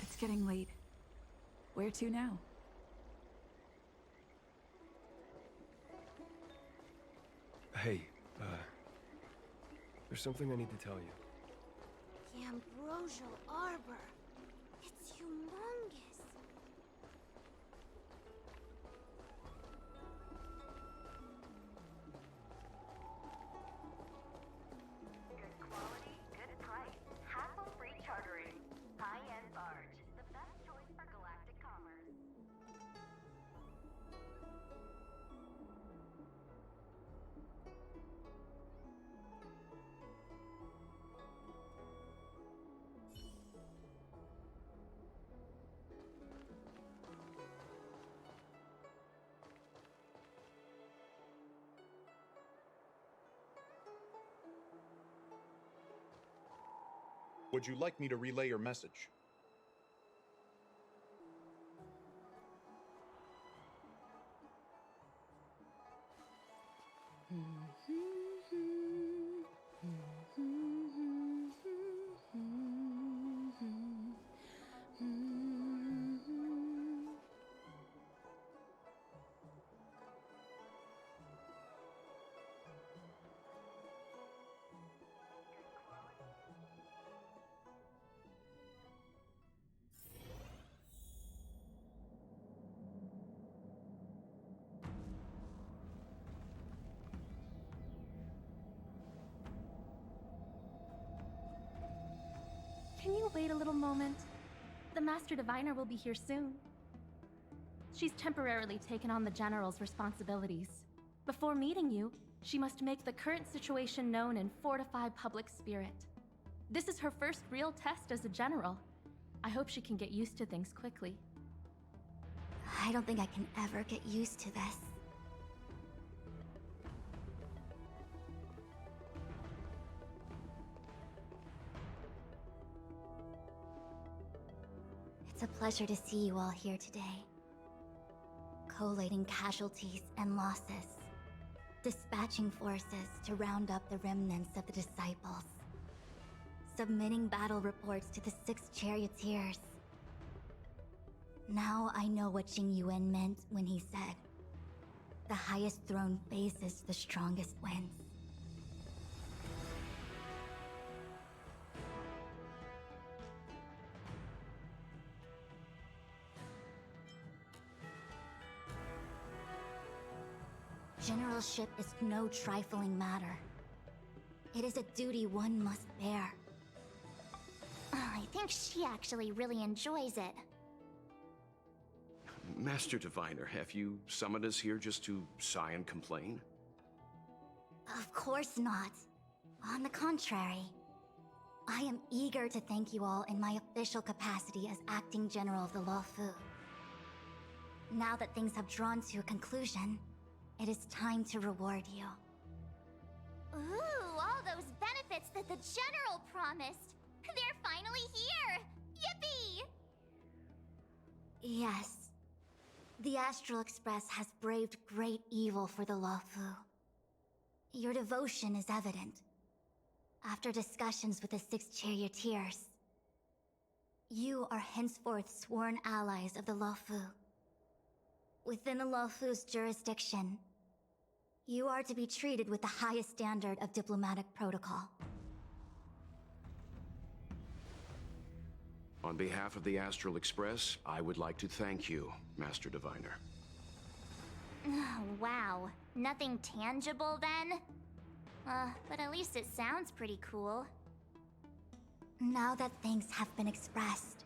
It's getting late. Where to now? Hey, there's something I need to tell you. The Ambrosial Arbor. It's humongous. Good quality, good price, hassle-free chartering. High-end barge, the best choice for galactic commerce. Would you like me to relay your message? Can you wait a little moment? The Master Diviner will be here soon. She's temporarily taken on the General's responsibilities. Before meeting you, she must make the current situation known and fortify public spirit. This is her first real test as a General. I hope she can get used to things quickly. I don't think I can ever get used to this. It's a pleasure to see you all here today. Collating casualties and losses. Dispatching forces to round up the remnants of the disciples. Submitting battle reports to the 6 charioteers. Now I know what Jing Yuan meant when he said, "The highest throne faces the strongest wins." Generalship is no trifling matter. It is a duty one must bear. I think she actually really enjoys it. Master Diviner, have you summoned us here just to sigh and complain? Of course not. On the contrary. I am eager to thank you all in my official capacity as acting general of the Luofu. Now that things have drawn to a conclusion, it is time to reward you. Ooh, all those benefits that the General promised! They're finally here! Yippee! Yes. The Astral Express has braved great evil for the Luofu. Your devotion is evident. After discussions with the Six Charioteers, you are henceforth sworn allies of the Luofu. Within the Luofu's jurisdiction, you are to be treated with the highest standard of diplomatic protocol. On behalf of the Astral Express, I would like to thank you, Master Diviner. Wow. Nothing tangible then? But at least it sounds pretty cool. Now that thanks have been expressed,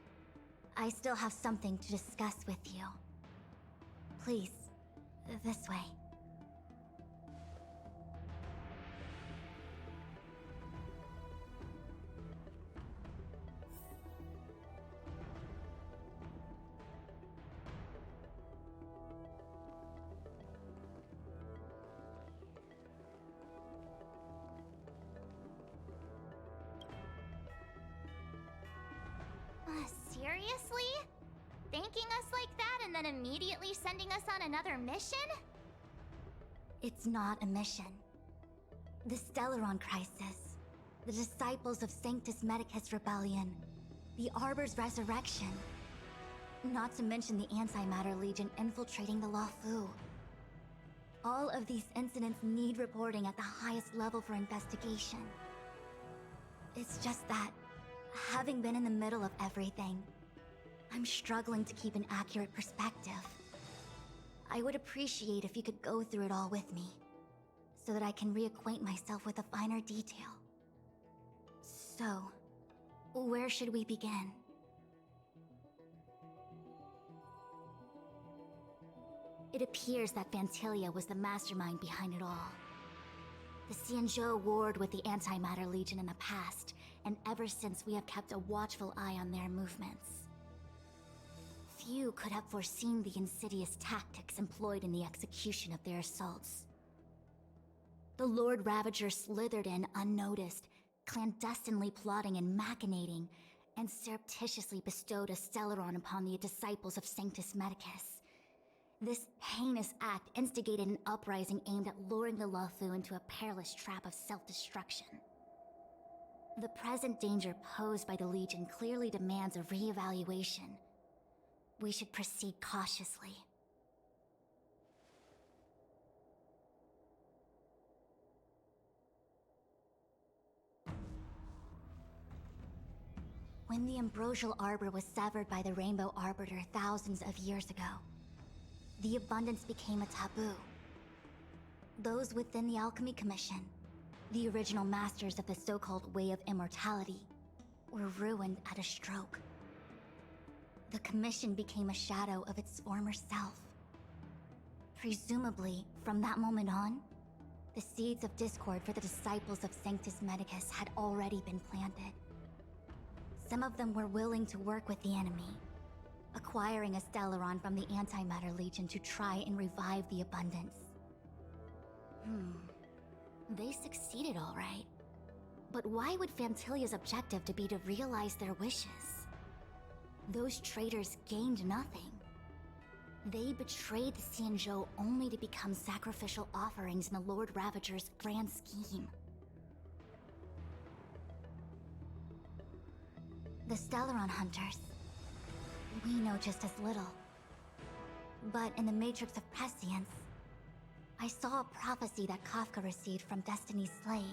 I still have something to discuss with you. Please, this way. Seriously? Thanking us like that and then immediately sending us on another mission? It's not a mission. The Stellaron Crisis, the Disciples of Sanctus Medicus Rebellion, the Arbor's resurrection. Not to mention the Antimatter Legion infiltrating the Luofu. All of these incidents need reporting at the highest level for investigation. It's just that, having been in the middle of everything, I'm struggling to keep an accurate perspective. I would appreciate if you could go through it all with me, so that I can reacquaint myself with a finer detail. So, where should we begin? It appears that Vantilia was the mastermind behind it all. The Xianzhou warred with the Antimatter Legion in the past, and ever since we have kept a watchful eye on their movements. Few could have foreseen the insidious tactics employed in the execution of their assaults. The Lord Ravager slithered in unnoticed, clandestinely plotting and machinating, and surreptitiously bestowed a Stellaron upon the disciples of Sanctus Medicus. This heinous act instigated an uprising aimed at luring the Luofu into a perilous trap of self-destruction. The present danger posed by the Legion clearly demands a re-evaluation. We should proceed cautiously. When the Ambrosial Arbor was severed by the Rainbow Arbiter thousands of years ago, the Abundance became a taboo. Those within the Alchemy Commission, the original masters of the so-called Way of Immortality, were ruined at a stroke. The Commission became a shadow of its former self. Presumably, from that moment on, the seeds of discord for the disciples of Sanctus Medicus had already been planted. Some of them were willing to work with the enemy, acquiring a Stellaron from the Antimatter Legion to try and revive the Abundance. They succeeded all right. But why would Fantilia's objective to be to realize their wishes? Those traitors gained nothing. They betrayed the Xianzhou only to become sacrificial offerings in the Lord Ravager's grand scheme. The Stellaron Hunters. We know just as little. But in the Matrix of Prescience, I saw a prophecy that Kafka received from Destiny's slave.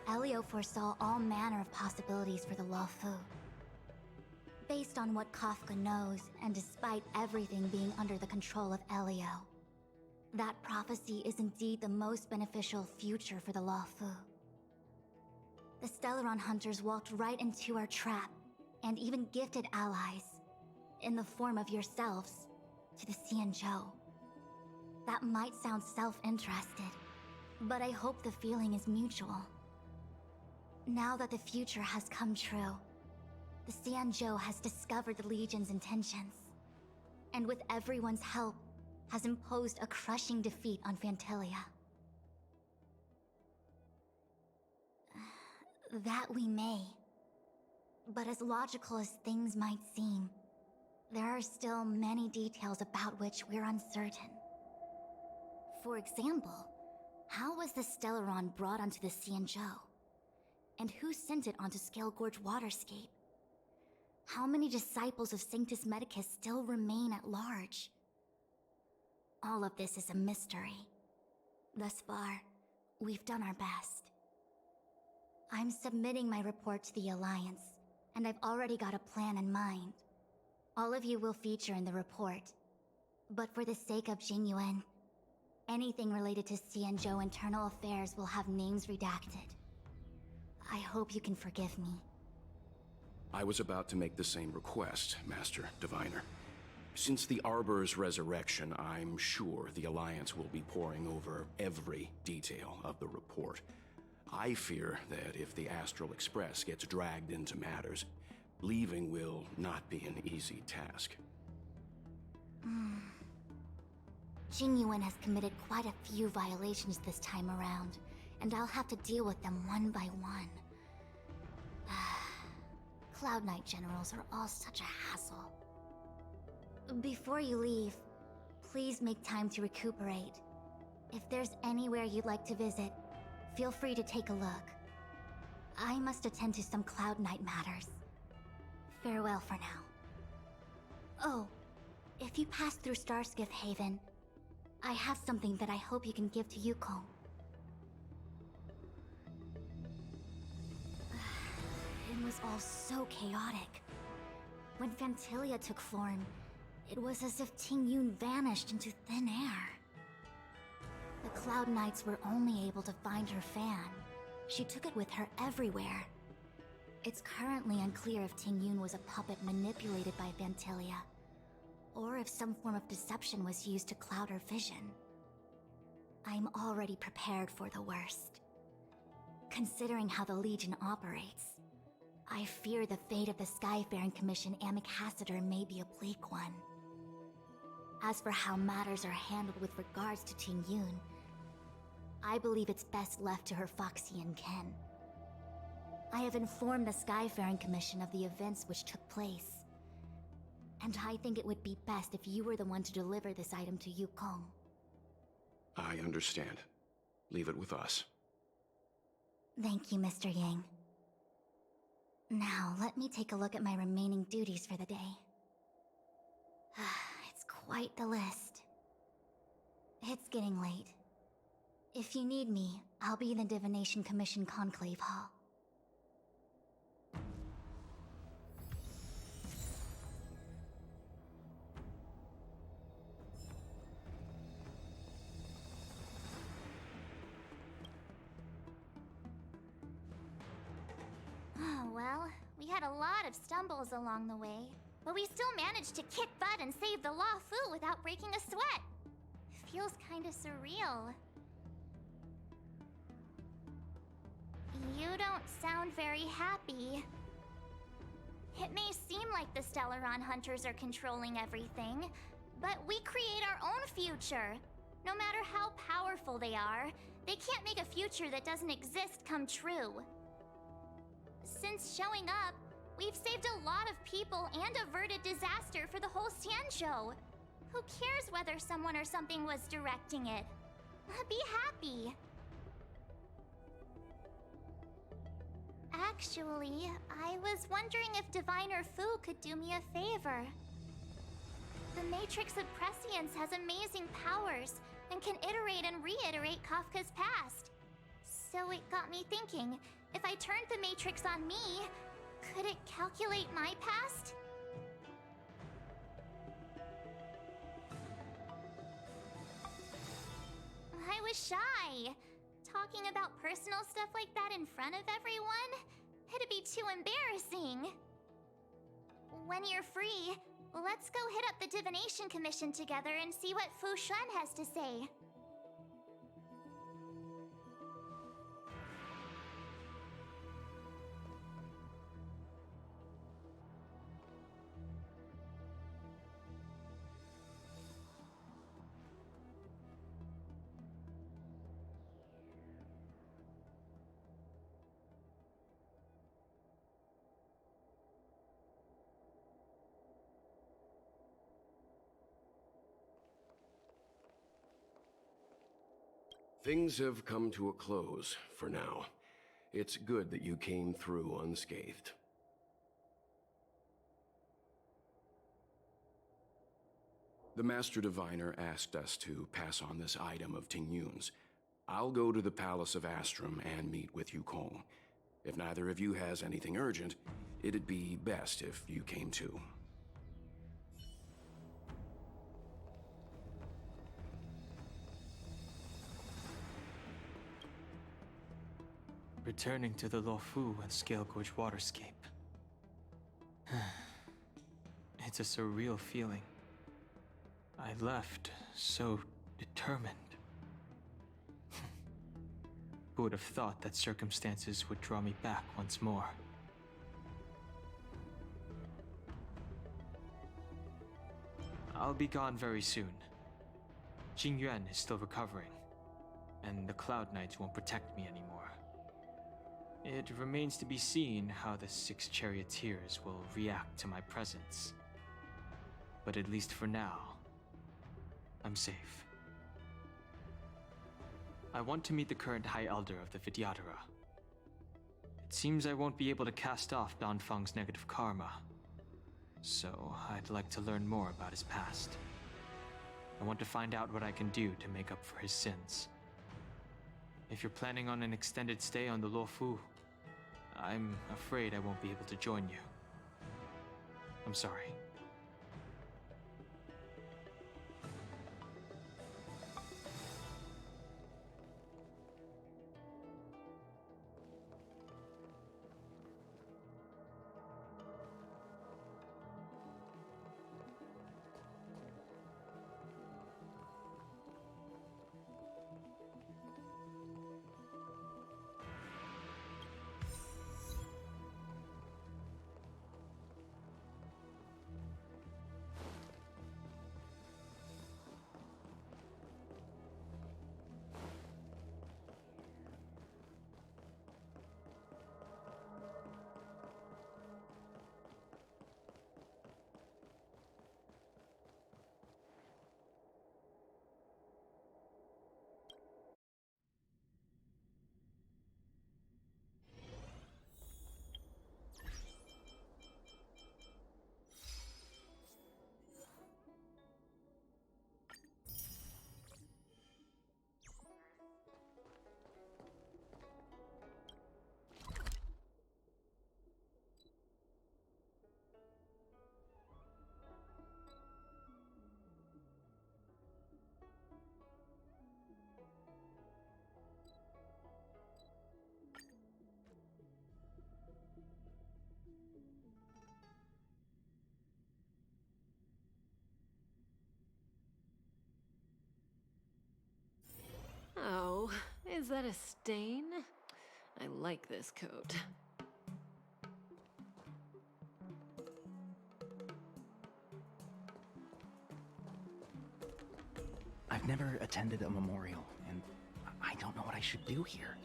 Elio foresaw all manner of possibilities for the Luofu. Based on what Kafka knows, and despite everything being under the control of Elio, that prophecy is indeed the most beneficial future for the Luofu. The Stellaron Hunters walked right into our trap, and even gifted allies, in the form of yourselves, to the Xianzhou. That might sound self-interested, but I hope the feeling is mutual. Now that the future has come true, the Xianzhou has discovered the Legion's intentions, and with everyone's help, has imposed a crushing defeat on Fantilia. That we may. But as logical as things might seem, there are still many details about which we're uncertain. For example, how was the Stellaron brought onto the Xianzhou? And who sent it onto Scale Gorge Waterscape? How many disciples of Sanctus Medicus still remain at large? All of this is a mystery. Thus far, we've done our best. I'm submitting my report to the Alliance, and I've already got a plan in mind. All of you will feature in the report. But for the sake of Jingyuan, anything related to Xianzhou internal affairs will have names redacted. I hope you can forgive me. I was about to make the same request, Master Diviner. Since the Arbor's resurrection, I'm sure the Alliance will be poring over every detail of the report. I fear that if the Astral Express gets dragged into matters, leaving will not be an easy task. Jingyuan has committed quite a few violations this time around, and I'll have to deal with them one by one. Cloud Knight generals are all such a hassle. Before you leave, please make time to recuperate. If there's anywhere you'd like to visit, feel free to take a look. I must attend to some Cloud Knight matters. Farewell for now. Oh, if you pass through Starskiff Haven, I have something that I hope you can give to Yukong. It was all so chaotic. When Phantilia took form, it was as if Tingyun vanished into thin air. The Cloud Knights were only able to find her fan. She took it with her everywhere. It's currently unclear if Tingyun was a puppet manipulated by Phantilia, or if some form of deception was used to cloud her vision. I'm already prepared for the worst. Considering how the Legion operates, I fear the fate of the Skyfaring Commission Ambassador may be a bleak one. As for how matters are handled with regards to Tingyun, I believe it's best left to her Foxian kin. I have informed the Skyfaring Commission of the events which took place, and I think it would be best if you were the one to deliver this item to Yukong. I understand. Leave it with us. Thank you, Mr. Yang. Now, let me take a look at my remaining duties for the day. It's quite the list. It's getting late. If you need me, I'll be in the Divination Commission Conclave Hall. Well, we had a lot of stumbles along the way, but we still managed to kick butt and save the Law Fu without breaking a sweat. Feels kinda surreal. You don't sound very happy. It may seem like the Stellaron Hunters are controlling everything, but we create our own future. No matter how powerful they are, they can't make a future that doesn't exist come true. Since showing up, we've saved a lot of people and averted disaster for the whole Xianzhou. Who cares whether someone or something was directing it? Be happy. Actually, I was wondering if Diviner Fu could do me a favor. The Matrix of Prescience has amazing powers and can iterate and reiterate Kafka's past. So it got me thinking, if I turned the Matrix on me, could it calculate my past? I was shy. Talking about personal stuff like that in front of everyone? It'd be too embarrassing. When you're free, let's go hit up the Divination Commission together and see what Fu Xuan has to say. Things have come to a close for now. It's good that you came through unscathed. The Master Diviner asked us to pass on this item of Ting Yun's. I'll go to the Palace of Astrum and meet with Yukong. If neither of you has anything urgent, it'd be best if you came too. Returning to the Luofu and Scale Gorge waterscape. It's a surreal feeling. I left so determined. Who would have thought that circumstances would draw me back once more? I'll be gone very soon. Jingyuan is still recovering, and the Cloud Knights won't protect me anymore. It remains to be seen how the 6 charioteers will react to my presence. But at least for now, I'm safe. I want to meet the current High Elder of the Vidyadhara. It seems I won't be able to cast off Danfang's negative karma, so I'd like to learn more about his past. I want to find out what I can do to make up for his sins. If you're planning on an extended stay on the Luofu, I'm afraid I won't be able to join you. I'm sorry. Oh, is that a stain? I like this coat. I've never attended a memorial, and I don't know what I should do here.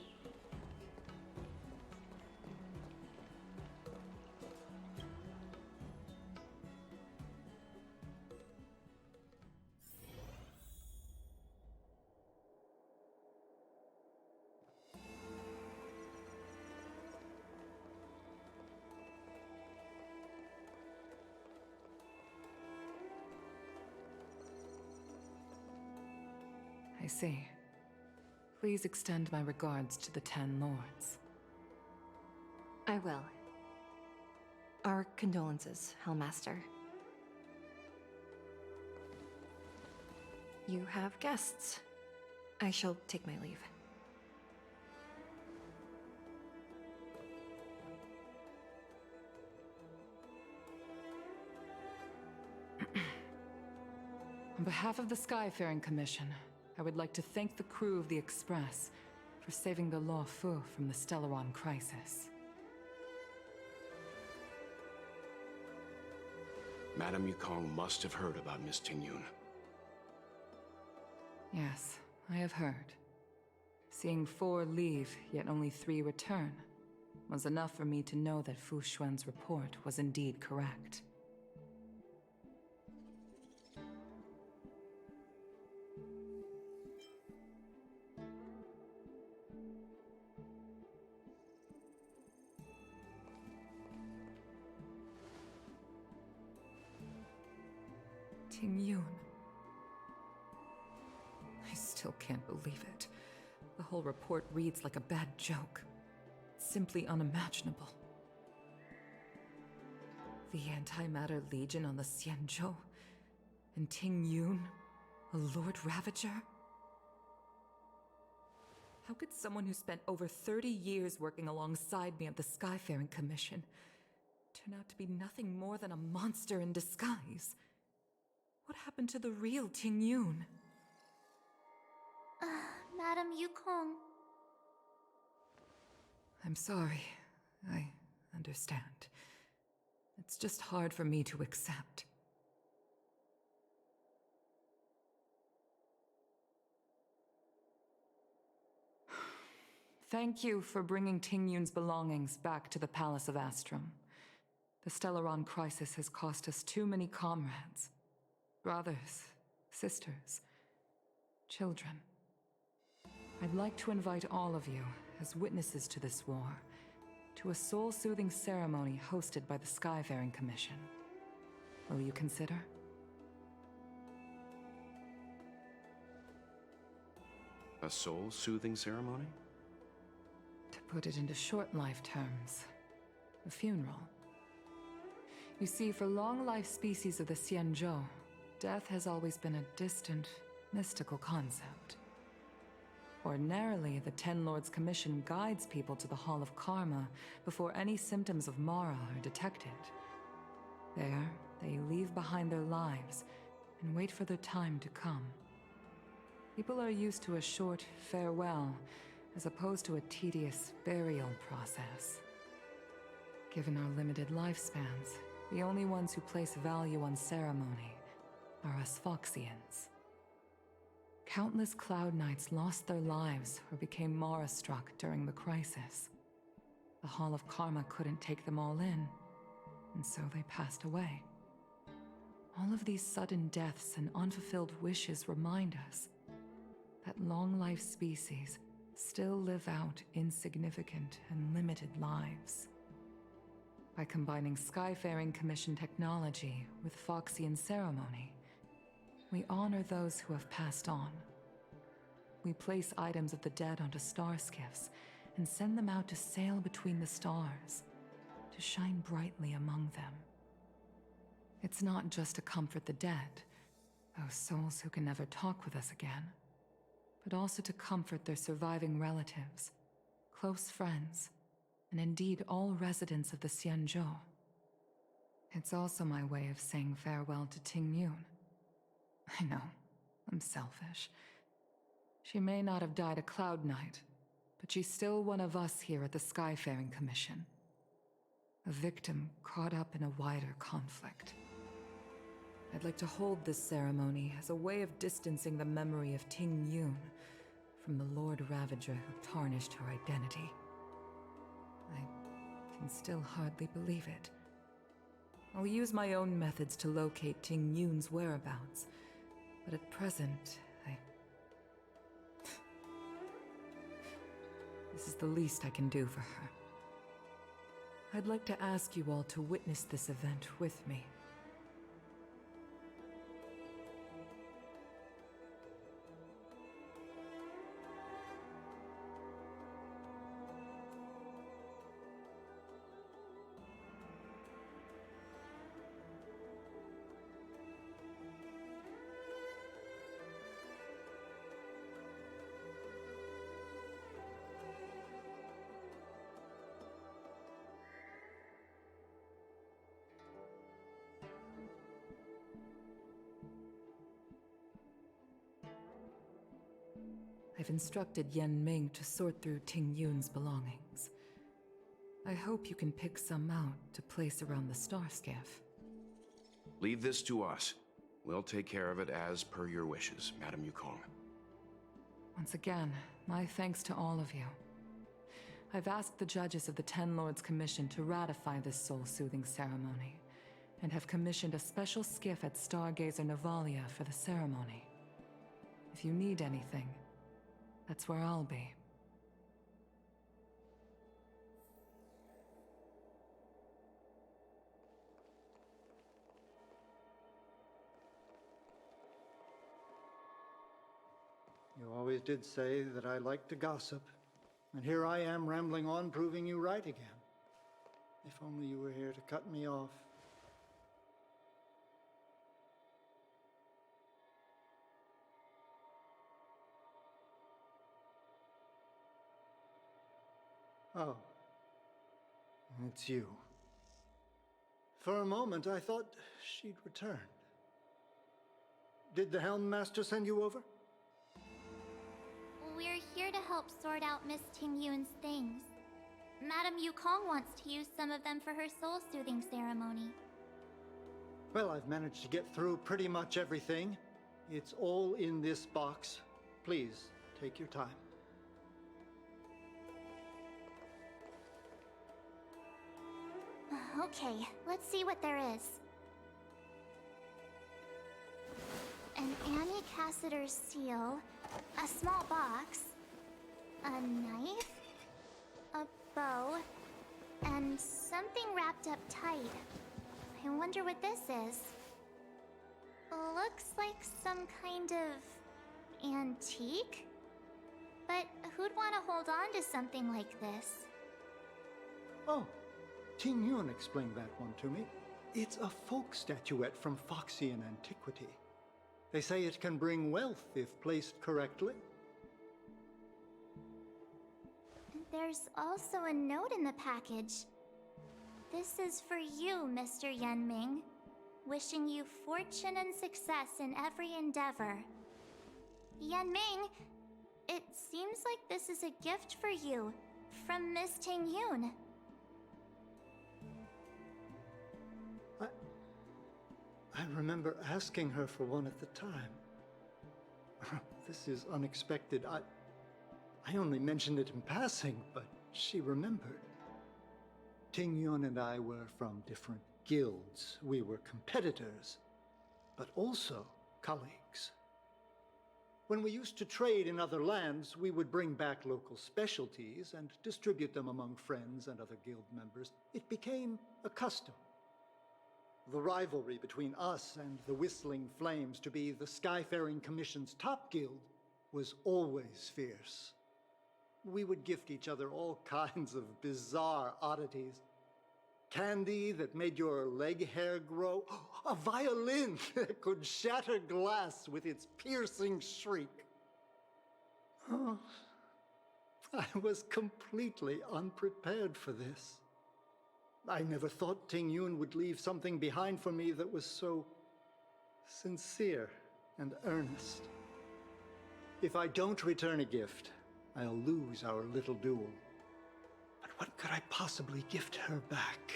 I see. Please extend my regards to the 10 lords. I will. Our condolences, Hellmaster. You have guests. I shall take my leave. On behalf of the Skyfaring Commission, I would like to thank the crew of the Express for saving the Luofu from the Stellaron crisis. Madame Yukong must have heard about Miss Ting Yun. Yes, I have heard. Seeing 4 leave, yet only 3 return, was enough for me to know that Fu Xuan's report was indeed correct. Ting Yun. I still can't believe it. The whole report reads like a bad joke. It's simply unimaginable. The Antimatter Legion on the Xianzhou, and Ting Yun, a Lord Ravager? How could someone who spent over 30 years working alongside me at the Skyfaring Commission turn out to be nothing more than a monster in disguise? What happened to the real Ting Yun? Madam Yukong. I'm sorry. I understand. It's just hard for me to accept. Thank you for bringing Ting Yun's belongings back to the Palace of Astrum. The Stellaron crisis has cost us too many comrades. Brothers, sisters, children. I'd like to invite all of you, as witnesses to this war, to a soul-soothing ceremony hosted by the Skyfaring Commission. Will you consider? A soul-soothing ceremony? To put it into short life terms, a funeral. You see, for long-life species of the Xianzhou, death has always been a distant, mystical concept. Ordinarily, the Ten Lords Commission guides people to the Hall of Karma before any symptoms of Mara are detected. There, they leave behind their lives and wait for their time to come. People are used to a short farewell as opposed to a tedious burial process. Given our limited lifespans, the only ones who place value on ceremony are us Foxians. Countless Cloud Knights lost their lives or became Mara-struck during the crisis. The Hall of Karma couldn't take them all in, and so they passed away. All of these sudden deaths and unfulfilled wishes remind us that long-life species still live out insignificant and limited lives. By combining Skyfaring Commission technology with Foxian ceremony, we honor those who have passed on. We place items of the dead onto star skiffs and send them out to sail between the stars, to shine brightly among them. It's not just to comfort the dead, those souls who can never talk with us again, but also to comfort their surviving relatives, close friends, and indeed all residents of the Xianzhou. It's also my way of saying farewell to Ting Yun. I know, I'm selfish. She may not have died a Cloud Knight, but she's still one of us here at the Skyfaring Commission. A victim caught up in a wider conflict. I'd like to hold this ceremony as a way of distancing the memory of Ting Yun from the Lord Ravager who tarnished her identity. I can still hardly believe it. I'll use my own methods to locate Ting Yun's whereabouts, but at present, this is the least I can do for her. I'd like to ask you all to witness this event with me. I've instructed Yen Ming to sort through Ting Yun's belongings. I hope you can pick some out to place around the star skiff. Leave this to us. We'll take care of it as per your wishes, Madam Yukong. Once again, my thanks to all of you. I've asked the judges of the Ten Lords Commission to ratify this soul-soothing ceremony, and have commissioned a special skiff at Stargazer Navalia for the ceremony. If you need anything, that's where I'll be. always did say that I like to gossip. And here I am rambling on, proving you right again. If only you were here to cut me off. Oh. It's you. For a moment, I thought she'd returned. Did the Helm Master send you over? We're here to help sort out Miss Ting-Yun's things. Madame Yukong wants to use some of them for her soul-soothing ceremony. Well, I've managed to get through pretty much everything. It's all in this box. Please, take your time. Okay, let's see what there is. An Annie Cassiter's seal, a small box, a knife, a bow, and something wrapped up tight. I wonder what this is. Looks like some kind of antique? But who'd want to hold on to something like this? Oh, Ting Yun explained that one to me. It's a folk statuette from Foxian antiquity. They say it can bring wealth if placed correctly. There's also a note in the package. This is for you, Mr. Yenming. Wishing you fortune and success in every endeavor. Yenming, it seems like this is a gift for you from Miss Ting-Yun. I remember asking her for one at the time. This is unexpected. I only mentioned it in passing, but she remembered. Ting Yun and I were from different guilds. We were competitors, but also colleagues. When we used to trade in other lands, we would bring back local specialties and distribute them among friends and other guild members. It became a custom. The rivalry between us and the Whistling Flames to be the Skyfaring Commission's top guild was always fierce. We would gift each other all kinds of bizarre oddities. Candy that made your leg hair grow. A violin that could shatter glass with its piercing shriek. Oh, I was completely unprepared for this. I never thought Ting Yun would leave something behind for me that was so sincere and earnest. If I don't return a gift, I'll lose our little duel. But what could I possibly gift her back?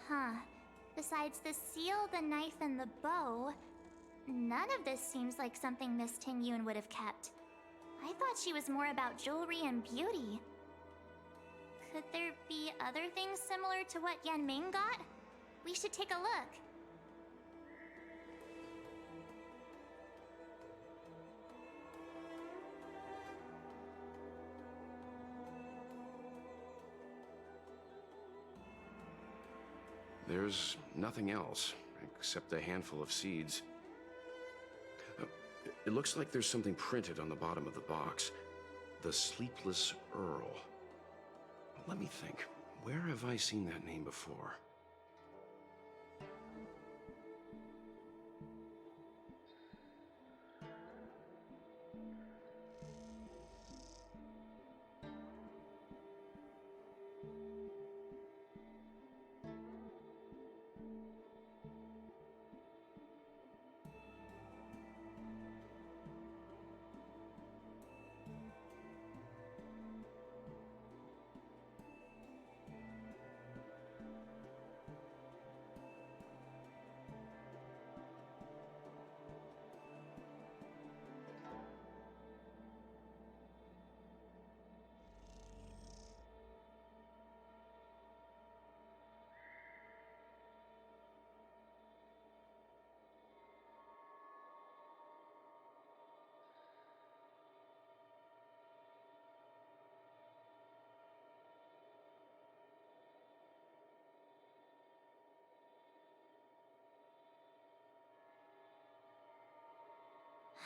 Huh. Besides the seal, the knife, and the bow, none of this seems like something Miss Ting-Yun would have kept. I thought she was more about jewelry and beauty. Could there be other things similar to what Yenming got? We should take a look. There's nothing else, except a handful of seeds. It looks like there's something printed on the bottom of the box. The Sleepless Earl. Let me think. Where have I seen that name before?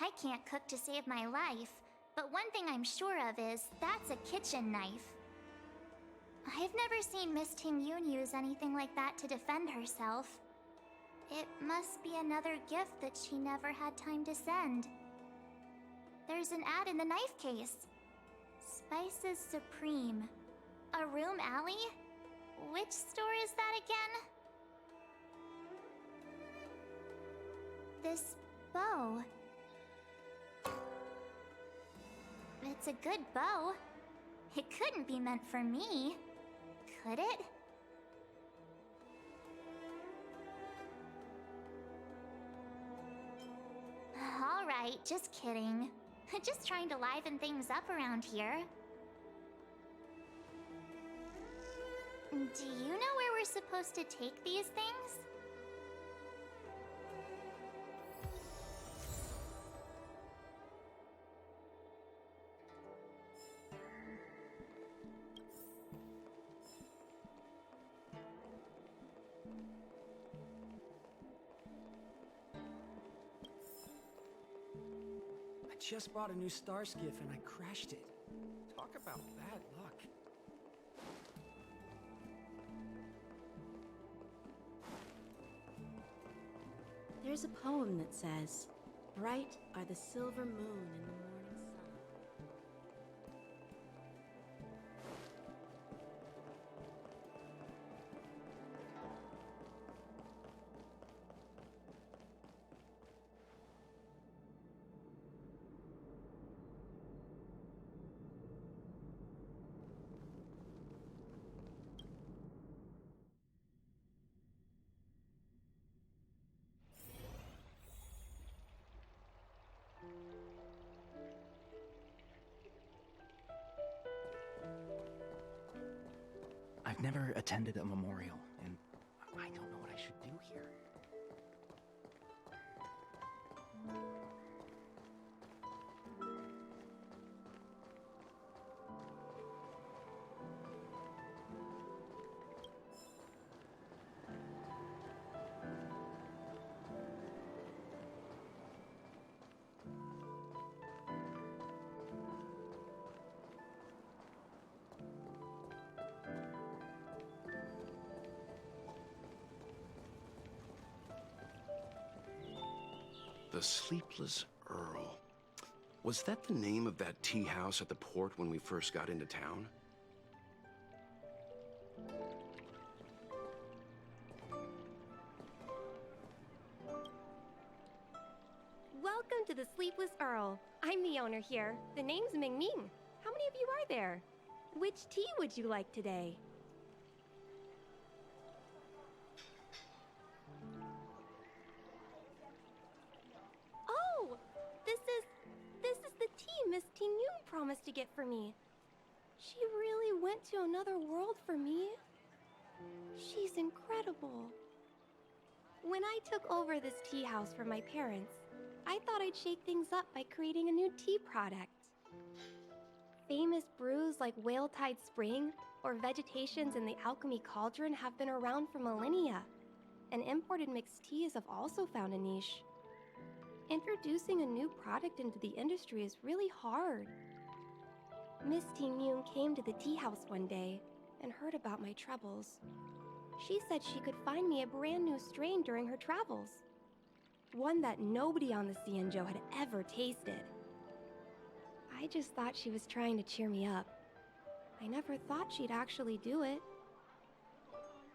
I can't cook to save my life, but one thing I'm sure of is that's a kitchen knife. I've never seen Miss Ting Yun use anything like that to defend herself. It must be another gift that she never had time to send. There's an ad in the knife case. Spices Supreme. A room alley? Which store is that again? This bow. It's a good bow. It couldn't be meant for me, could it? Alright, just kidding. Just trying to liven things up around here. Do you know where we're supposed to take these things? I just bought a new star skiff and I crashed it. Talk about bad luck. There's a poem that says, "Bright are the silver moon in the morning sun." I've never attended a memorial, and I don't know what I should do here. The Sleepless Earl. Was that the name of that tea house at the port when we first got into town? Welcome to the Sleepless Earl. I'm the owner here. The name's Ming Ming. How many of you are there? Which tea would you like today? Oh, this is the tea Miss Ting Yun promised to get for me. She really went to another world for me. She's incredible. When I took over this tea house for my parents, I thought I'd shake things up by creating a new tea product. Famous brews like Whale Tide Spring or Vegetations in the Alchemy Cauldron have been around for millennia, and imported mixed teas have also found a niche. Introducing a new product into the industry is really hard. Miss Ting Yun came to the tea house one day and heard about my troubles. She said she could find me a brand new strain during her travels. One that nobody on the Xianzhou had ever tasted. I just thought she was trying to cheer me up. I never thought she'd actually do it.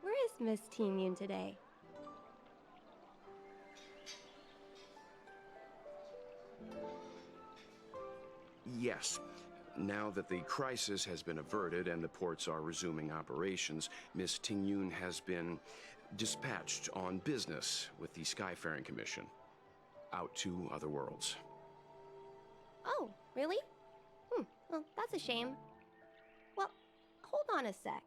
Where is Miss Ting Yun today? Yes. Now that the crisis has been averted and the ports are resuming operations, Miss Ting Yun has been dispatched on business with the Skyfaring Commission out to other worlds. Oh, really? Well, that's a shame. Well, hold on a sec.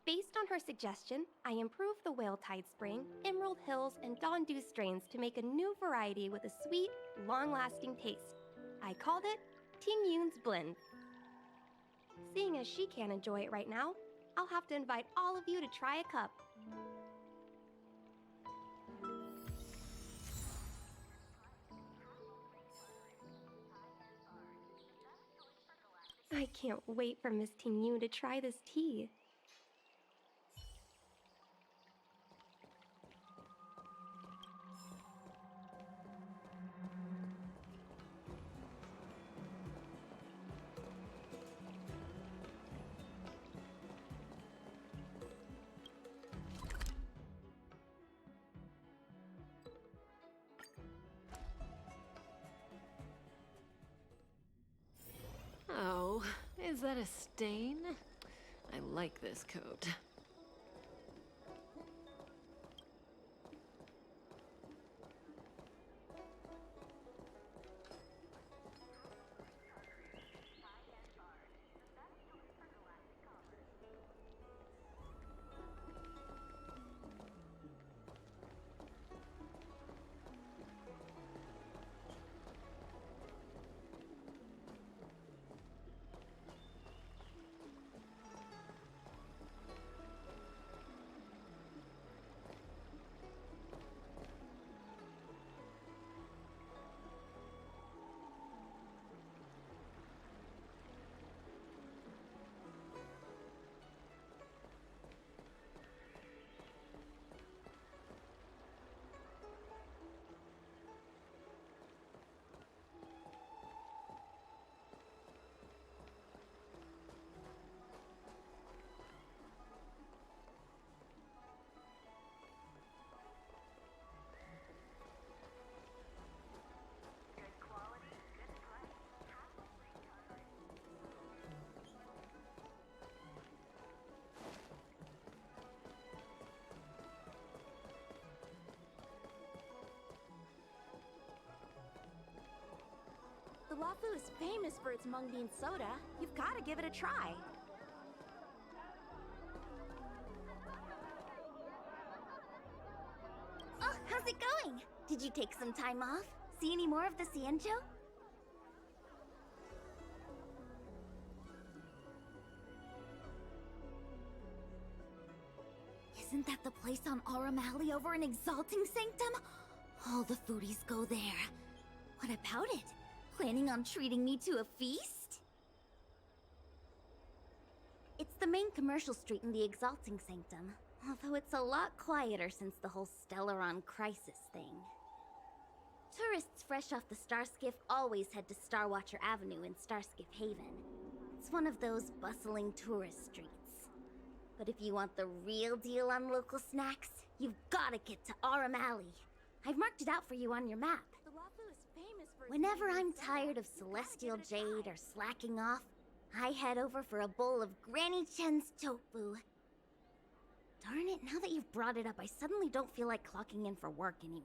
Based on her suggestion, I improved the Whale Tide Spring, Emerald Hills, and Dawn Dew strains to make a new variety with a sweet, long-lasting taste. I called it Ting Yun's Blend. Seeing as she can't enjoy it right now, I'll have to invite all of you to try a cup. I can't wait for Miss Tingyu to try this tea. Oh, is that a stain? I like this coat. The Wafu is famous for its mung bean soda. You've got to give it a try. Oh, how's it going? Did you take some time off? See any more of the Xianzhou? Isn't that the place on Aurum Alley over in Exalting Sanctum? All the foodies go there. What about it? Planning on treating me to a feast? It's the main commercial street in the Exalting Sanctum, although it's a lot quieter since the whole Stellaron crisis thing. Tourists fresh off the Starskiff always head to Starwatcher Avenue in Starskiff Haven. It's one of those bustling tourist streets. But if you want the real deal on local snacks, you've gotta get to Aurum Alley. I've marked it out for you on your map. The Wafu is famous for its Whenever mung bean I'm soda. tired of Celestial Jade or slacking off, I head over for a bowl of Granny Chen's tofu. Darn it, now that you've brought it up, I suddenly don't feel like clocking in for work anymore.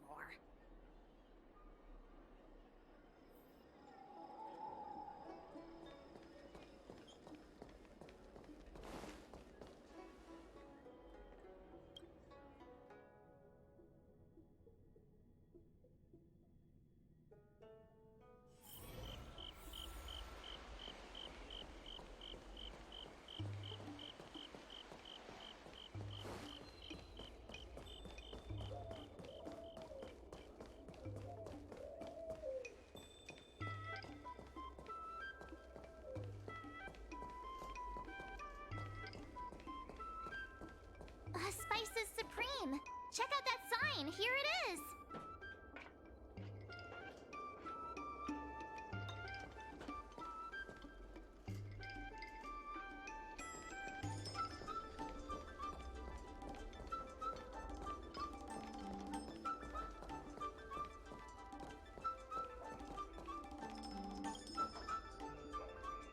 Spice is supreme! Check out that sign! Here it is!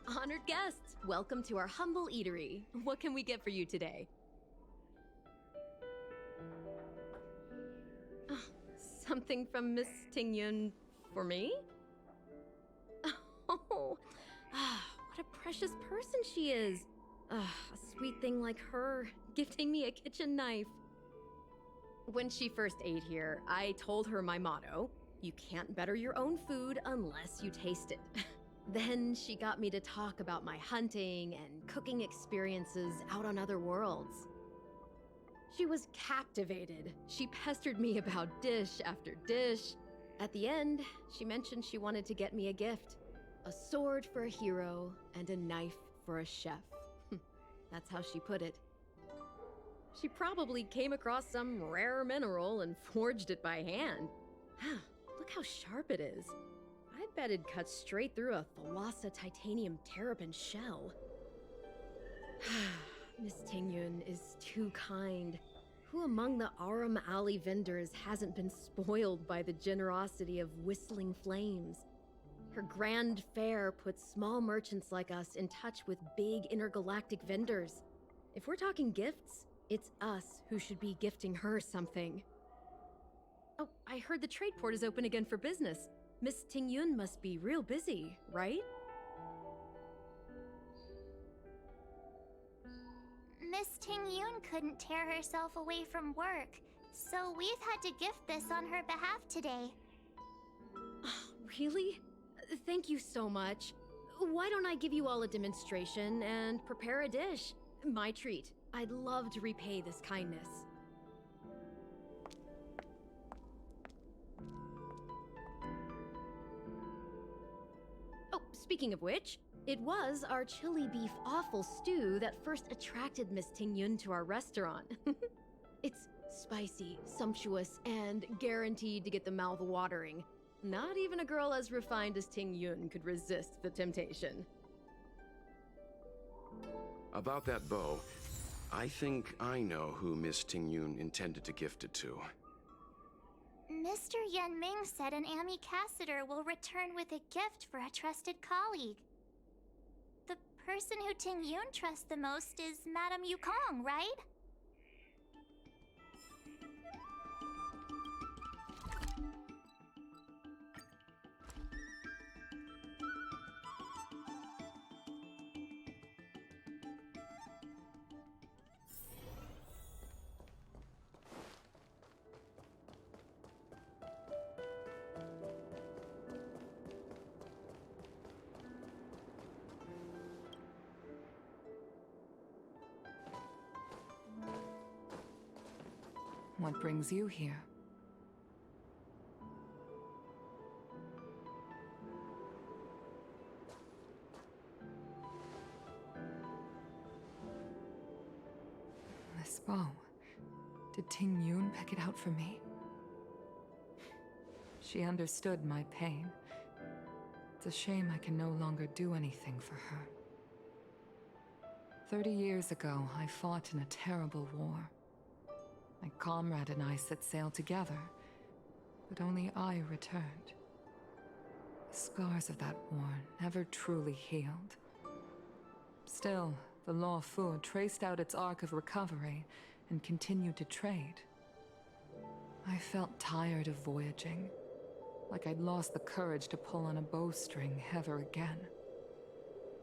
Honored guests, welcome to our humble eatery. What can we get for you today? Something from Miss Tingyun for me? Oh, what a precious person she is. A sweet thing like her, gifting me a kitchen knife. When she first ate here, I told her my motto, you can't better your own food unless you taste it. Then she got me to talk about my hunting and cooking experiences out on other worlds. She was captivated. She pestered me about dish after dish. At the end, she mentioned she wanted to get me a gift. A sword for a hero and a knife for a chef. That's how she put it. She probably came across some rare mineral and forged it by hand. Look how sharp it is. I bet it'd cut straight through a Thalassa titanium terrapin shell. Miss Tingyun is too kind. Who among the Aram Alley vendors hasn't been spoiled by the generosity of whistling flames? Her grand fare puts small merchants like us in touch with big intergalactic vendors. If we're talking gifts, it's us who should be gifting her something. Oh, I heard the trade port is open again for business. Miss Tingyun must be real busy, right? Miss Tingyun couldn't tear herself away from work, so we've had to gift this on her behalf today. Really? Thank you so much. Why don't I give you all a demonstration and prepare a dish? My treat. I'd love to repay this kindness. Oh, speaking of which, it was our chili beef offal stew that first attracted Miss Tingyun to our restaurant. It's spicy, sumptuous, and guaranteed to get the mouth watering. Not even a girl as refined as Tingyun could resist the temptation. About that bow, I think I know who Miss Tingyun intended to gift it to. Mr. Yan Ming said an ambassador will return with a gift for a trusted colleague. The person who Tingyun trusts the most is Madame Yukong, right? What brings you here? This bow. Did Tingyun pick it out for me? She understood my pain. It's a shame I can no longer do anything for her. 30 years ago, I fought in a terrible war. My comrade and I set sail together, but only I returned. The scars of that war never truly healed. Still, the Law Fu traced out its arc of recovery and continued to trade. I felt tired of voyaging, like I'd lost the courage to pull on a bowstring ever again.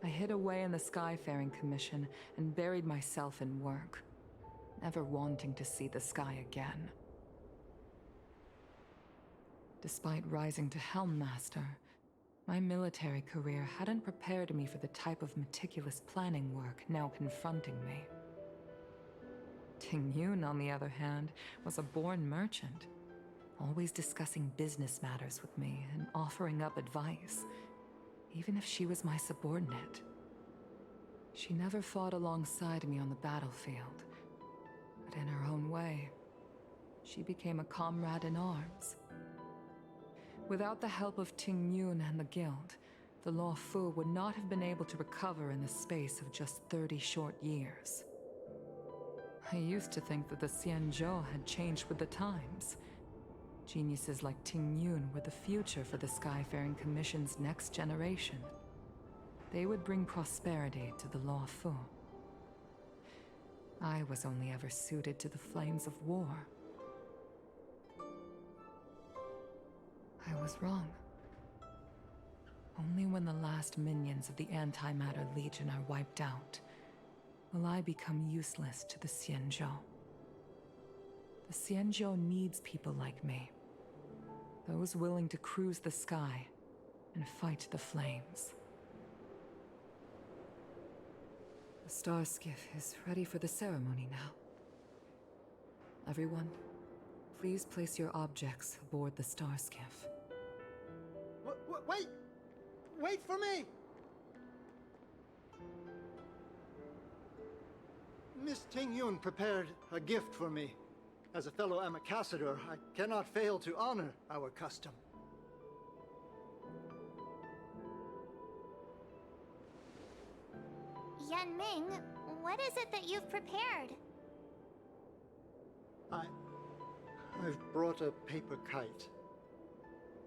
I hid away in the Skyfaring Commission and buried myself in work, never wanting to see the sky again. Despite rising to Helm Master, my military career hadn't prepared me for the type of meticulous planning work now confronting me. Tingyun, on the other hand, was a born merchant, always discussing business matters with me and offering up advice, even if she was my subordinate. She never fought alongside me on the battlefield, but in her own way, she became a comrade in arms. Without the help of Tingyun and the Guild, the Law Fu would not have been able to recover in the space of just 30 short years. I used to think that the Xianzhou had changed with the times. Geniuses like Tingyun were the future for the Skyfaring Commission's next generation. They would bring prosperity to the Law Fu. I was only ever suited to the flames of war. I was wrong. Only when the last minions of the Antimatter Legion are wiped out will I become useless to the Xianzhou. The Xianzhou needs people like me, those willing to cruise the sky and fight the flames. The star skiff is ready for the ceremony now. Everyone, please place your objects aboard the star skiff. Wait! Wait for me! Miss Ting Yun prepared a gift for me. As a fellow ambassador, I cannot fail to honor our custom. Yan Ming, what is it that you've prepared? I've brought a paper kite.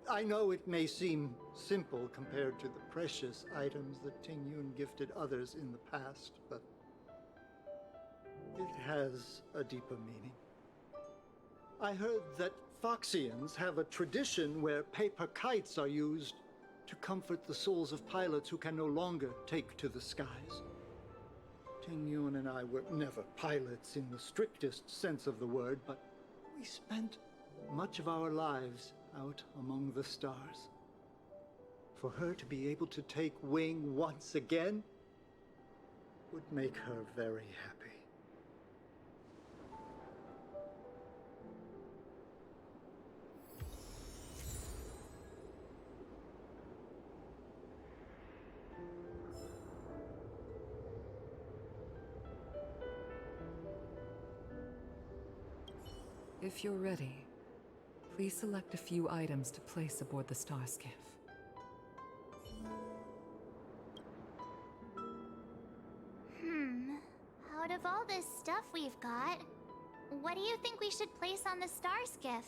I know it may seem simple compared to the precious items that Ting Yun gifted others in the past, but it has a deeper meaning. I heard that Foxians have a tradition where paper kites are used to comfort the souls of pilots who can no longer take to the skies. Ting Yun and I were never pilots in the strictest sense of the word, but we spent much of our lives out among the stars. For her to be able to take wing once again would make her very happy. If you're ready, please select a few items to place aboard the star skiff. Out of all this stuff we've got, what do you think we should place on the star skiff?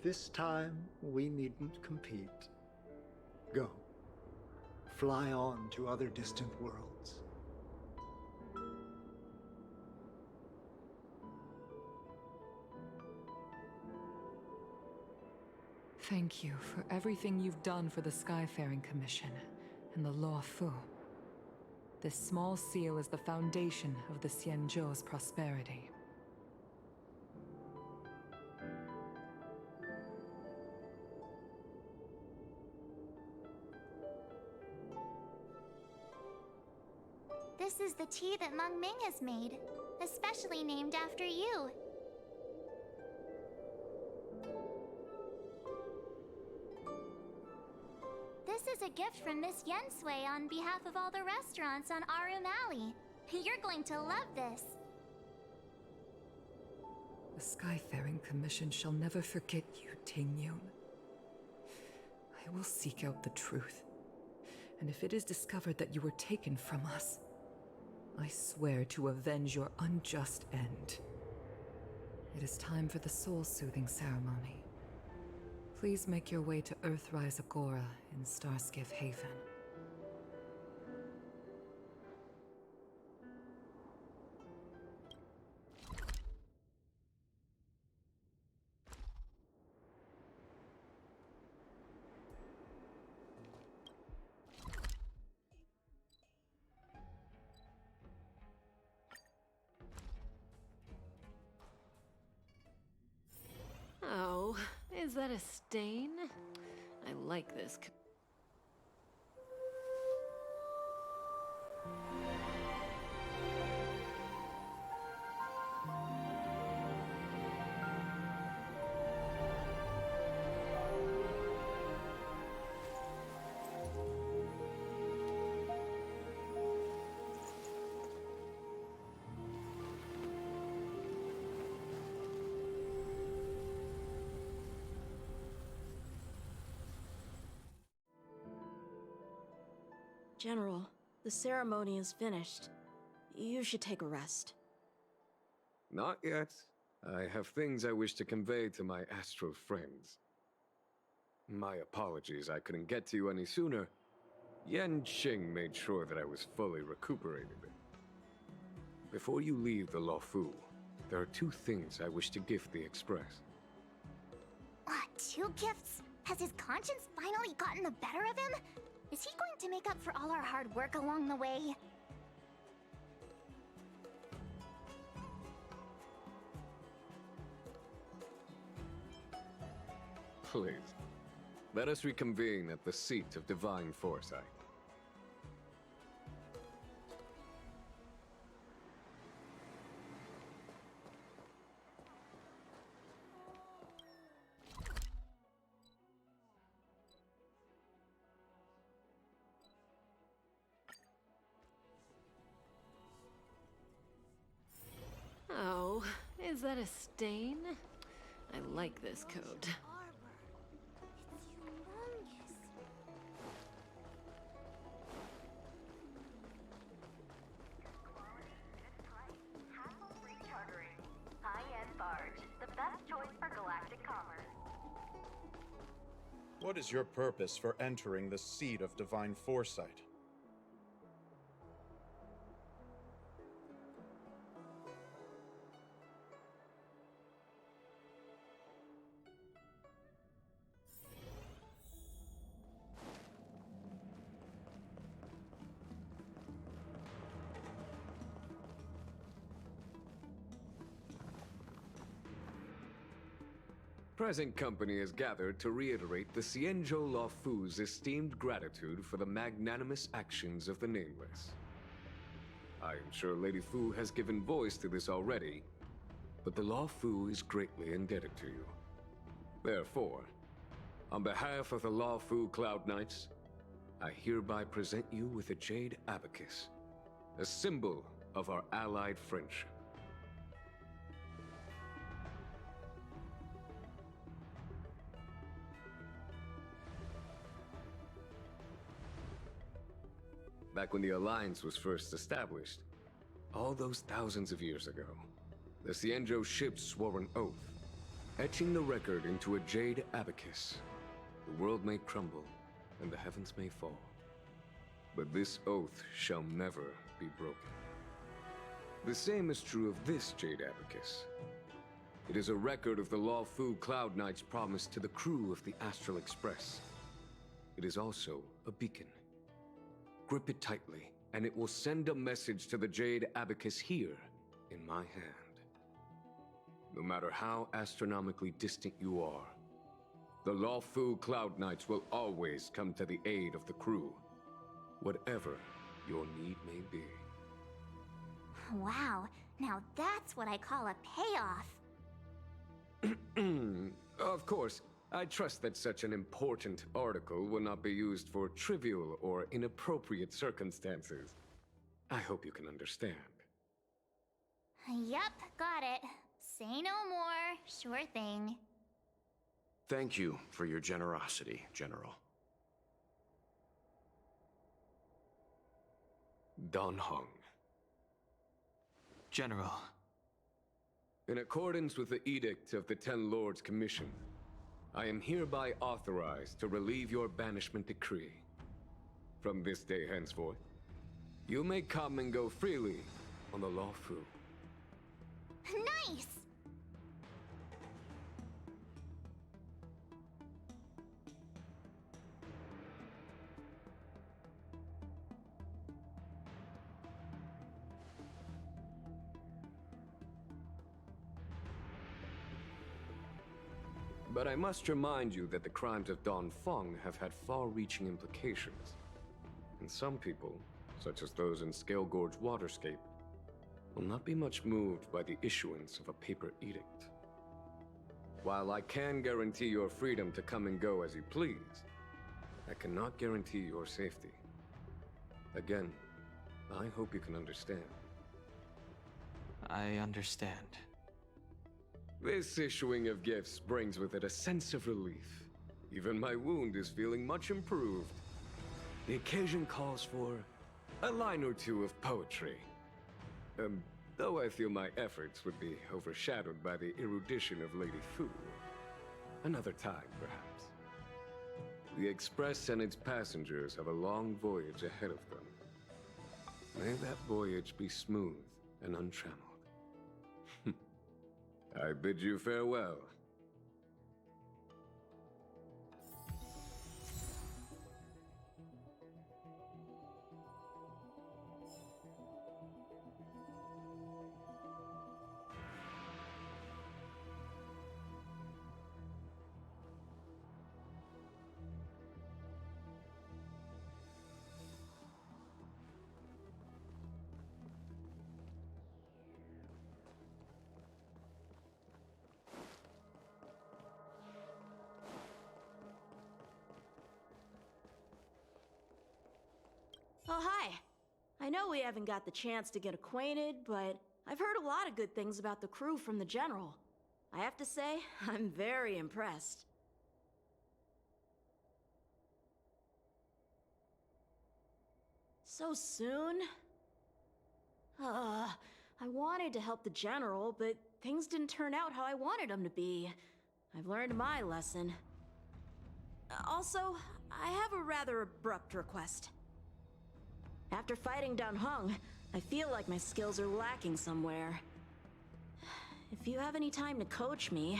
This time, we needn't compete. Go. Fly on to other distant worlds. Thank you for everything you've done for the Skyfaring Commission and the Law Fu. This small seal is the foundation of the Xianzhou's prosperity. This is the tea that Meng Ming has made, especially named after you. This is a gift from Miss Yensui on behalf of all the restaurants on Arum Alley. You're going to love this. The Skyfaring Commission shall never forget you, Ting Yun. I will seek out the truth, and if it is discovered that you were taken from us, I swear to avenge your unjust end. It is time for the soul-soothing ceremony. Please make your way to Earthrise Agora in Starskiff Haven. Oh, is that a stain? I like this. General, the ceremony is finished. You should take a rest. Not yet. I have things I wish to convey to my astral friends. My apologies I couldn't get to you any sooner. Yan Qing made sure that I was fully recuperated. Before you leave the Luofu, there are two things I wish to gift the Express. Two gifts? Has his conscience finally gotten the better of him? Is he going to make up for all our hard work along the way? Please, let us reconvene at the seat of divine foresight. Oh, is that a stain? I like this coat. Hassle-free chartering. High-end barge. The best choice for galactic commerce. What is your purpose for entering the seat of divine foresight? Present company is gathered to reiterate the Xianzhou Luofu's esteemed gratitude for the magnanimous actions of the Nameless. I am sure Lady Fu has given voice to this already, but the Luofu is greatly indebted to you. Therefore, on behalf of the Luofu Cloud Knights, I hereby present you with a Jade Abacus, a symbol of our allied friendship. Back when the Alliance was first established, all those thousands of years ago, the Xianzhou ships swore an oath, etching the record into a Jade Abacus. The world may crumble, and the heavens may fall, but this oath shall never be broken. The same is true of this Jade Abacus. It is a record of the Luofu Cloud Knight's promise to the crew of the Astral Express. It is also a beacon. Grip it tightly, and it will send a message to the Jade Abacus here, in my hand. No matter how astronomically distant you are, the Luofu Cloud Knights will always come to the aid of the crew, whatever your need may be. Wow, now that's what I call a payoff. Of course, I trust that such an important article will not be used for trivial or inappropriate circumstances. I hope you can understand. Yup, got it. Say no more. Sure thing. Thank you for your generosity, General. Dan Heng. General. In accordance with the Edict of the Ten Lords Commission, I am hereby authorized to relieve your banishment decree. From this day henceforth, you may come and go freely on the Luofu. Nice! But I must remind you that the crimes of Dongfeng have had far-reaching implications. And some people, such as those in Scale Gorge Waterscape, will not be much moved by the issuance of a paper edict. While I can guarantee your freedom to come and go as you please, I cannot guarantee your safety. Again, I hope you can understand. I understand. This issuing of gifts brings with it a sense of relief. Even my wound is feeling much improved. The occasion calls for a line or two of poetry. Though I feel my efforts would be overshadowed by the erudition of Lady Fu. Another time, perhaps. The Express and its passengers have a long voyage ahead of them. May that voyage be smooth and untrammeled. I bid you farewell. Oh, hi. I know we haven't got the chance to get acquainted, but I've heard a lot of good things about the crew from the General. I have to say, I'm very impressed. So soon? I wanted to help the General, but things didn't turn out how I wanted them to be. I've learned my lesson. Also, I have a rather abrupt request. After fighting Dan Heng, I feel like my skills are lacking somewhere. If you have any time to coach me...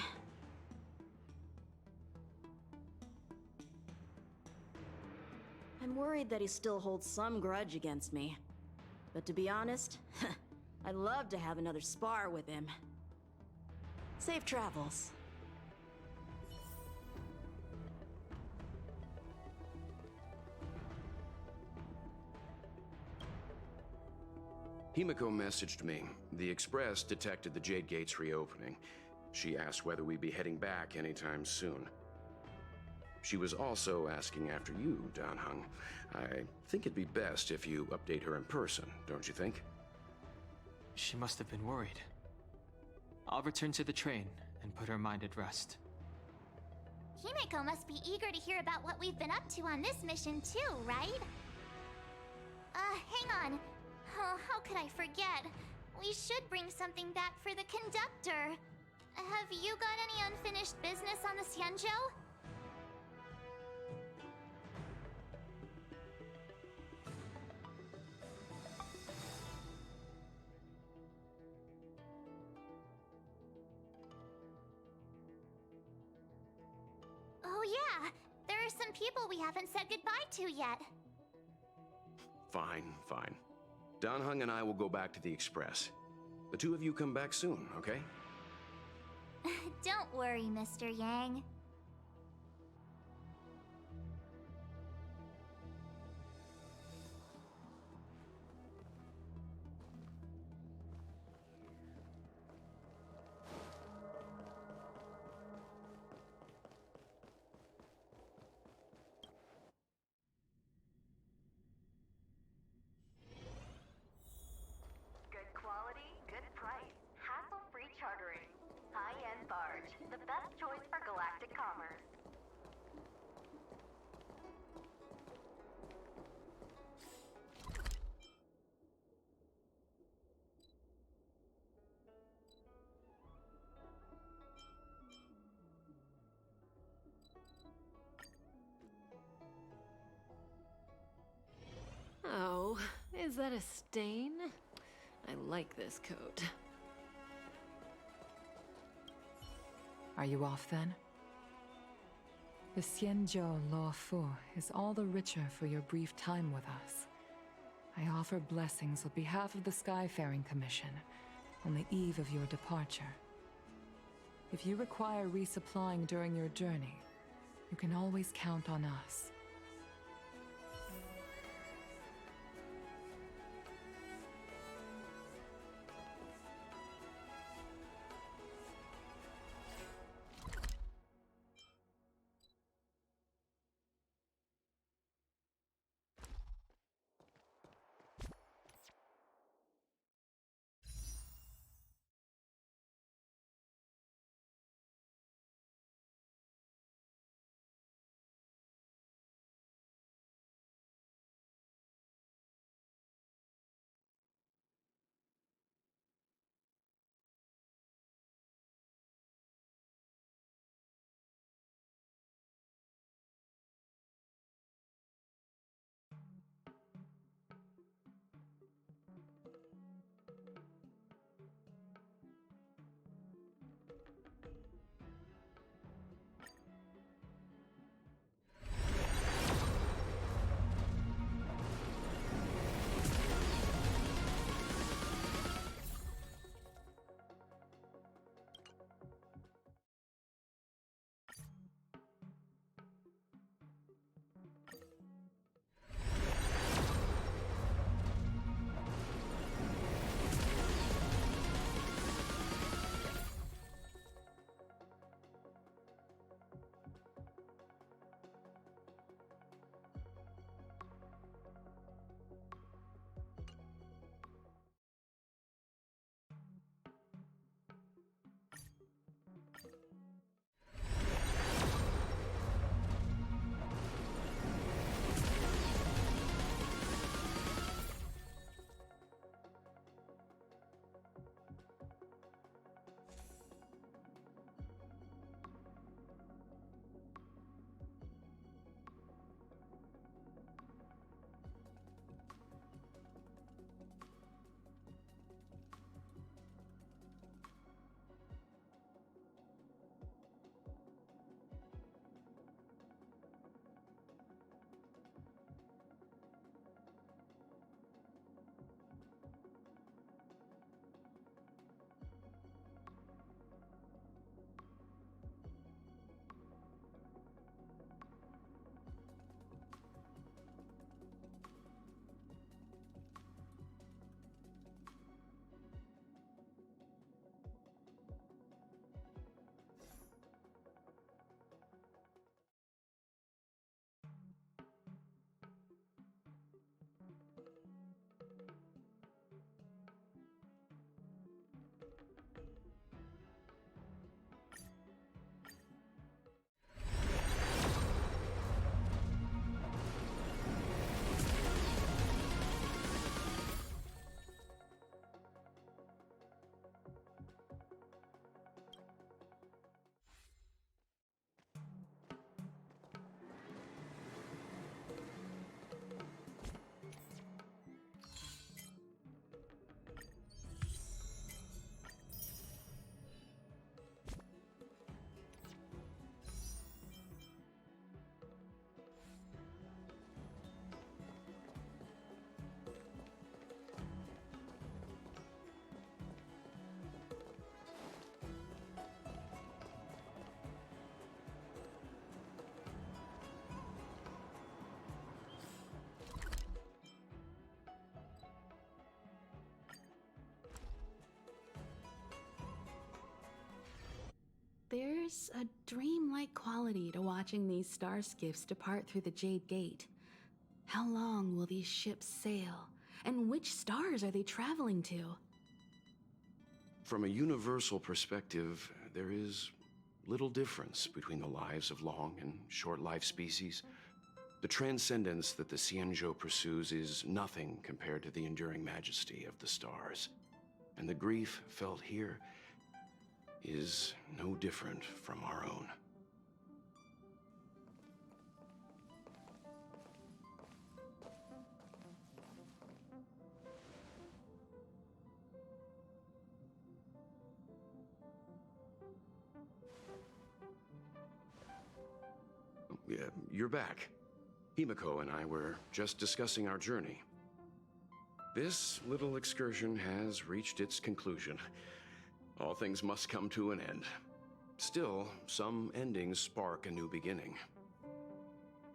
I'm worried that he still holds some grudge against me. But to be honest, I'd love to have another spar with him. Safe travels. Himiko messaged me. The Express detected the Jade Gate's reopening. She asked whether we'd be heading back anytime soon. She was also asking after you, Dan Heng. I think it'd be best if you update her in person, don't you think? She must have been worried. I'll return to the train and put her mind at rest. Himiko must be eager to hear about what we've been up to on this mission too, right? Hang on. Oh, how could I forget? We should bring something back for the conductor. Have you got any unfinished business on the Xianzhou? Oh yeah, there are some people we haven't said goodbye to yet. Fine, fine. Dan Heng and I will go back to the Express. The two of you come back soon, okay? Don't worry, Mr. Yang. Good quality, good price. Hassle-free chartering. High-end barge. The best choice for galactic commerce. Oh, is that a stain? I like this coat. Are you off then? The Xianzhou Law Fu is all the richer for your brief time with us. I offer blessings on behalf of the Skyfaring Commission on the eve of your departure. If you require resupplying during your journey, you can always count on us. There's a dreamlike quality to watching these star skiffs depart through the Jade Gate. How long will these ships sail? And which stars are they traveling to? From a universal perspective, there is little difference between the lives of long and short-lived species. The transcendence that the Xianzhou pursues is nothing compared to the enduring majesty of the stars. And the grief felt here is no different from our own. You're back. Himiko and I were just discussing our journey. This little excursion has reached its conclusion. All things must come to an end. Still, some endings spark a new beginning.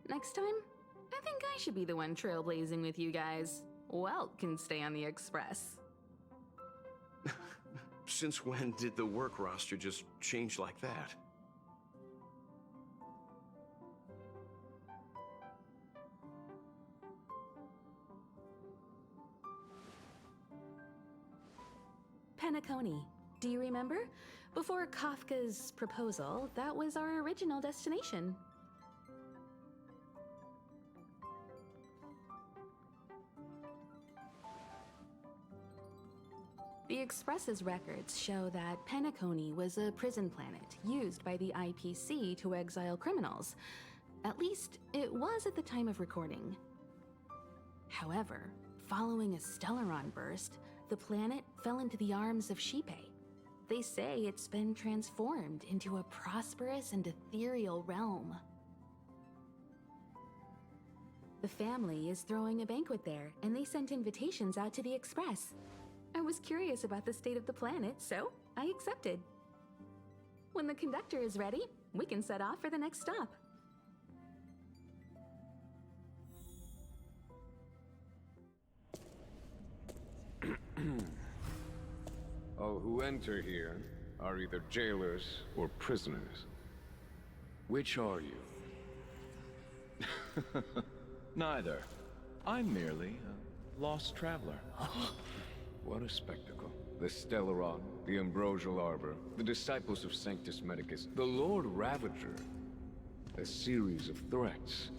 Next time, I think I should be the one trailblazing with you guys. Welt can stay on the Express. Since when did the work roster just change like that? Penacony. Do you remember? Before Kafka's proposal, that was our original destination. The Express's records show that Penacony was a prison planet used by the IPC to exile criminals. At least, it was at the time of recording. However, following a Stellaron burst, the planet fell into the arms of Shipe. They say it's been transformed into a prosperous and ethereal realm. The family is throwing a banquet there, and they sent invitations out to the Express. I was curious about the state of the planet, so I accepted. When the conductor is ready, we can set off for the next stop. All who enter here are either jailers or prisoners. Which are you? Neither. I'm merely a lost traveler. What a spectacle. The Stellaron, the Ambrosial Arbor, the Disciples of Sanctus Medicus, the Lord Ravager. A series of threats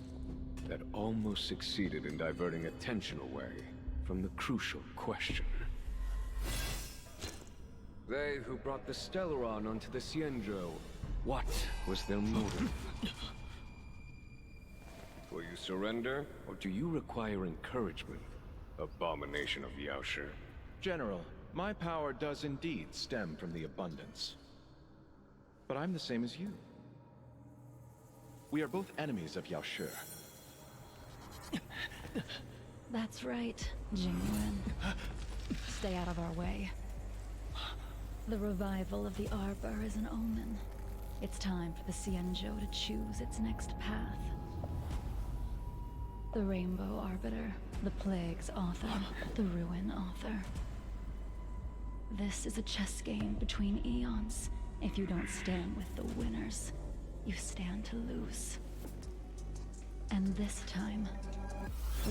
that almost succeeded in diverting attention away from the crucial question. They who brought the Stellaron onto the Xianzhou, what was their motive? Will you surrender, or do you require encouragement? Abomination of Yaoshi. General, my power does indeed stem from the abundance. But I'm the same as you. We are both enemies of Yaoshi. That's right, Jingwen. Stay out of our way. The revival of the Arbor is an omen. It's time for the Xianzhou to choose its next path. The Rainbow Arbiter, the Plague's author, the Ruin author. This is a chess game between eons. If you don't stand with the winners, you stand to lose. And this time,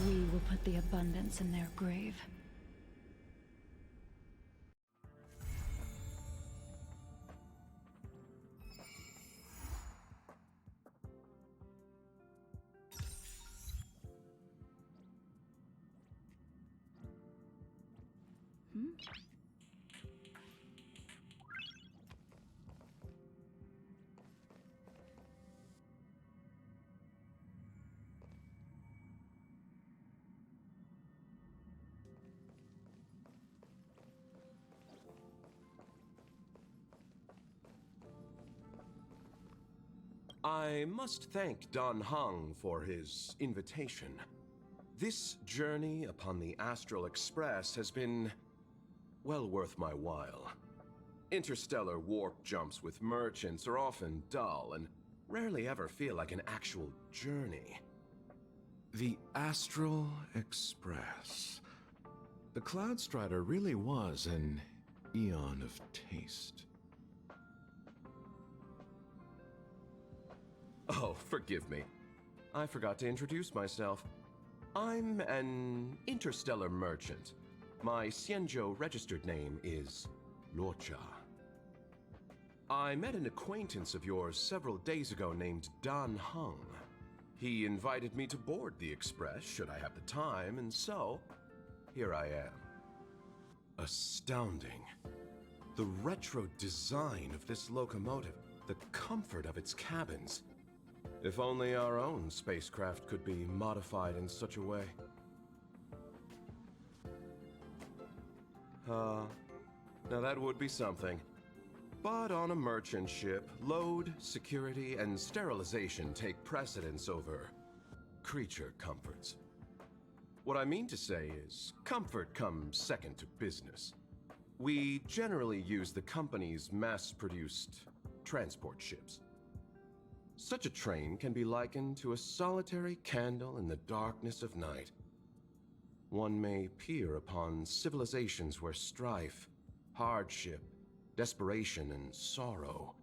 we will put the abundance in their grave. I must thank Don Hung for his invitation. This journey upon the Astral Express has been well worth my while. Interstellar warp jumps with merchants are often dull and rarely ever feel like an actual journey. The Astral Express. The Cloud Strider really was an eon of taste. Oh, forgive me. I forgot to introduce myself. I'm an interstellar merchant. My Xianzhou registered name is Luocha. I met an acquaintance of yours several days ago named Dan Heng. He invited me to board the Express should I have the time, and so here I am. Astounding. The retro design of this locomotive, the comfort of its cabins. If only our own spacecraft could be modified in such a way. Now that would be something. But on a merchant ship, load, security, and sterilization take precedence over creature comforts. What I mean to say is, comfort comes second to business. We generally use the company's mass-produced transport ships. Such a train can be likened to a solitary candle in the darkness of night. One may peer upon civilizations where strife, hardship, desperation, and sorrow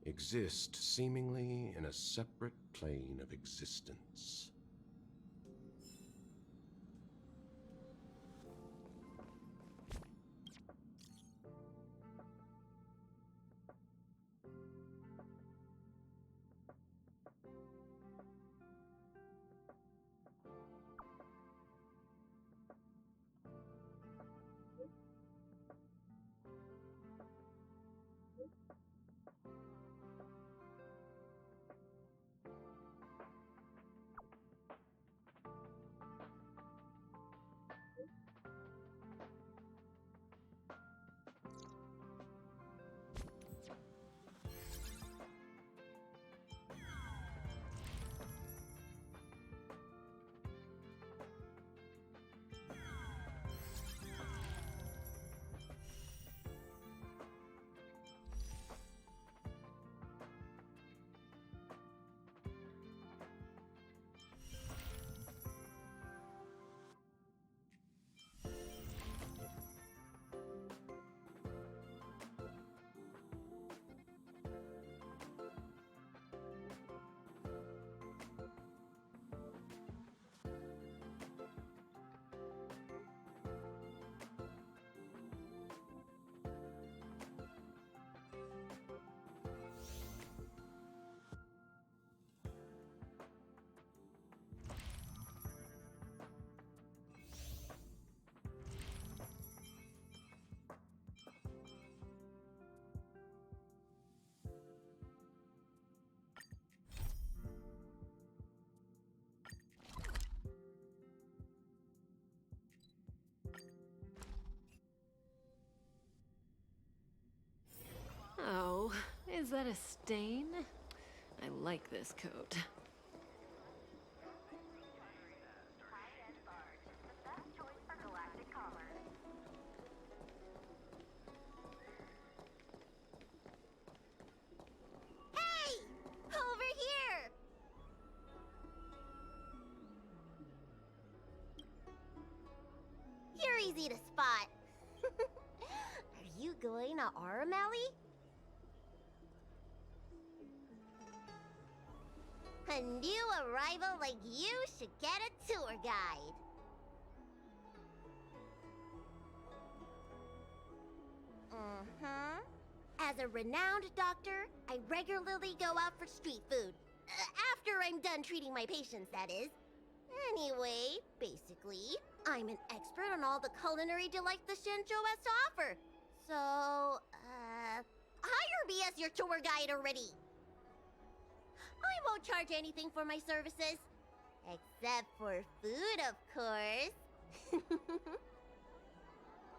exist seemingly in a separate plane of existence. Oh, is that a stain? I like this coat. Hey! Over here! You're easy to spot. Are you going to Aramali? A new arrival like you should get a tour guide. As a renowned doctor, I regularly go out for street food. After I'm done treating my patients, that is. Anyway, basically, I'm an expert on all the culinary delights the Shenzhou has to offer. So, hire me as your tour guide already. I won't charge anything for my services. Except for food, of course.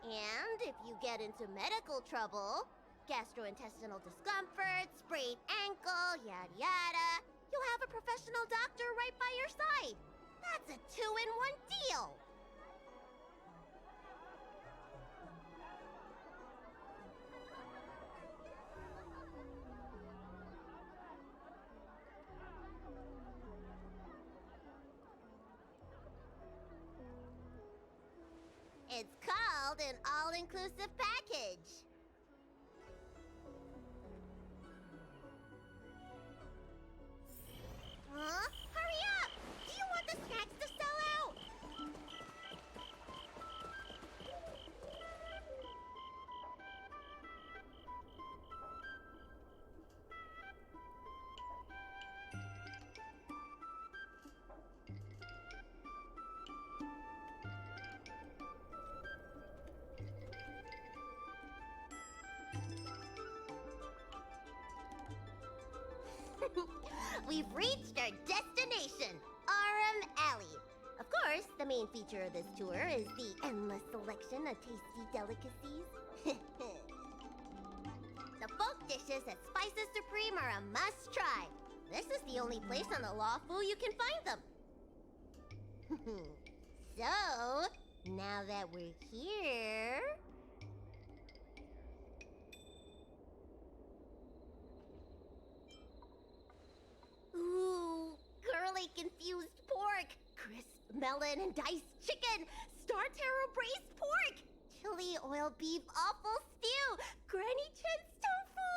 And if you get into medical trouble, gastrointestinal discomfort, sprained ankle, yada yada, you'll have a professional doctor right by your side. That's a 2-in-1 deal. It's called an all-inclusive package. Huh? Hurry up! Do you want the snacks to sell out? We've reached our destination, Arum Alley. Of course, the main feature of this tour is the endless selection of tasty delicacies. The folk dishes at Spices Supreme are a must-try. This is the only place on the Lawful you can find them. So, now that we're here... Ooh, curly confused pork, crisp melon and diced chicken, star taro braised pork, chili oil beef awful stew, granny chin's tofu.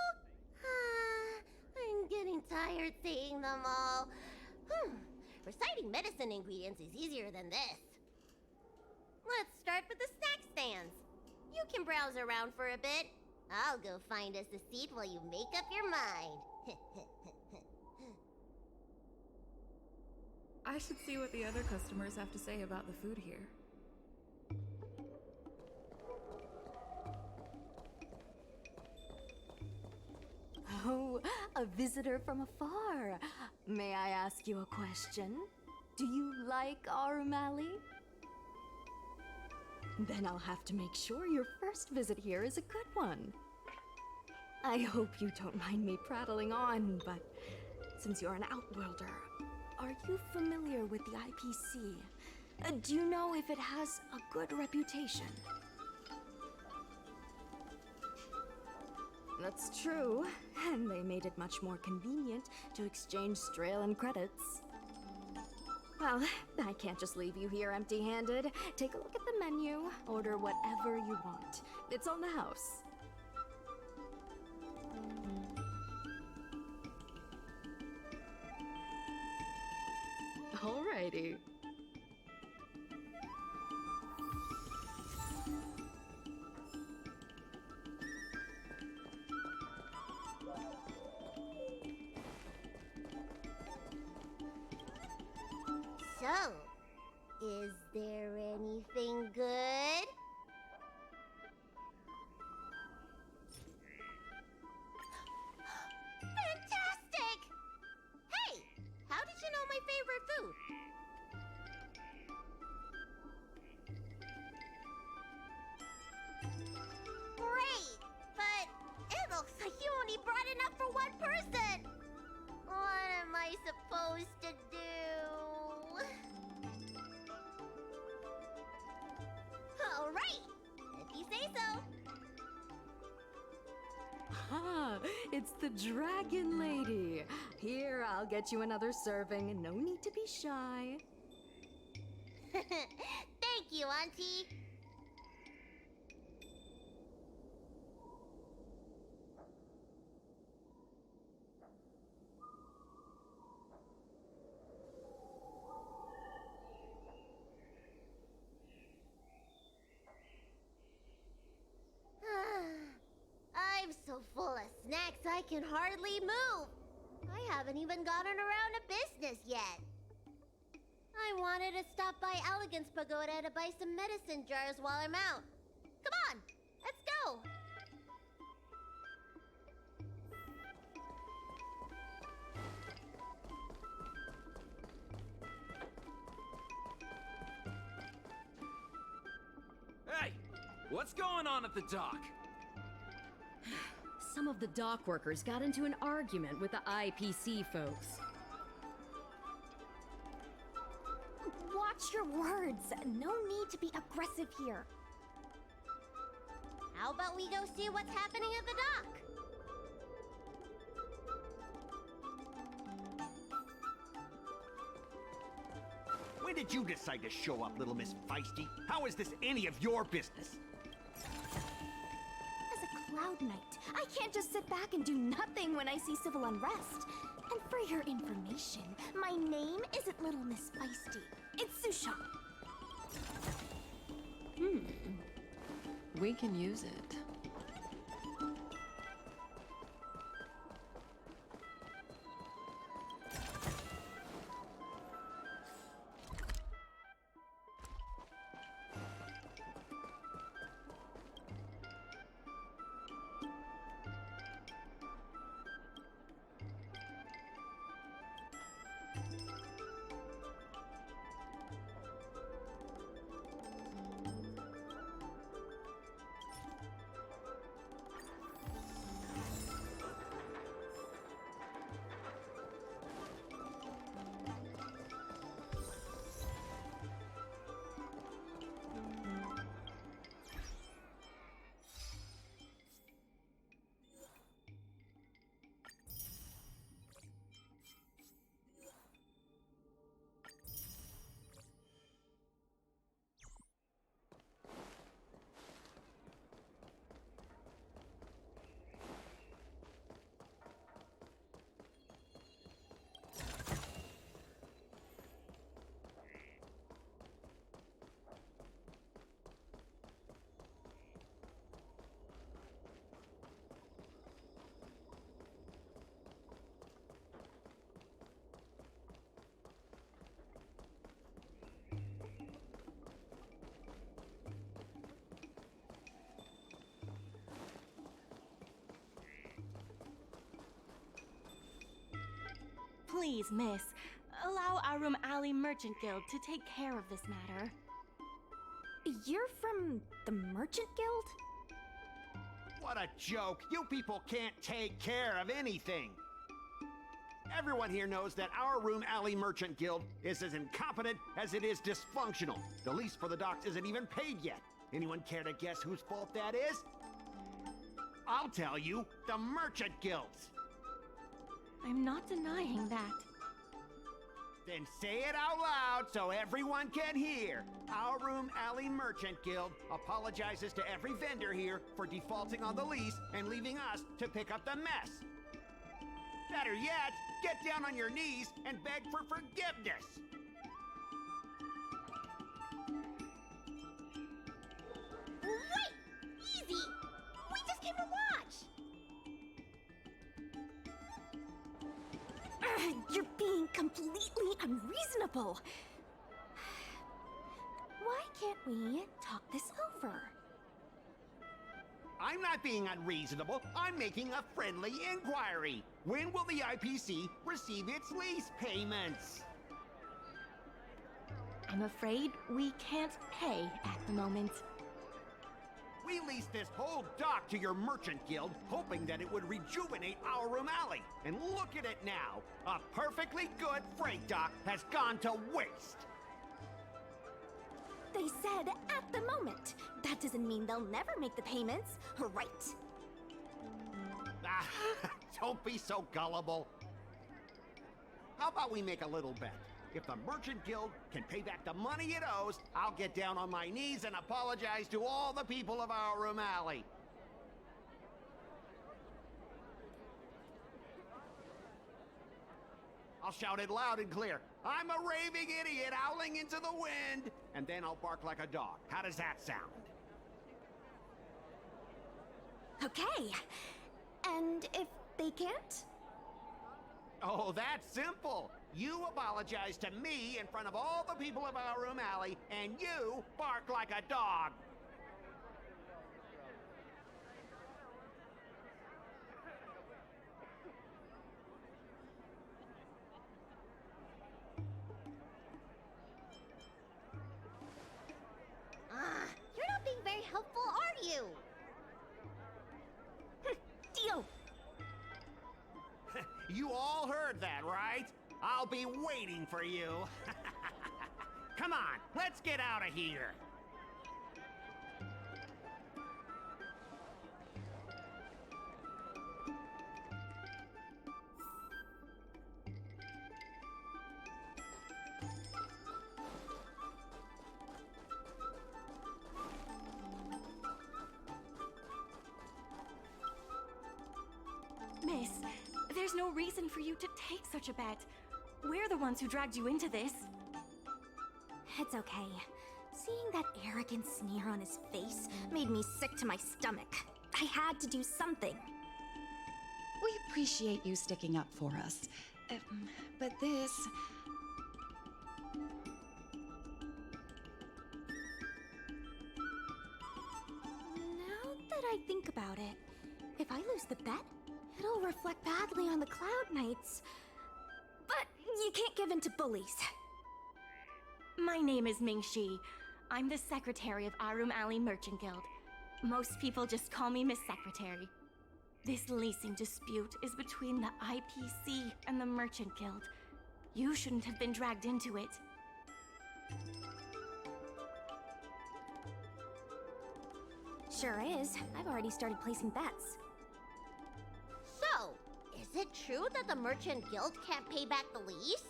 I'm getting tired saying them all. Reciting medicine ingredients is easier than this. Let's start with the snack stands. You can browse around for a bit. I'll go find us a seat while you make up your mind. I should see what the other customers have to say about the food here. Oh, a visitor from afar. May I ask you a question? Do you like Arum Alley? Then I'll have to make sure your first visit here is a good one. I hope you don't mind me prattling on, but since you're an Outworlder, are you familiar with the IPC? Do you know if it has a good reputation? That's true, and they made it much more convenient to exchange Strelin credits. Well, I can't just leave you here empty-handed. Take a look at the menu, order whatever you want. It's on the house. Alrighty. So, is there anything good? Fantastic! Hey, how did you know my favorite food? Great, but it looks like you only brought enough for one person. What am I supposed to do? All right, if you say so. Ah, it's the Dragon Lady. Here, I'll get you another serving. No need to be shy. Thank you, Auntie. I'm so full of snacks I can hardly move. I haven't even gotten around to business yet. I wanted to stop by Elegance Pagoda to buy some medicine jars while I'm out. Come on, let's go. Hey, what's going on at the dock? Some of the dock workers got into an argument with the IPC folks. Watch your words. No need to be aggressive here. How about we go see what's happening at the dock? When did you decide to show up, little Miss Feisty? How is this any of your business? As a Cloud Knight, I can't just sit back and do nothing when I see civil unrest. And for your information, my name isn't Little Miss Feisty. It's Susha. We can use it. Please, miss, allow our room alley merchant guild to take care of this matter. You're from the Merchant Guild? What a joke! You people can't take care of anything! Everyone here knows that our Room Alley Merchant Guild is as incompetent as it is dysfunctional. The lease for the docks isn't even paid yet. Anyone care to guess whose fault that is? I'll tell you, the Merchant Guild's. I'm not denying that. Then say it out loud so everyone can hear. Our Room Alley Merchant Guild apologizes to every vendor here for defaulting on the lease and leaving us to pick up the mess. Better yet, get down on your knees and beg for forgiveness. Wait! Easy! We just came to watch! You're being completely unreasonable. Why can't we talk this over? I'm not being unreasonable. I'm making a friendly inquiry. When will the IPC receive its lease payments? I'm afraid we can't pay at the moment. We leased this whole dock to your merchant guild, hoping that it would rejuvenate our room alley. And look at it now. A perfectly good freight dock has gone to waste. They said at the moment. That doesn't mean they'll never make the payments, right? Ah, don't be so gullible. How about we make a little bet? If the Merchant Guild can pay back the money it owes, I'll get down on my knees and apologize to all the people of our room alley. I'll shout it loud and clear. I'm a raving idiot howling into the wind, and then I'll bark like a dog. How does that sound? Okay. And if they can't? Oh, that's simple. You apologize to me in front of all the people of our room alley, and you bark like a dog. You're not being very helpful, are you? Deal. You all heard that, right? I'll be waiting for you. Come on, let's get out of here. Miss, there's no reason for you to take such a bet. We're the ones who dragged you into this. It's okay. Seeing that arrogant sneer on his face made me sick to my stomach. I had to do something. We appreciate you sticking up for us. But this... Now that I think about it, if I lose the bet, it'll reflect badly on the Cloud Knights. But you can't give in to bullies. My name is Ming-Shi. I'm the secretary of Arum Alley Merchant Guild. Most people just call me Miss Secretary. This leasing dispute is between the IPC and the Merchant Guild. You shouldn't have been dragged into it. Sure is. I've already started placing bets. So, is it true that the Merchant Guild can't pay back the lease?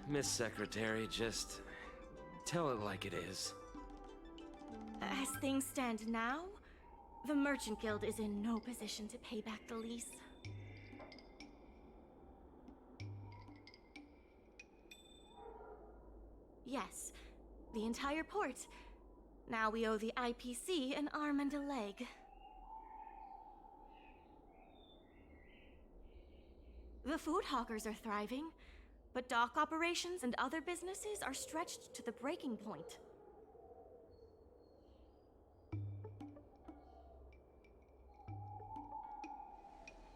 Miss Secretary, just tell it like it is. As things stand now, the Merchant Guild is in no position to pay back the lease. Yes, the entire port. Now we owe the IPC an arm and a leg. The food hawkers are thriving, but dock operations and other businesses are stretched to the breaking point.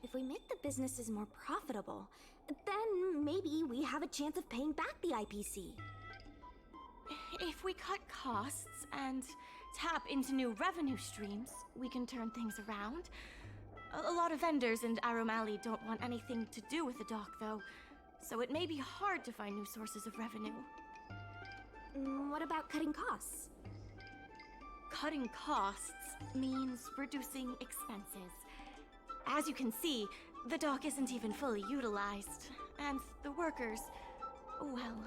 If we make the businesses more profitable, then maybe we have a chance of paying back the IPC. If we cut costs and tap into new revenue streams, we can turn things around. A lot of vendors in Arum Alley don't want anything to do with the dock, though, so it may be hard to find new sources of revenue. What about cutting costs? Cutting costs means reducing expenses. As you can see, the dock isn't even fully utilized, and the workers, well...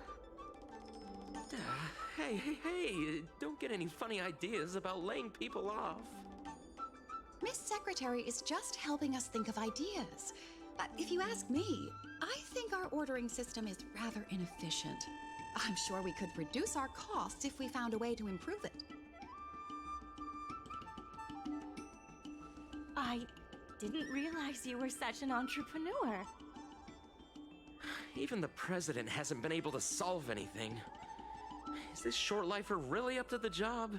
Hey, don't get any funny ideas about laying people off. Miss Secretary is just helping us think of ideas. If you ask me, I think our ordering system is rather inefficient. I'm sure we could reduce our costs if we found a way to improve it. I didn't realize you were such an entrepreneur. Even the president hasn't been able to solve anything. Is this short lifer really up to the job?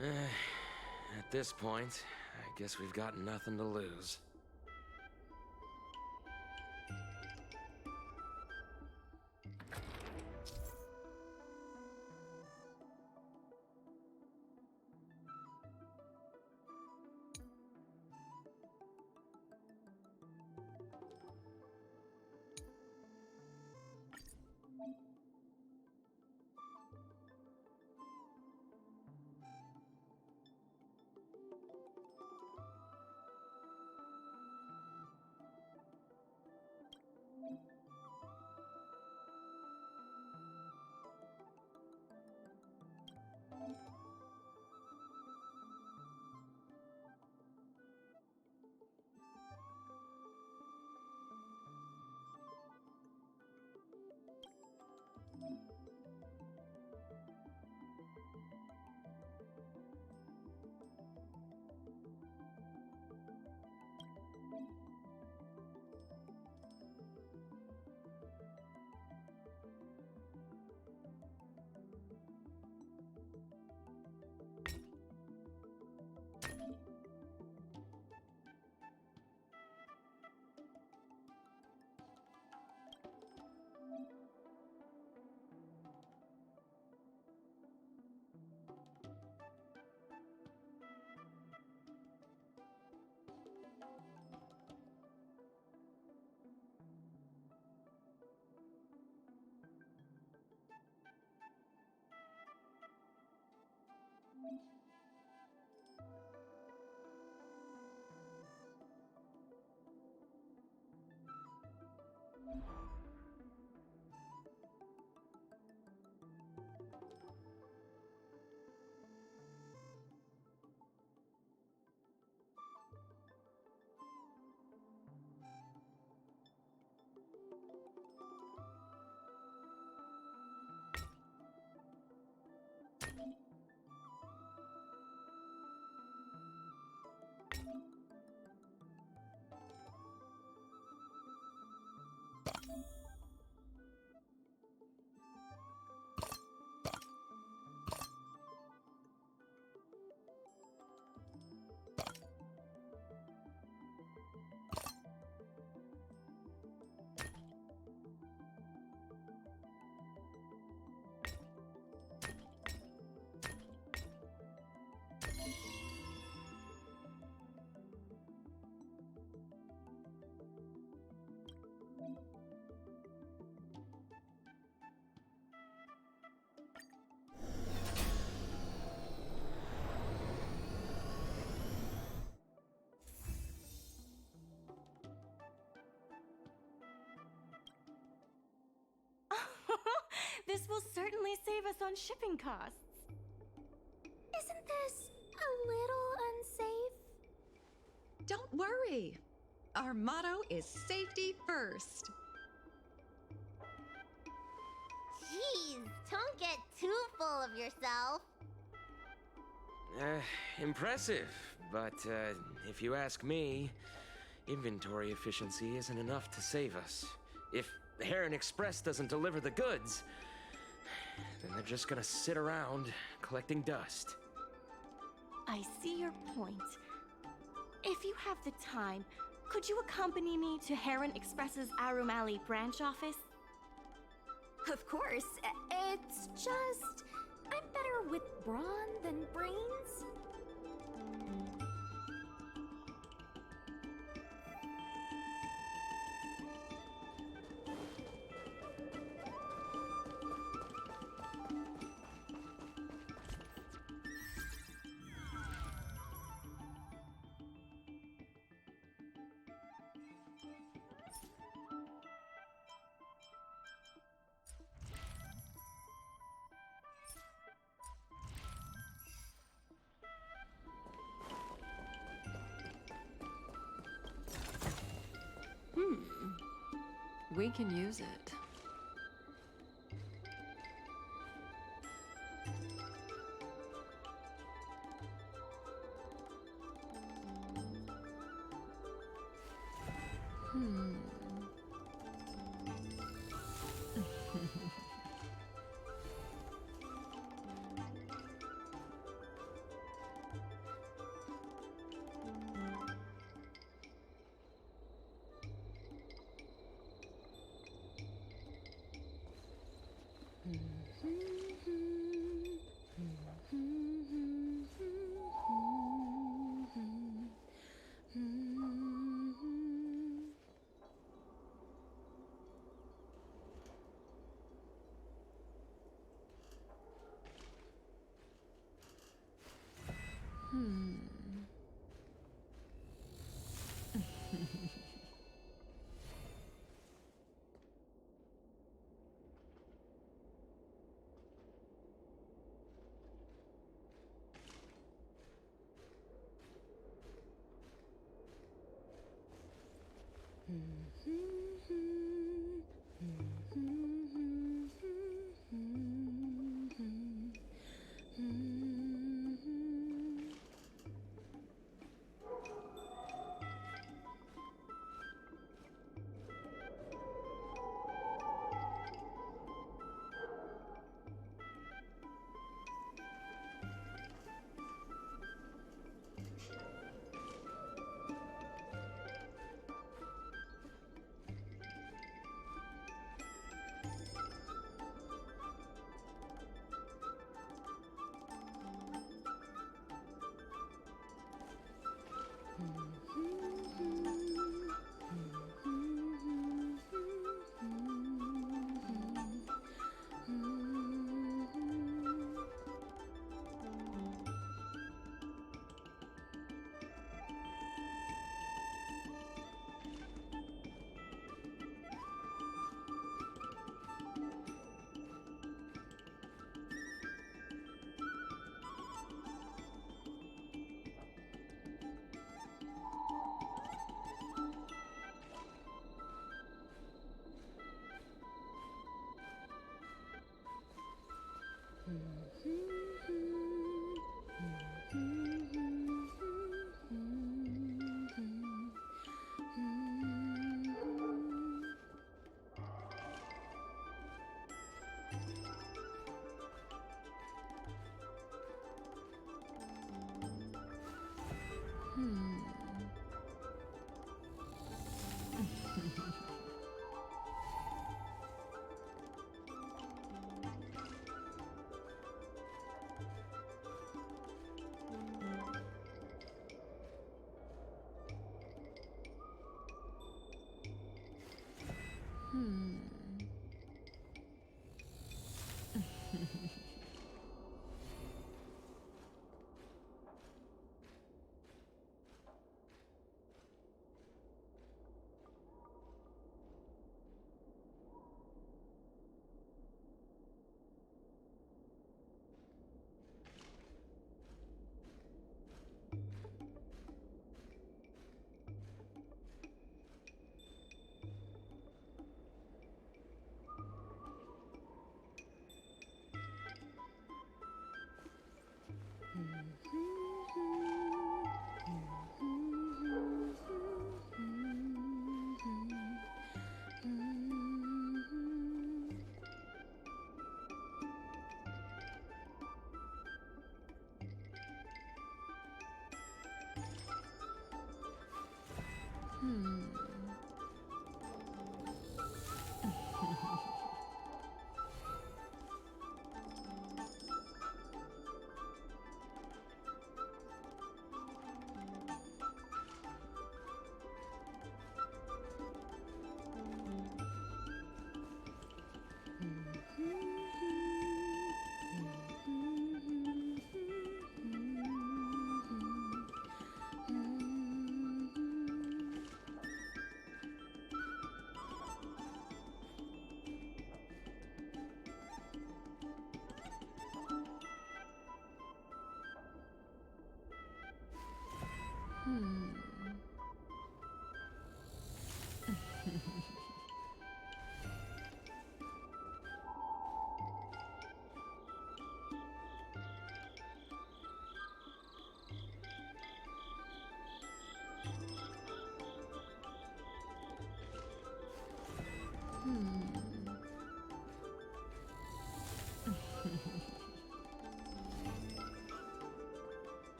At this point, I guess we've got nothing to lose. This will certainly save us on shipping costs. Isn't this a little unsafe? Don't worry. Our motto is safety first. Jeez, don't get too full of yourself. Impressive, but if you ask me, inventory efficiency isn't enough to save us. If the Heron Express doesn't deliver the goods, then they're just gonna sit around collecting dust. I see your point. If you have the time, could you accompany me to Heron Express's Arum Alley branch office? Of course. It's just... I'm better with brawn than brains. We can use it.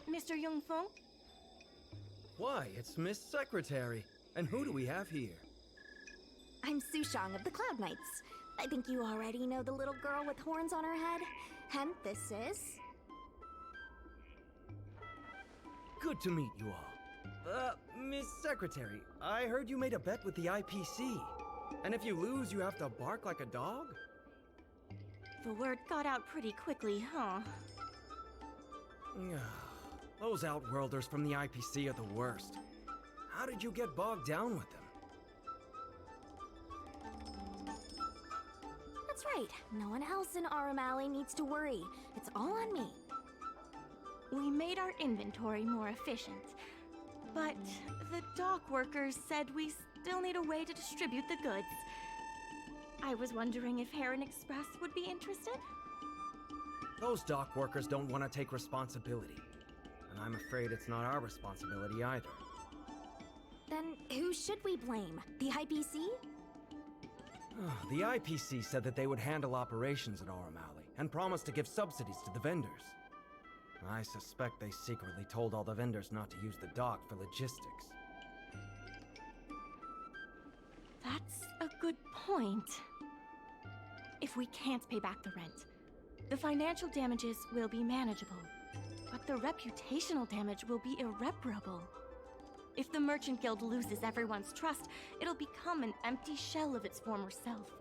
Mr. Yongfeng? Why, it's Miss Secretary. And who do we have here? I'm Sushang of the Cloud Knights. I think you already know the little girl with horns on her head. And this is... Good to meet you all. Miss Secretary, I heard you made a bet with the IPC. And if you lose, you have to bark like a dog? The word got out pretty quickly, huh? Those Outworlders from the IPC are the worst. How did you get bogged down with them? That's right. No one else in Arum Alley needs to worry. It's all on me. We made our inventory more efficient. But the dock workers said we still need a way to distribute the goods. I was wondering if Heron Express would be interested? Those dock workers don't want to take responsibility. And I'm afraid it's not our responsibility either. Then who should we blame? The IPC? The IPC said that they would handle operations at Aurum Alley and promised to give subsidies to the vendors. I suspect they secretly told all the vendors not to use the dock for logistics. That's a good point. If we can't pay back the rent, the financial damages will be manageable, but the reputational damage will be irreparable. If the Merchant Guild loses everyone's trust, it'll become an empty shell of its former self.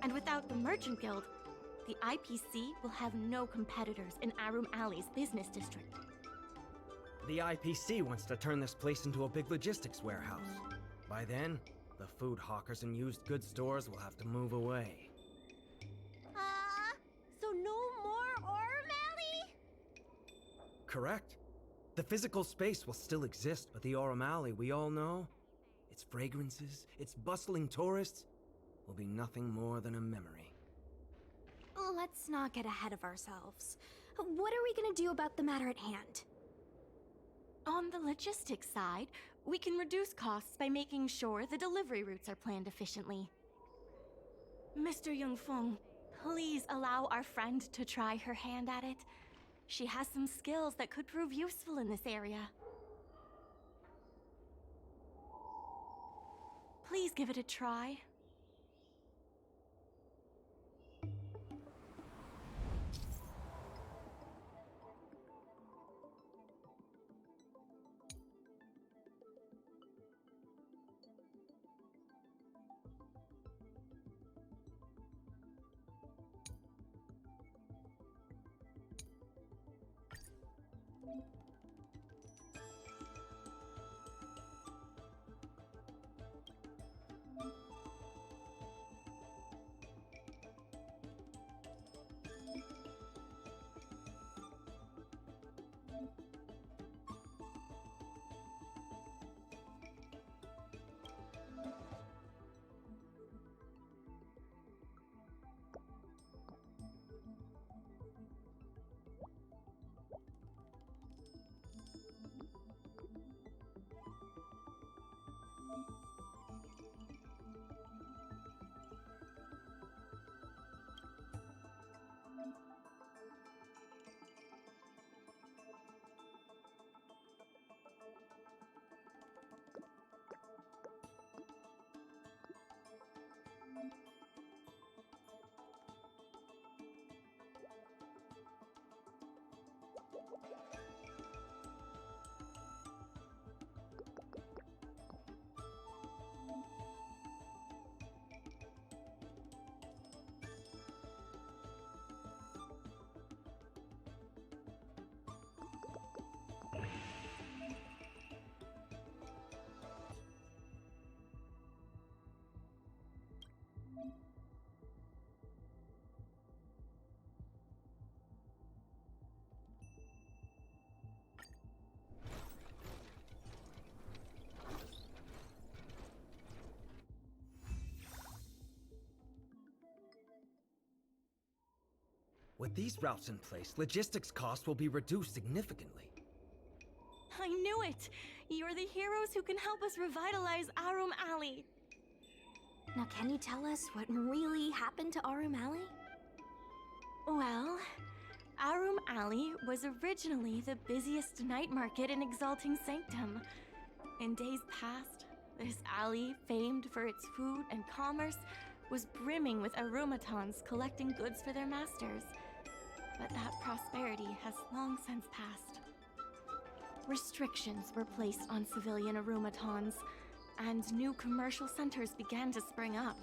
And without the Merchant Guild, the IPC will have no competitors in Aurum Alley's business district. The IPC wants to turn this place into a big logistics warehouse. By then, the food hawkers and used goods stores will have to move away. So no more Aurum Alley? Correct. The physical space will still exist, but the Aurum Alley we all know, its fragrances, its bustling tourists, will be nothing more than a memory. Let's not get ahead of ourselves. What are we gonna do about the matter at hand? On the logistics side, we can reduce costs by making sure the delivery routes are planned efficiently. Mr. Yongfeng, please allow our friend to try her hand at it. She has some skills that could prove useful in this area. Please give it a try. With these routes in place, logistics costs will be reduced significantly. I knew it! You're the heroes who can help us revitalize Arum Alley. Now, can you tell us what really happened to Arum Alley? Well, Arum Alley was originally the busiest night market in Exalting Sanctum. In days past, this alley, famed for its food and commerce, was brimming with Arumatons collecting goods for their masters. But that prosperity has long since passed. Restrictions were placed on civilian Arumatons, and new commercial centers began to spring up.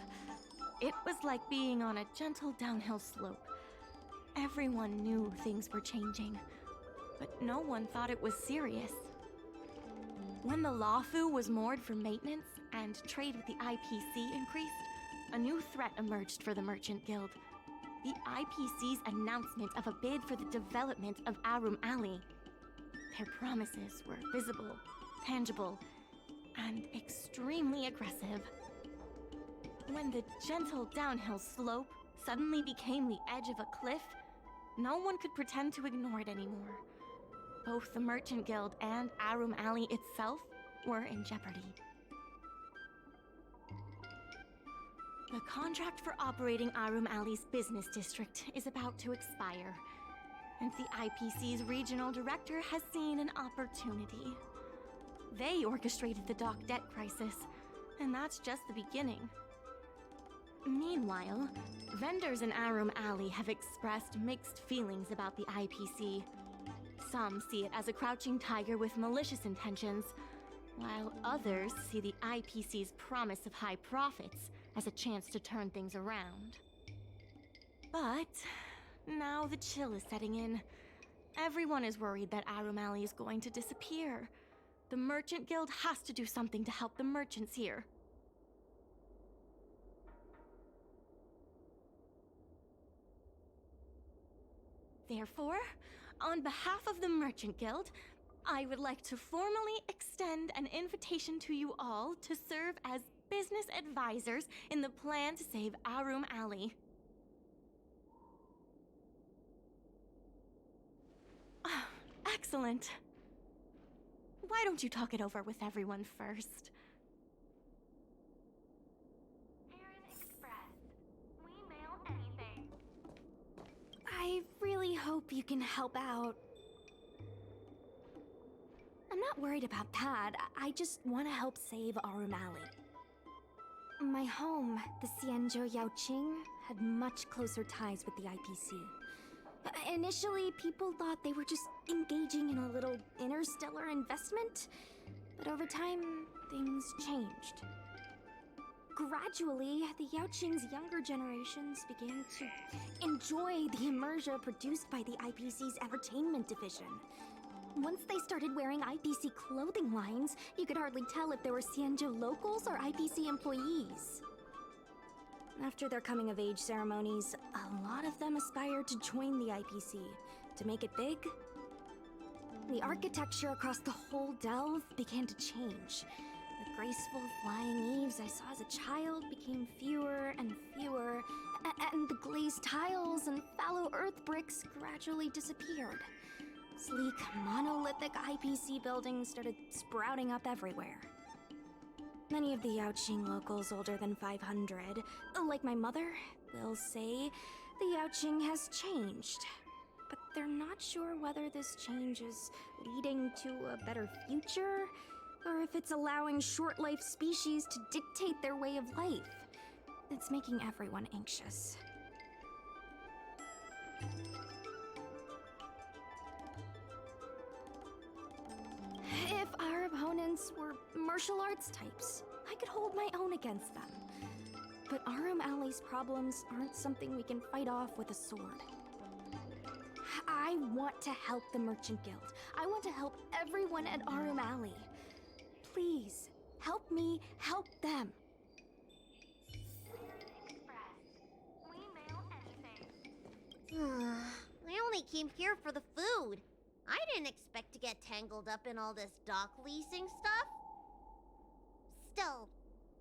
It was like being on a gentle downhill slope. Everyone knew things were changing, but no one thought it was serious. When the Lawfu was moored for maintenance and trade with the IPC increased, a new threat emerged for the Merchant Guild. The IPC's announcement of a bid for the development of Arum Alley. Their promises were visible, tangible, and extremely aggressive. When the gentle downhill slope suddenly became the edge of a cliff, no one could pretend to ignore it anymore. Both the Merchant Guild and Arum Alley itself were in jeopardy. The contract for operating Arum Alley's business district is about to expire, and the IPC's regional director has seen an opportunity. They orchestrated the dock debt crisis, and that's just the beginning. Meanwhile, vendors in Arum Alley have expressed mixed feelings about the IPC. Some see it as a crouching tiger with malicious intentions, while others see the IPC's promise of high profits as a chance to turn things around. But now the chill is setting in. Everyone is worried that Arum Alley is going to disappear. The Merchant Guild has to do something to help the merchants here. Therefore, on behalf of the Merchant Guild, I would like to formally extend an invitation to you all to serve as business advisors in the plan to save Arum Alley. Excellent. Why don't you talk it over with everyone first? I really hope you can help out. I'm not worried about that. I just want to help save Arum Alley. My home, the Xianzhou Yaoqing, had much closer ties with the IPC. Initially, people thought they were just engaging in a little interstellar investment, but over time, things changed. Gradually, the Yaoqing's younger generations began to enjoy the immersion produced by the IPC's entertainment division. Once they started wearing IPC clothing lines, you could hardly tell if they were Xianzhou locals or IPC employees. After their coming-of-age ceremonies, a lot of them aspired to join the IPC, to make it big. The architecture across the whole delve began to change. The graceful flying eaves I saw as a child became fewer and fewer, and the glazed tiles and fallow earth bricks gradually disappeared. Sleek, monolithic IPC buildings started sprouting up everywhere. Many of the Yaoqing locals older than 500, like my mother, will say the Yaoqing has changed. But they're not sure whether this change is leading to a better future, or if it's allowing short-life species to dictate their way of life. It's making everyone anxious. If our opponents were martial arts types, I could hold my own against them. But Arum Alley's problems aren't something we can fight off with a sword. I want to help the Merchant Guild. I want to help everyone at Arum Alley. Please, help me help them. I only came here for the food. I didn't expect to get tangled up in all this dock leasing stuff. Still,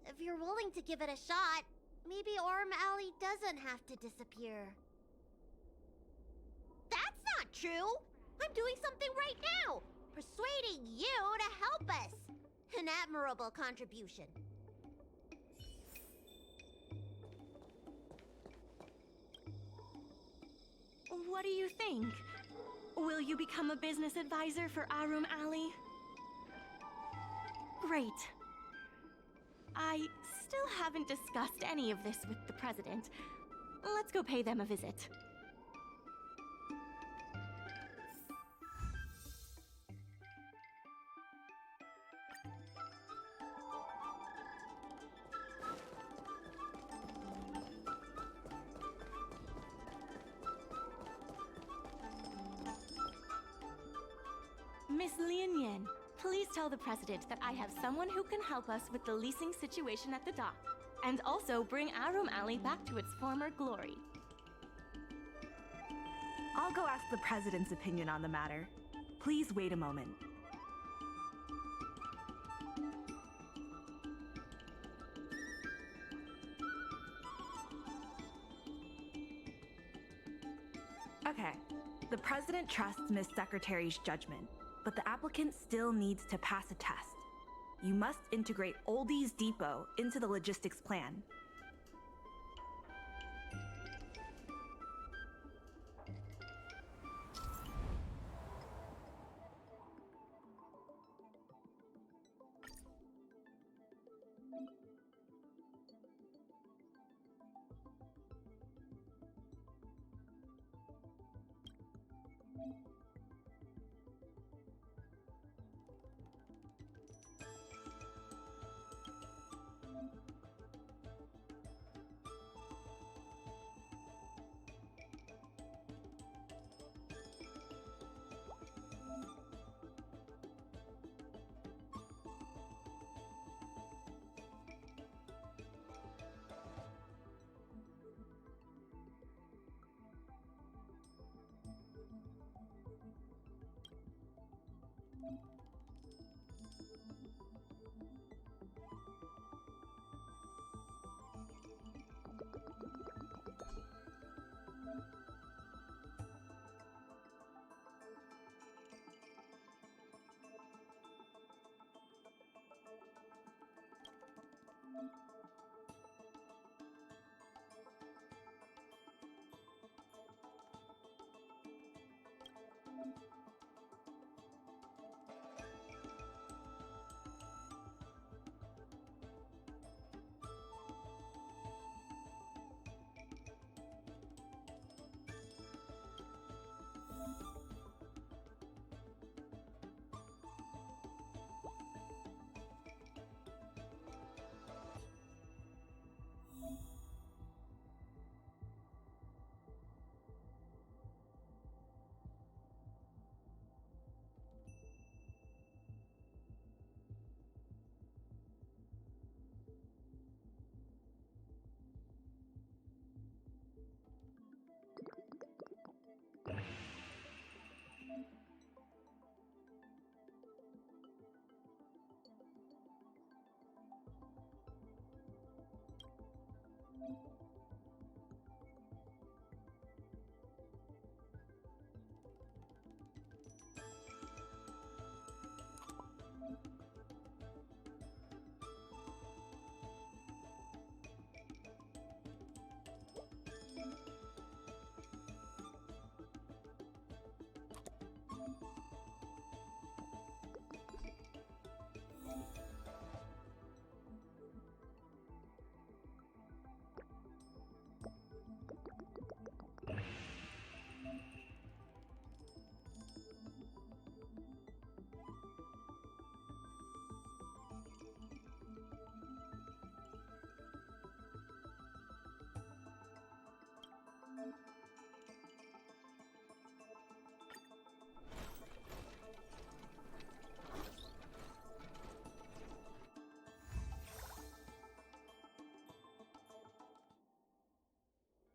if you're willing to give it a shot, maybe Arum Alley doesn't have to disappear. true. I'm doing something right now, persuading you to help us. An admirable contribution. What do you think? Will you become a business advisor for Arum Alley? Great. I still haven't discussed any of this with the president. Let's go pay them a visit. Miss Lian, please tell the president that I have someone who can help us with the leasing situation at the dock, and also bring Arum Alley back to its former glory. I'll go ask the president's opinion on the matter. Please wait a moment. Okay, the president trusts Miss Secretary's judgment, but the applicant still needs to pass a test. You must integrate Oldie's Depot into the logistics plan.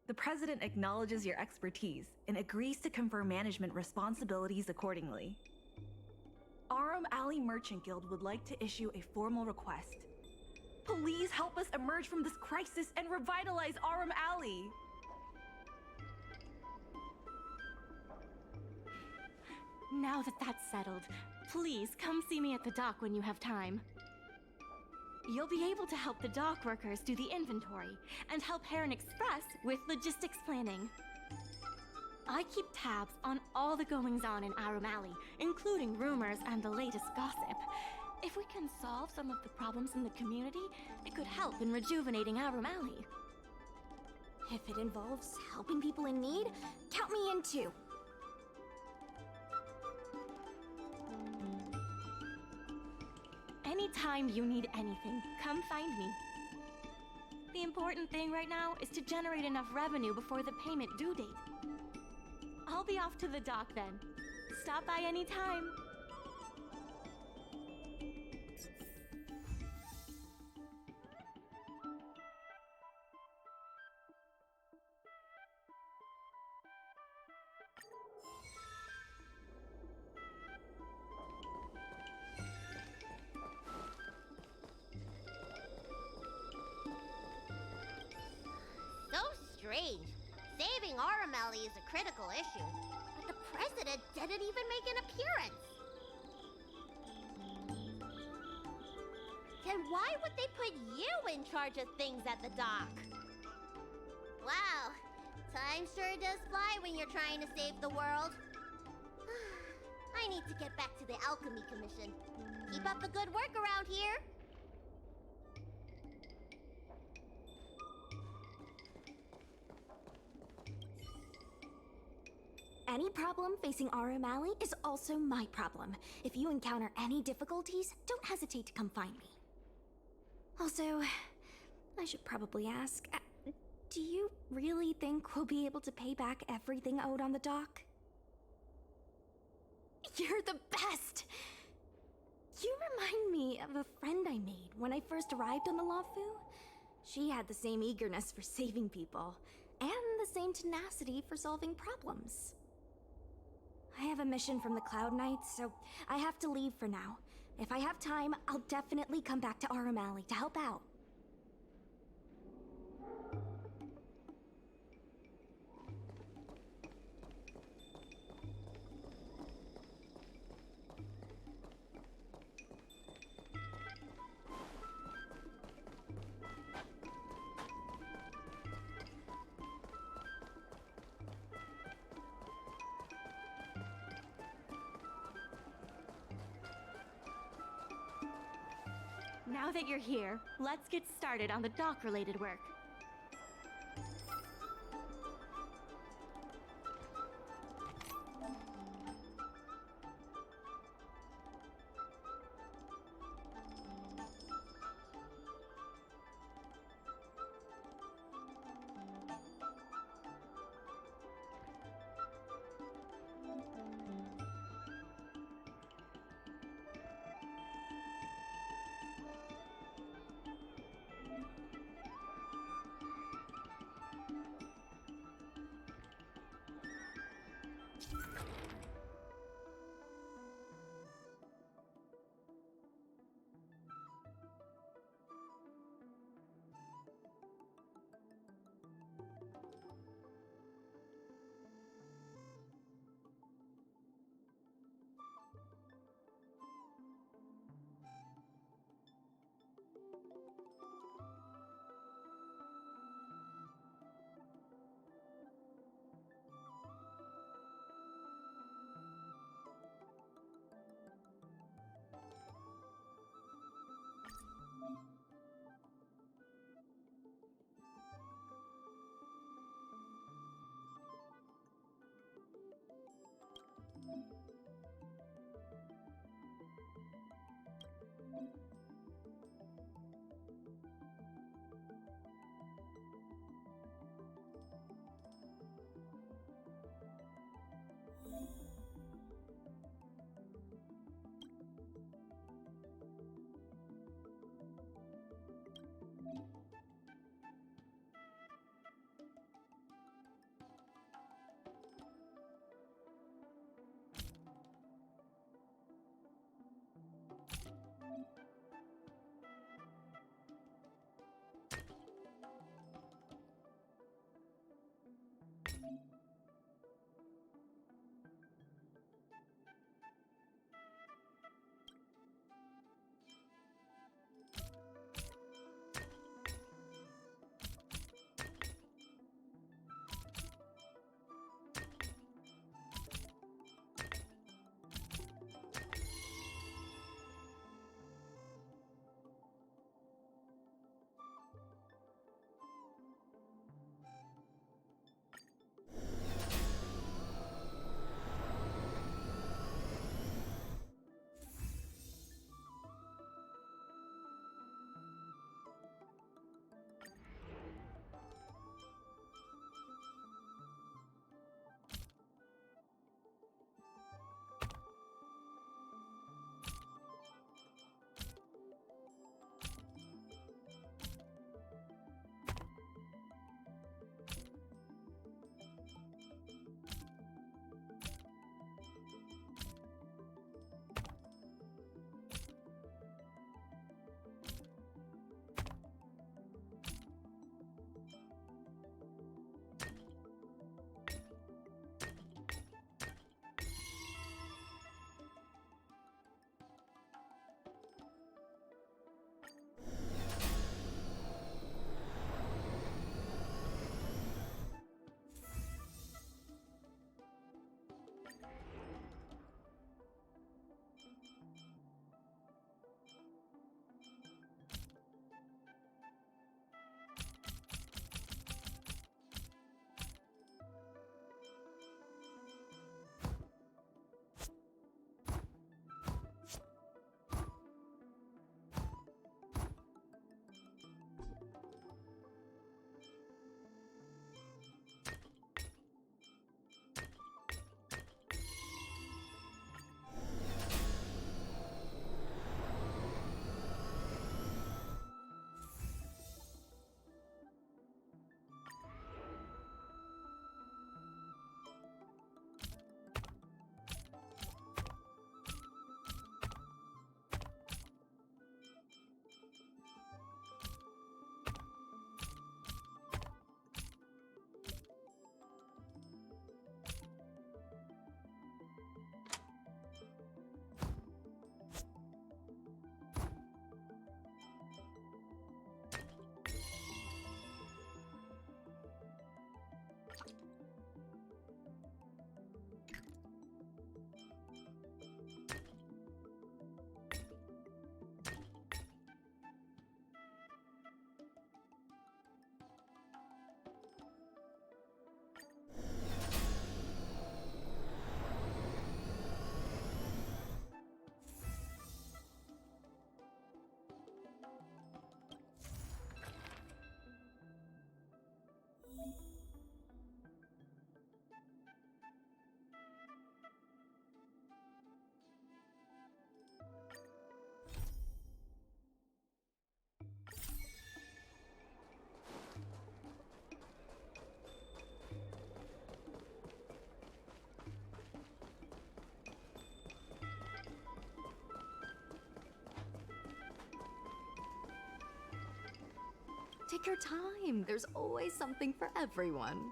The president acknowledges your expertise and agrees to confer management responsibilities accordingly. Arum Alley Merchant Guild would like to issue a formal request. Please help us emerge from this crisis and revitalize Arum Alley! Now that that's settled, please come see me at the dock when you have time. You'll be able to help the dock workers do the inventory and help Heron Express with logistics planning. I keep tabs on all the goings-on in Arum Alley, including rumors and the latest gossip. If we can solve some of the problems in the community, it could help in rejuvenating Arum Alley. If it involves helping people in need, count me in too. Anytime you need anything, come find me. The important thing right now is to generate enough revenue before the payment due date. I'll be off to the dock then. Stop by anytime. So strange. Saving Arameli is a critical issue, but the president didn't even make an appearance. Then why would they put you in charge of things at the dock? Wow, time sure does fly when you're trying to save the world. I need to get back to the Alchemy Commission. Keep up the good work around here. Any problem facing Arum Alley is also my problem. If you encounter any difficulties, don't hesitate to come find me. Also, I should probably ask, do you really think we'll be able to pay back everything owed on the dock? You're the best! You remind me of a friend I made when I first arrived on the Lafu. She had the same eagerness for saving people, and the same tenacity for solving problems. I have a mission from the Cloud Knights, so I have to leave for now. If I have time, I'll definitely come back to Arum Alley to help out. Now that you're here, let's get started on the dock-related work. Take your time. There's always something for everyone.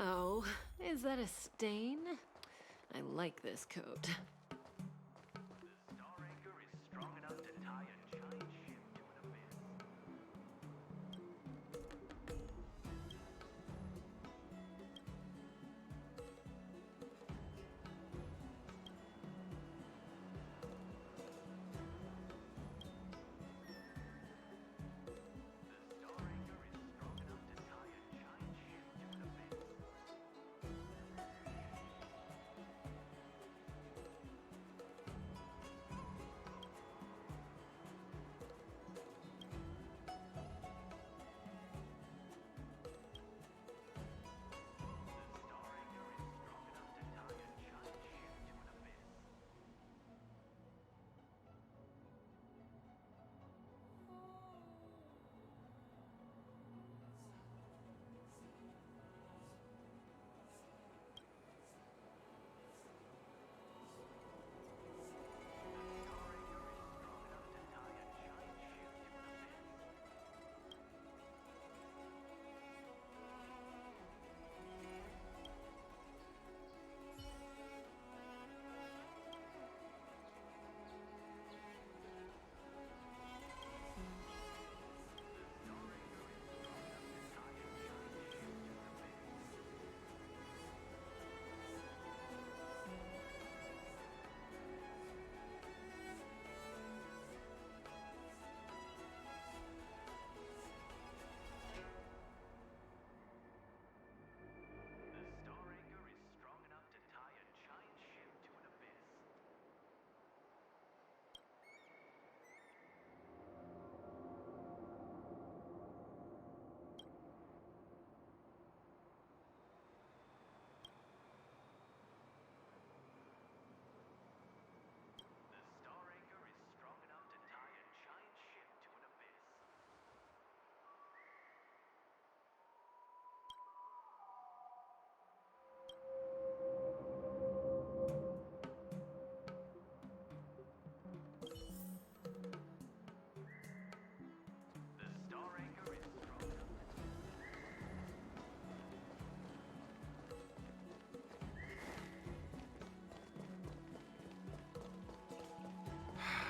Oh, is that a stain? I like this coat.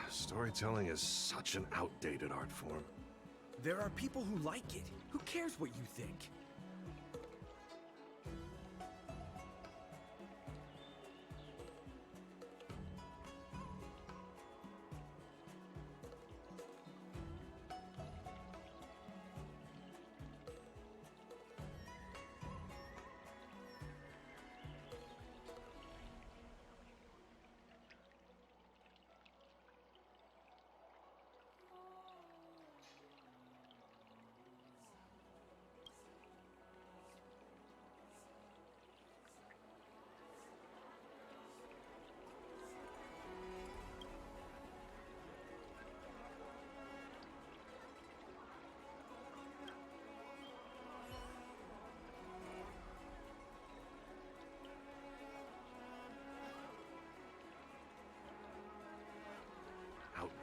Storytelling is such an outdated art form. There are people who like it. Who cares what you think?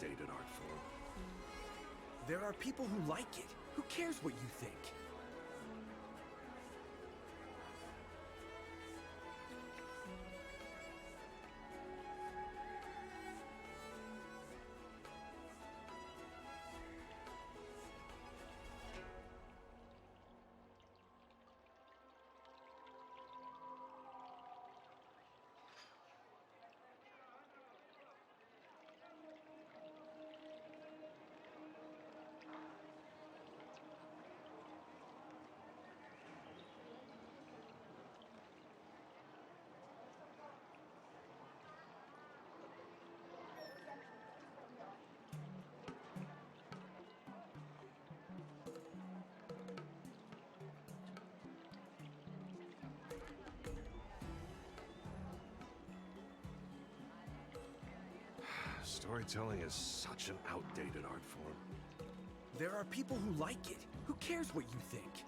outdated art form. There are people who like it. Who cares what you think? Storytelling is such an outdated art form. There are people who like it. Who cares what you think?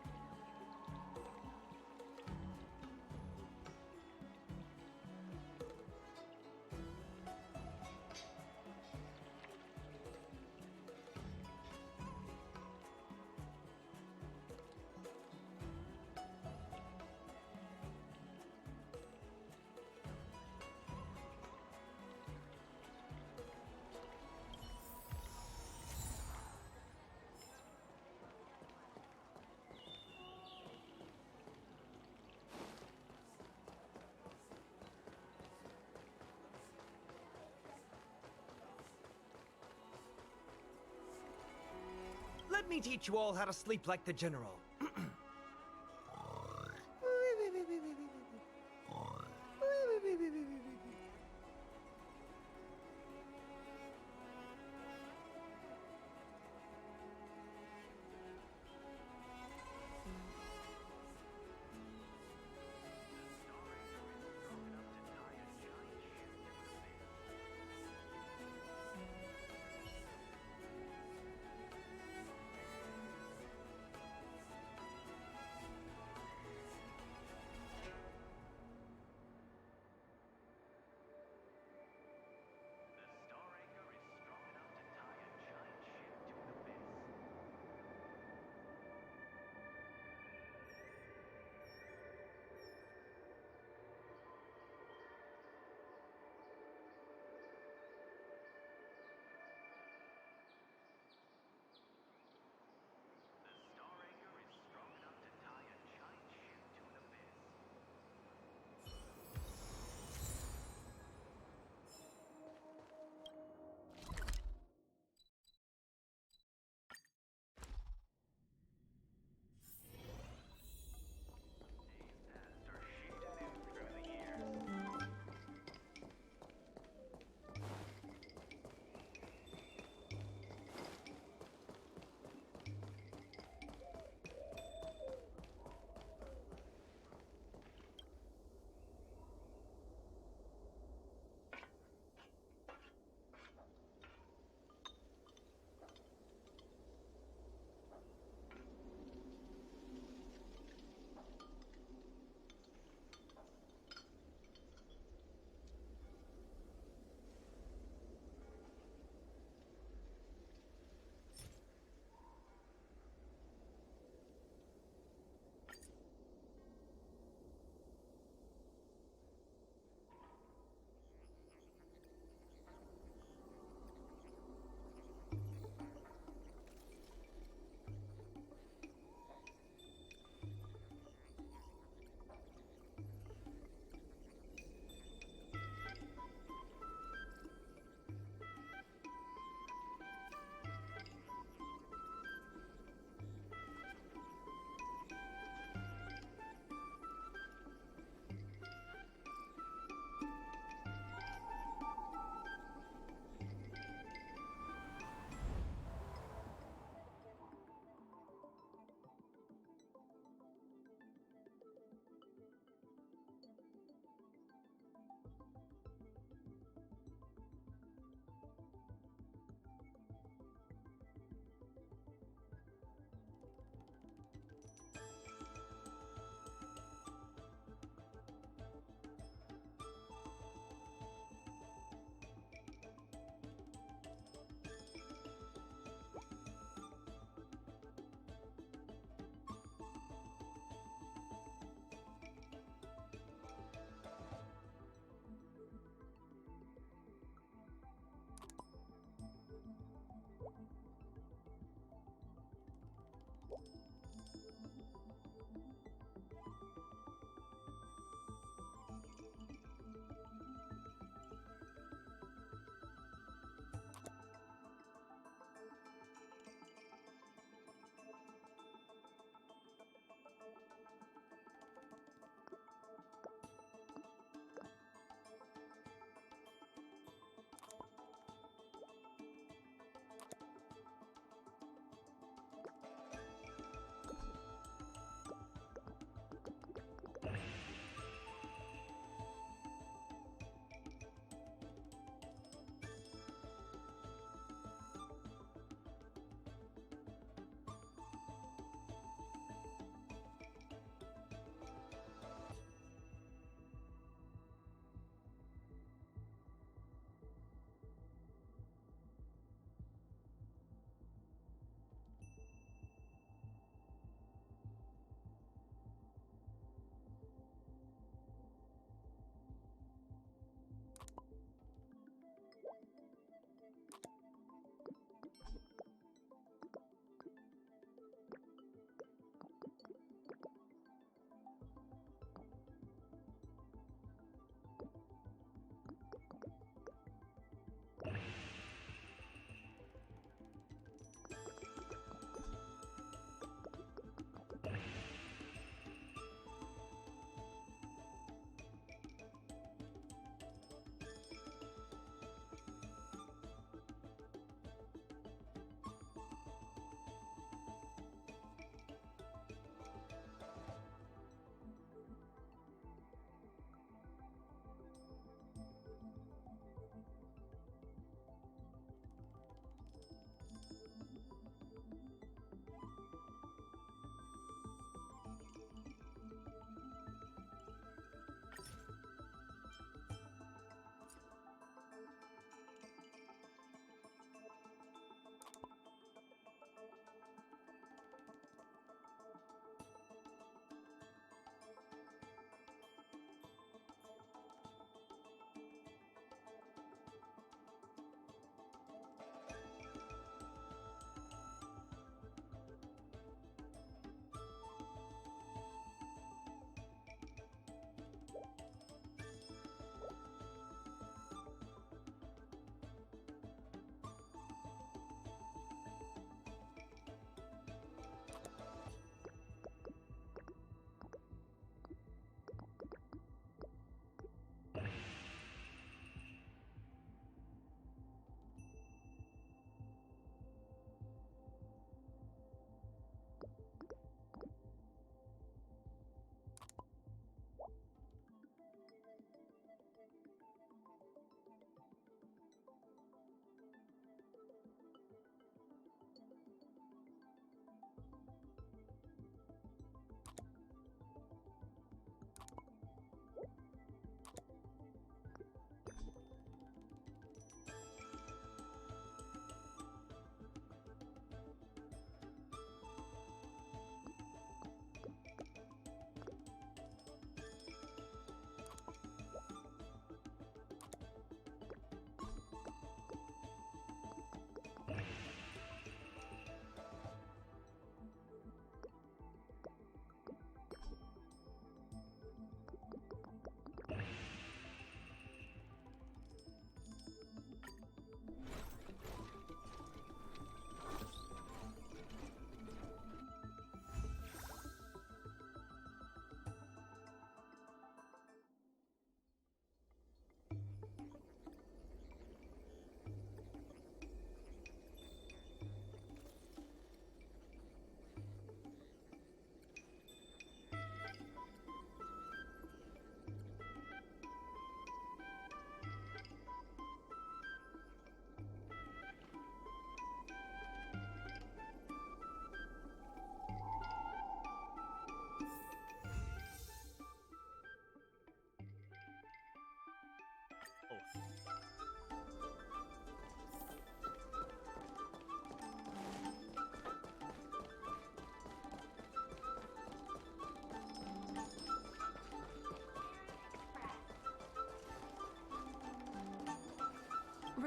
Let me teach you all how to sleep like the general.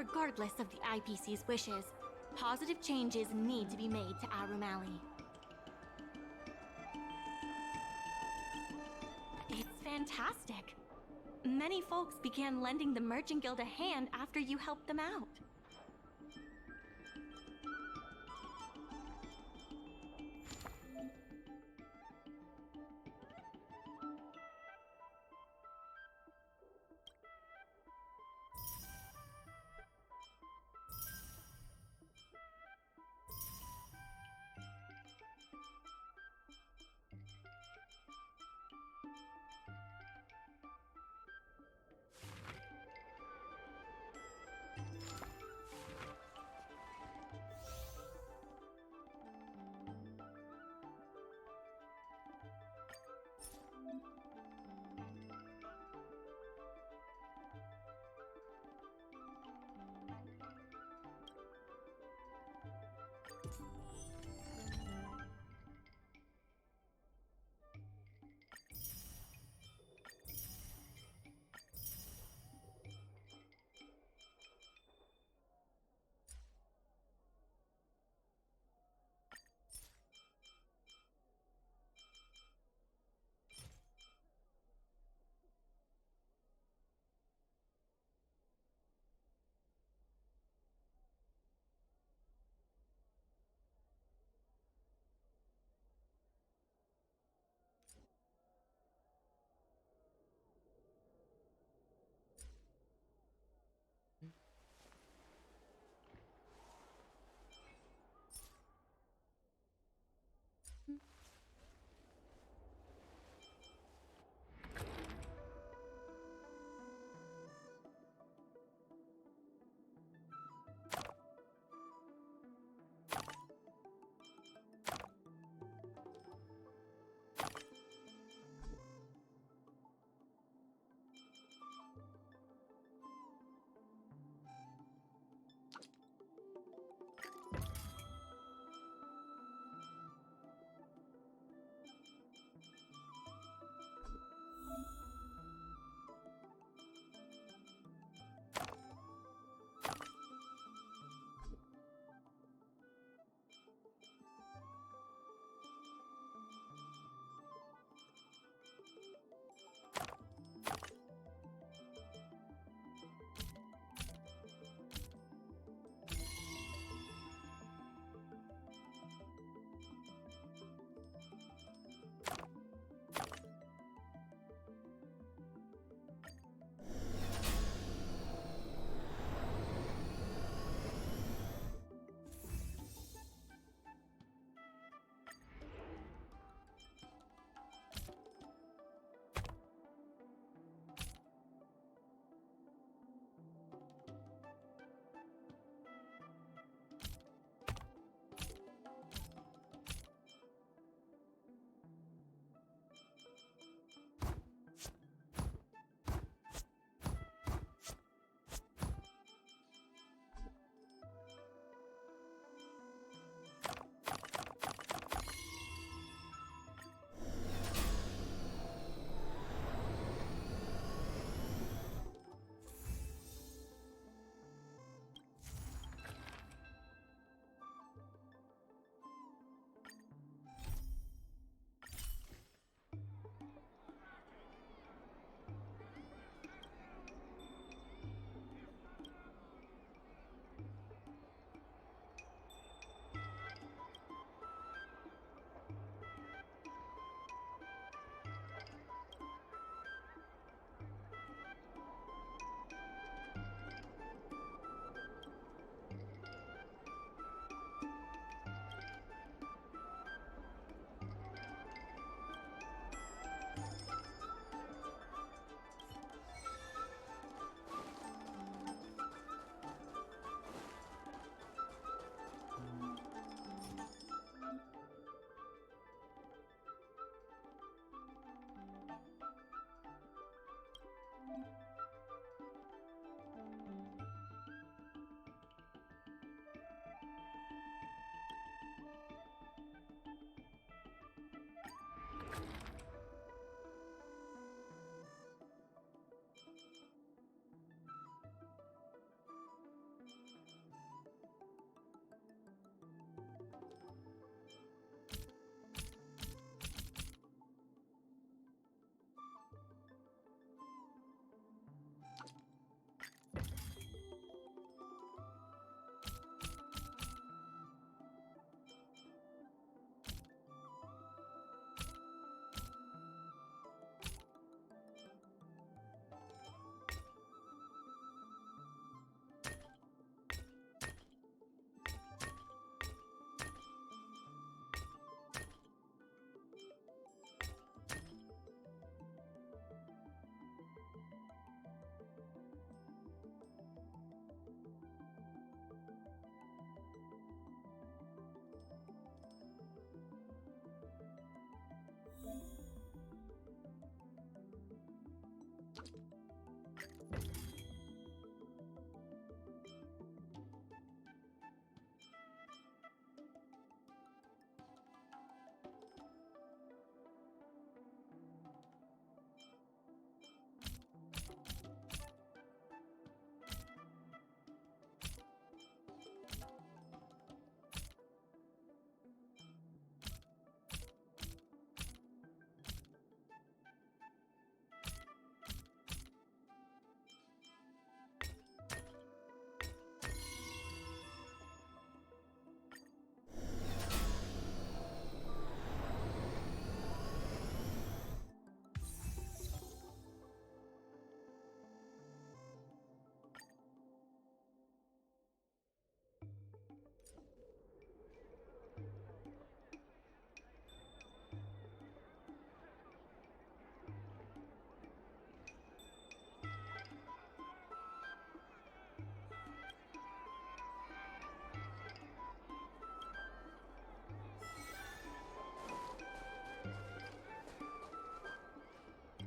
regardless of the IPC's wishes, positive changes need to be made to Arum Alley. It's fantastic. Many folks began lending the Merchant Guild a hand after you helped them out.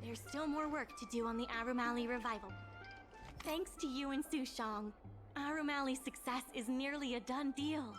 there's still more work to do on the Arum Alley revival. Thanks to you and Sushong, Arum Alley's success is nearly a done deal.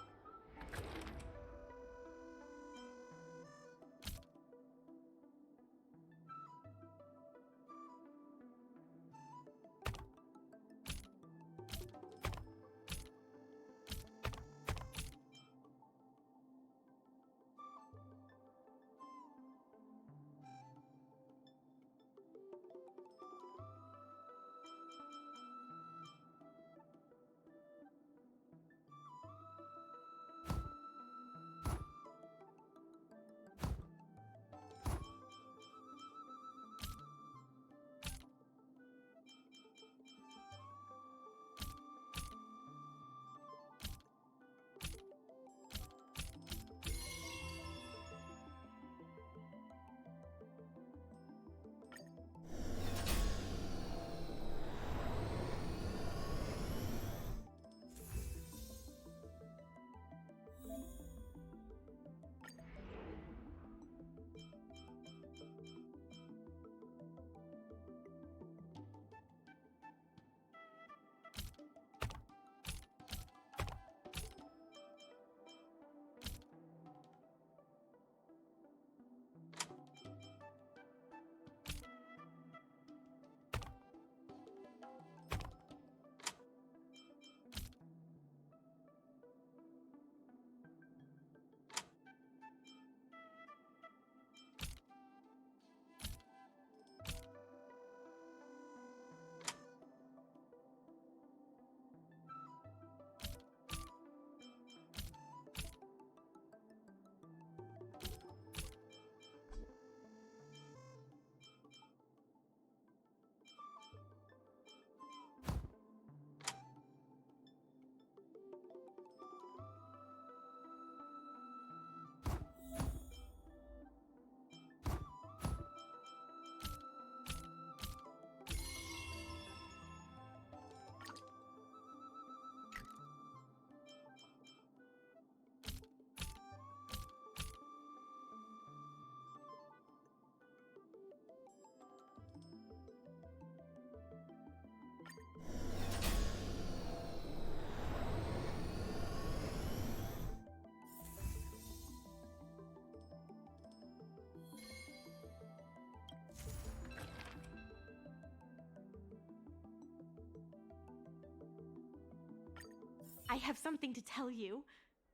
I have something to tell you.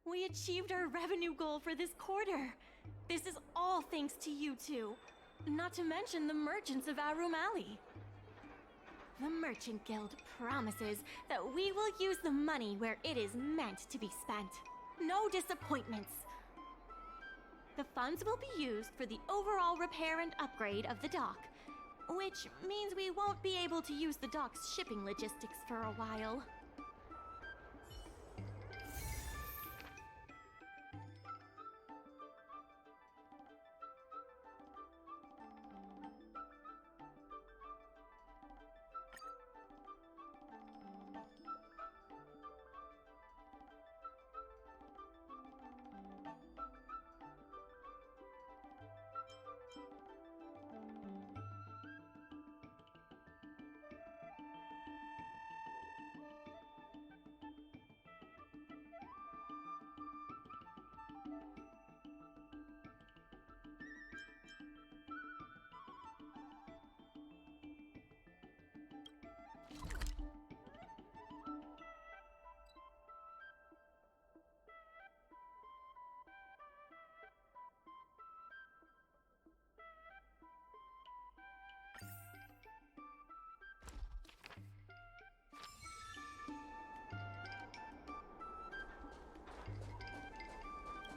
We achieved our revenue goal for this quarter. This is all thanks to you two. Not to mention the merchants of Arum Alley. The Merchant Guild promises that we will use the money where it is meant to be spent. No disappointments. The funds will be used for the overall repair and upgrade of the dock, which means we won't be able to use the dock's shipping logistics for a while.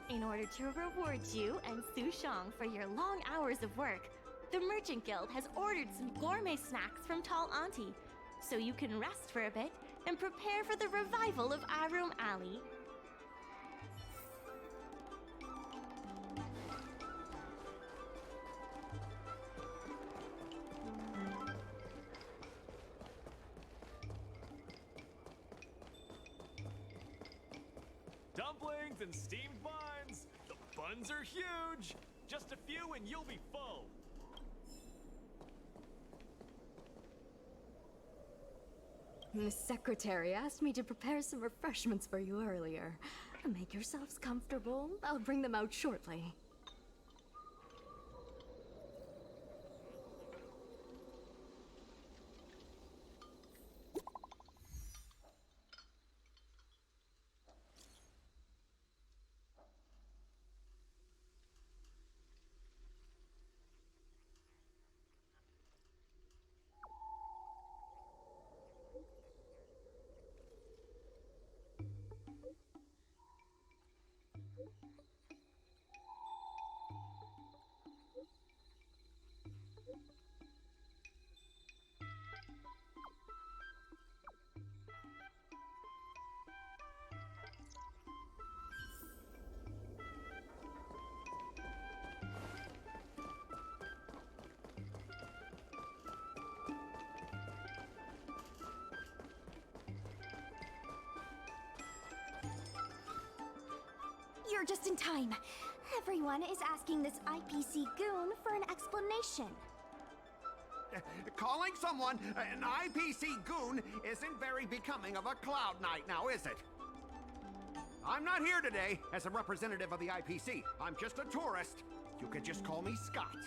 In order to reward you and Sushong for your long hours of work, the Merchant Guild has ordered some gourmet snacks from Tall Auntie, so you can rest for a bit and prepare for the revival of Arum Alley. Dumplings and steamed buns! The buns are huge! Just a few and you'll be full! Miss Secretary asked me to prepare some refreshments for you earlier. Make yourselves comfortable. I'll bring them out shortly. You're just in time. Everyone is asking this IPC goon for an explanation. Calling someone an IPC goon isn't very becoming of a Cloud Knight now, is it? I'm not here today as a representative of the IPC. I'm just a tourist. You could just call me Scott.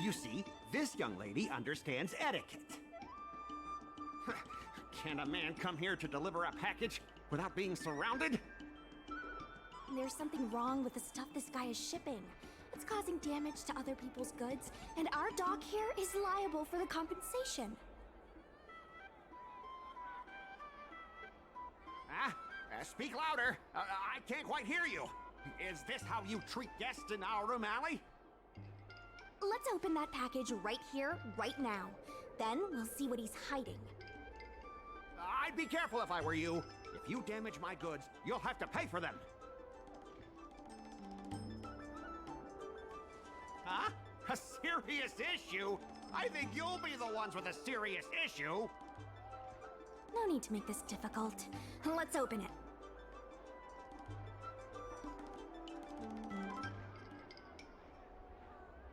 You see, this young lady understands etiquette. Can a man come here to deliver a package without being surrounded? There's something wrong with the stuff this guy is shipping. It's causing damage to other people's goods, and our dock here is liable for the compensation. Speak louder. I can't quite hear you. Is this how you treat guests in our room alley? Let's open that package right here, right now. Then we'll see what he's hiding. I'd be careful if I were you. If you damage my goods, you'll have to pay for them. Huh? A serious issue? I think you'll be the ones with a serious issue. No need to make this difficult. Let's open it.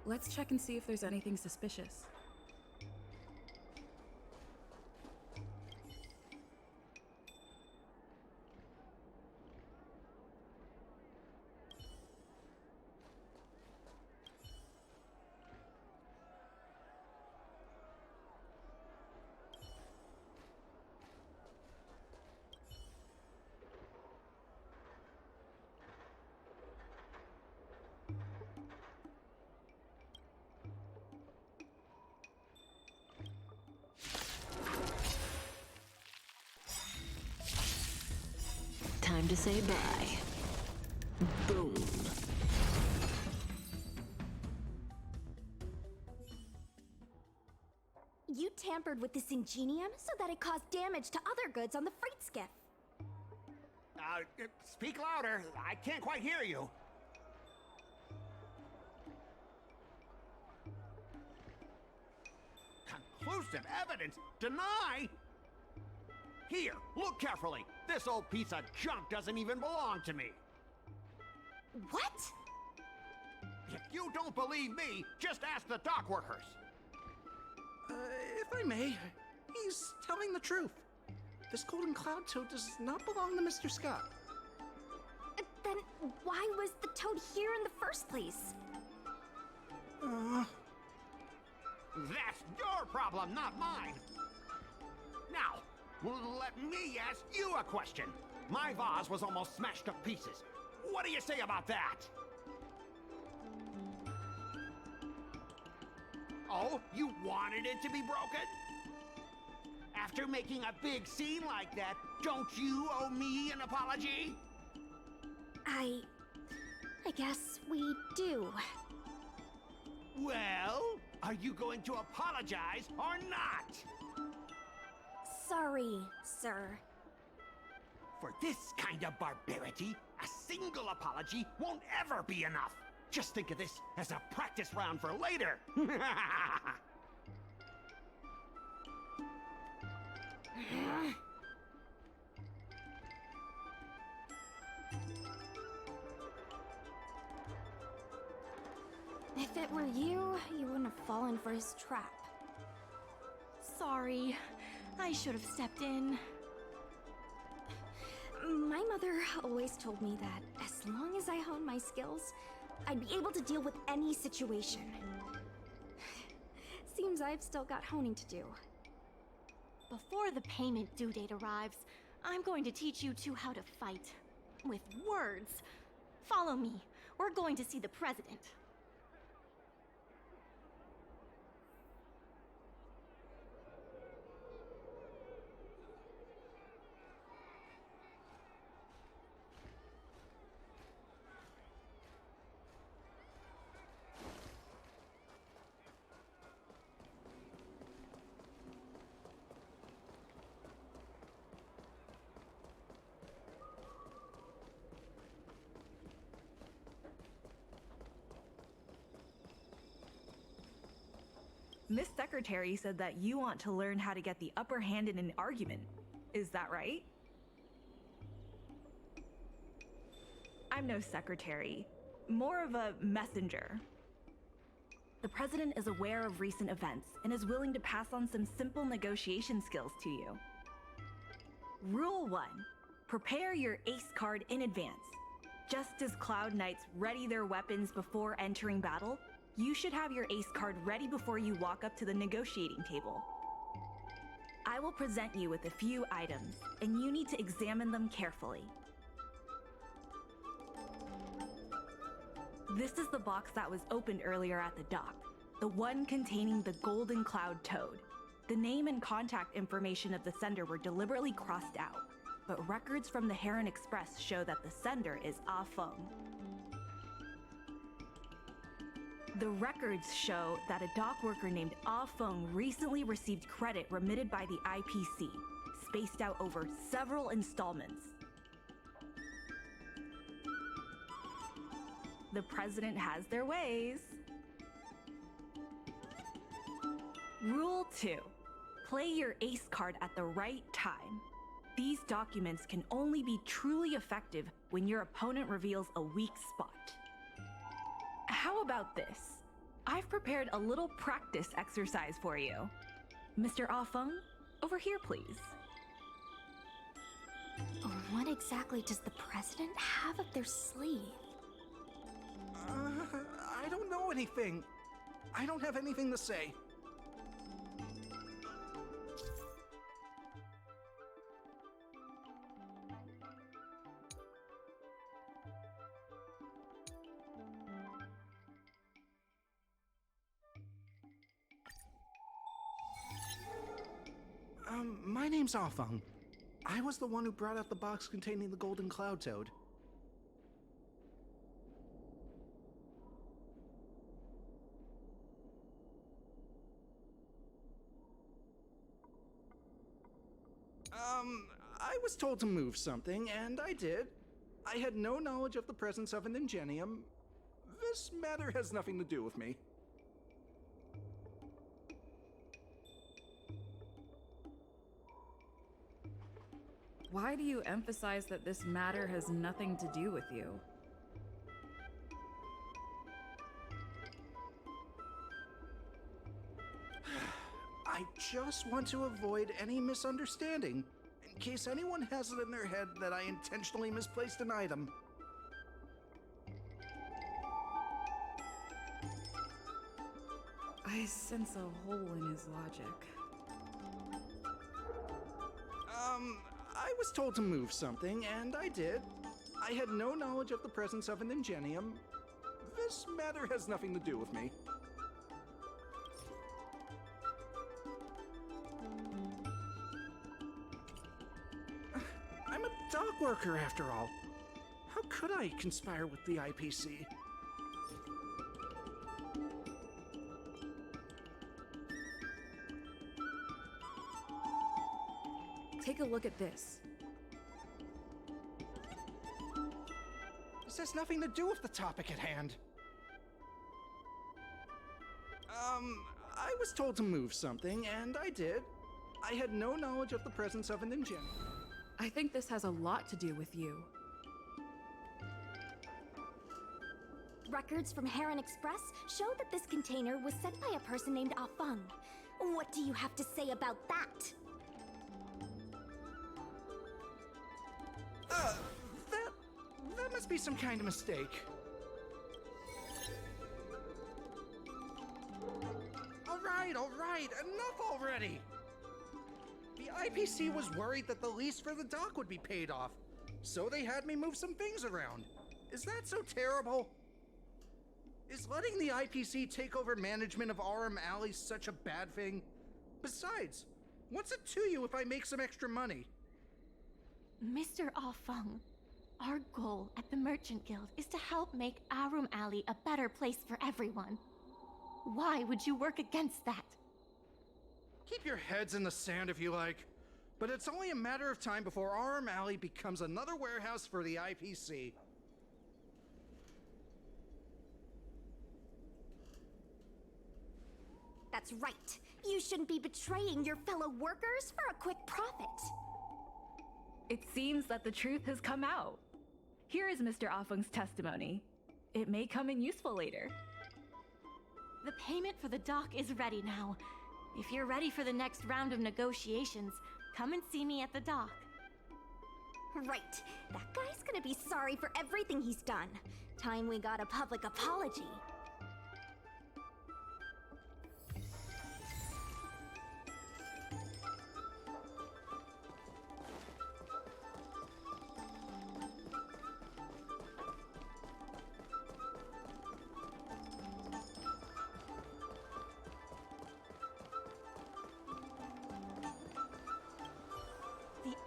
Let's check and see if there's anything suspicious. Time to say bye. Boom. You tampered with this ingenium so that it caused damage to other goods on the freight skiff. Speak louder. I can't quite hear you. Conclusive evidence? Deny? Here, look carefully. This old piece of junk doesn't even belong to me. What? If you don't believe me, just ask the dock workers. If I may, he's telling the truth. This golden cloud toad does not belong to Mr. Scott. Then why was the toad here in the first place? That's your problem, not mine. Now, let me ask you a question. My vase was almost smashed to pieces. What do you say about that? Oh, you wanted it to be broken? After making a big scene like that, don't you owe me an apology? I guess we do. Well, are you going to apologize or not? Sorry, sir. For this kind of barbarity, a single apology won't ever be enough. Just think of this as a practice round for later. If it were you, you wouldn't have fallen for his trap. Sorry. I should have stepped in. My mother always told me that as long as I honed my skills, I'd be able to deal with any situation. Seems I've still got honing to do. Before the payment due date arrives, I'm going to teach you two how to fight. With words. Follow me. We're going to see the president. Miss Secretary said that you want to learn how to get the upper hand in an argument. Is that right? I'm no secretary, more of a messenger. The president is aware of recent events and is willing to pass on some simple negotiation skills to you. Rule 1. Prepare your ace card in advance. Just as Cloud Knights ready their weapons before entering battle, you should have your ace card ready before you walk up to the negotiating table. I will present you with a few items, and you need to examine them carefully. This is the box that was opened earlier at the dock, the one containing the Golden Cloud Toad. The name and contact information of the sender were deliberately crossed out, but records from the Heron Express show that the sender is Ah Feng. The records show that a dock worker named Ah Feng recently received credit remitted by the IPC, spaced out over several installments. The president has their ways. Rule 2. Play your ace card at the right time. These documents can only be truly effective when your opponent reveals a weak spot. How about this? I've prepared a little practice exercise for you. Mr. Ah Feng, over here, please. What exactly does the president have up their sleeve? I don't know anything. I don't have anything to say. My name's Ah Feng. I was the one who brought out the box containing the Golden Cloud Toad. I was told to move something, and I did. I had no knowledge of the presence of an ingenium. This matter has nothing to do with me. Why do you emphasize that this matter has nothing to do with you? I just want to avoid any misunderstanding, in case anyone has it in their head that I intentionally misplaced an item. I sense a hole in his logic. I was told to move something, and I did. I had no knowledge of the presence of an ingenium. This matter has nothing to do with me. I'm a dock worker, after all. How could I conspire with the IPC? Take a look at this. This has nothing to do with the topic at hand. I was told to move something, and I did. I had no knowledge of the presence of an ingenium. I think this has a lot to do with you. Records from Heron Express show that this container was sent by a person named Ah Feng. What do you have to say about that? That must be some kind of mistake. All right, enough already! The IPC was worried that the lease for the dock would be paid off, so they had me move some things around. Is that so terrible? Is letting the IPC take over management of Aurum Alley such a bad thing? Besides, what's it to you if I make some extra money? Mr. Ah Feng, our goal at the Merchant Guild is to help make Aurum Alley a better place for everyone. Why would you work against that? Keep your heads in the sand if you like, but it's only a matter of time before Aurum Alley becomes another warehouse for the IPC. That's right. You shouldn't be betraying your fellow workers for a quick profit. It seems that the truth has come out. Here is Mr. Ah Feng's testimony. It may come in useful later. The payment for the dock is ready now. If you're ready for the next round of negotiations, come and see me at the dock. Right. That guy's gonna be sorry for everything he's done. Time we got a public apology.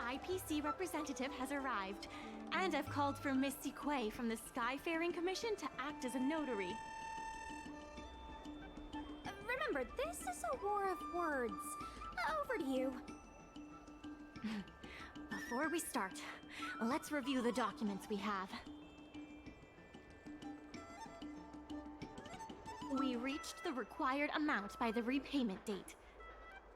IPC representative has arrived, and I've called for Miss Siquei from the Skyfaring Commission to act as a notary. Remember, this is a war of words. Over to you. Before we start, let's review the documents we have. We reached the required amount by the repayment date.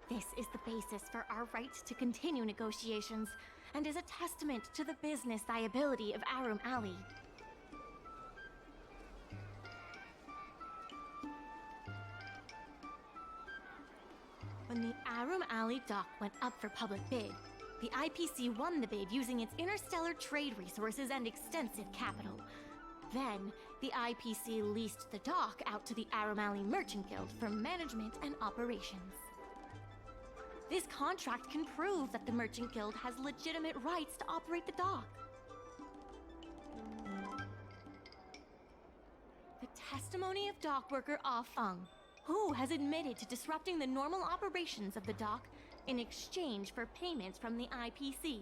This is the basis for our right to continue negotiations, and is a testament to the business viability of Aurum Alley. When the Aurum Alley dock went up for public bid, the IPC won the bid using its interstellar trade resources and extensive capital. Then, the IPC leased the dock out to the Aurum Alley Merchant Guild for management and operations. This contract can prove that the Merchant Guild has legitimate rights to operate the dock. The testimony of dock worker Ah Feng, who has admitted to disrupting the normal operations of the dock in exchange for payments from the IPC.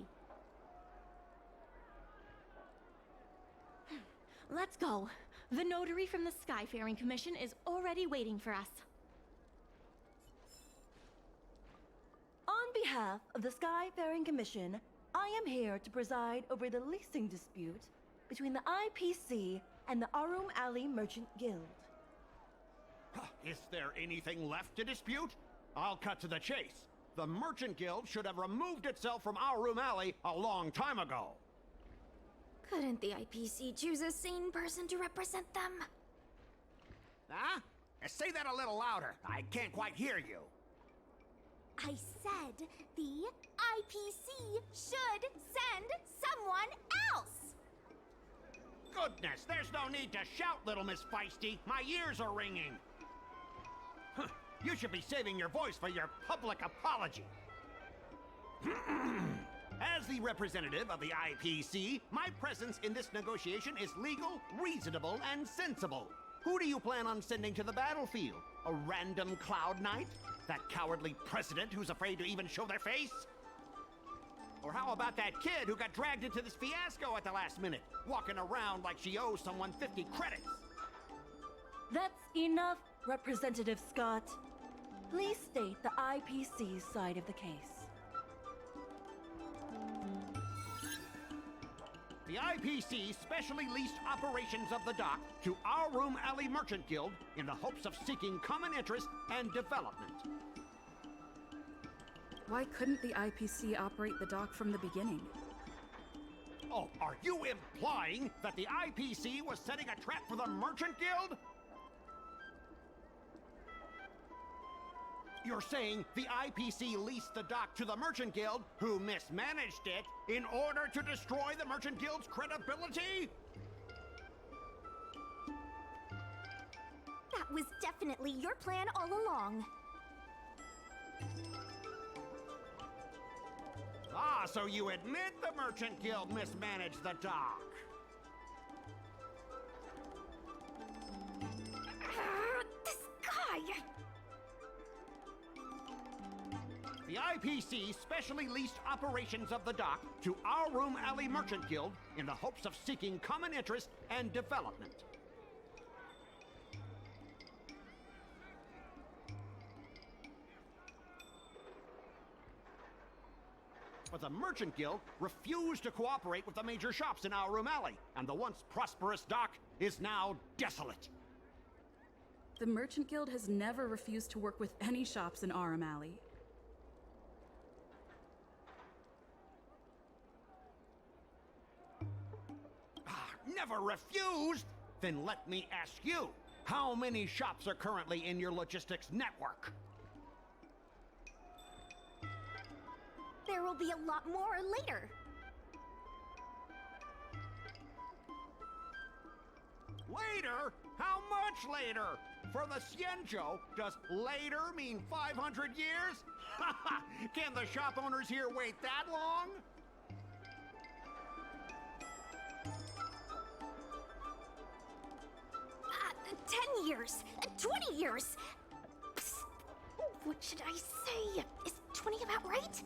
Let's go. The notary from the Skyfaring Commission is already waiting for us. On behalf of the Skyfaring Commission, I am here to preside over the leasing dispute between the IPC and the Aurum Alley Merchant Guild. Is there anything left to dispute? I'll cut to the chase. The Merchant Guild should have removed itself from Aurum Alley a long time ago. Couldn't the IPC choose a sane person to represent them? Huh? Say that a little louder. I can't quite hear you. I said the IPC should send someone else! Goodness, there's no need to shout, little Miss Feisty. My ears are ringing. You should be saving your voice for your public apology. As the representative of the IPC, my presence in this negotiation is legal, reasonable, and sensible. Who do you plan on sending to the battlefield? A random Cloud Knight? That cowardly president who's afraid to even show their face? Or how about that kid who got dragged into this fiasco at the last minute, walking around like she owes someone 50 credits? That's enough, Representative Scott. Please state the IPC's side of the case. The IPC specially leased operations of the dock to Aurum Alley Merchant Guild in the hopes of seeking common interest and development. Why couldn't the IPC operate the dock from the beginning? Oh, are you implying that the IPC was setting a trap for the Merchant Guild? You're saying the IPC leased the dock to the Merchant Guild, who mismanaged it, in order to destroy the Merchant Guild's credibility? That was definitely your plan all along. Ah, so you admit the Merchant Guild mismanaged the dock? This guy! The IPC specially leased operations of the dock to our Room Alley Merchant Guild in the hopes of seeking common interest and development. But the Merchant Guild refused to cooperate with the major shops in our Room Alley, and the once prosperous dock is now desolate. The Merchant Guild has never refused to work with any shops in Arum Alley. Never refused? Then let me ask you, how many shops are currently in your logistics network? There will be a lot more later. Later? How much later? For the Xianzhou, does later mean 500 years? Can the shop owners here wait that long? 10 years, 20 years. Psst. What should I say? Is 20 about right?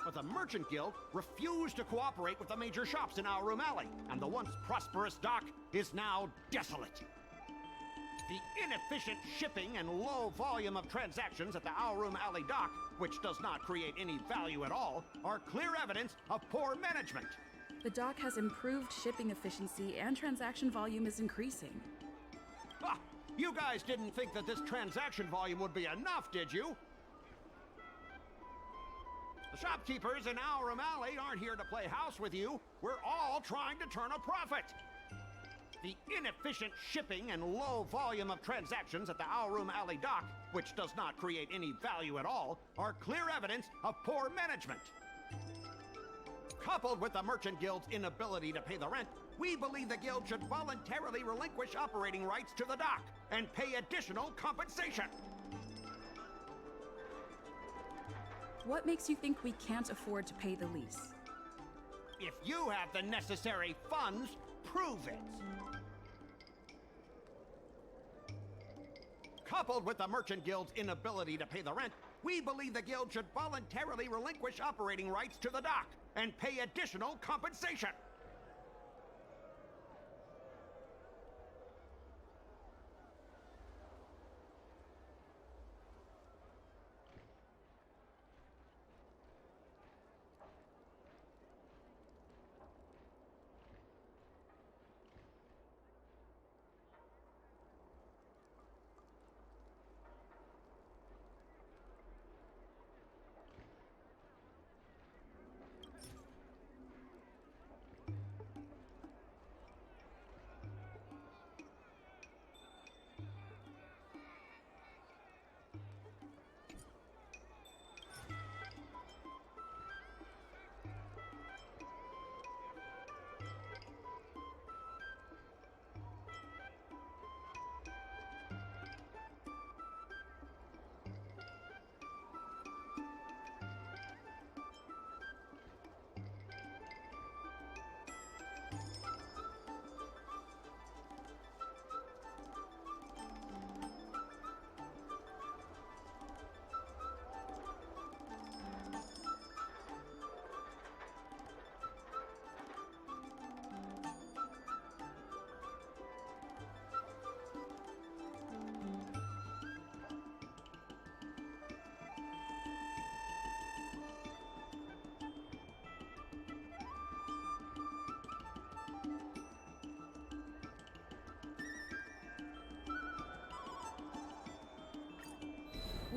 But the Merchant Guild refused to cooperate with the major shops in our Room Alley, and the once prosperous dock is now desolate. The inefficient shipping and low volume of transactions at the Our Room Alley dock, which does not create any value at all, are clear evidence of poor management. The dock has improved shipping efficiency and transaction volume is increasing. Ah, you guys didn't think that this transaction volume would be enough, did you? The shopkeepers in Our Room Alley aren't here to play house with you. We're all trying to turn a profit. The inefficient shipping and low volume of transactions at the Our Room Alley dock, which does not create any value at all, are clear evidence of poor management. Coupled with the Merchant Guild's inability to pay the rent, we believe the guild should voluntarily relinquish operating rights to the dock and pay additional compensation. What makes you think we can't afford to pay the lease? If you have the necessary funds, prove it. Coupled with the Merchant Guild's inability to pay the rent, we believe the guild should voluntarily relinquish operating rights to the dock and pay additional compensation.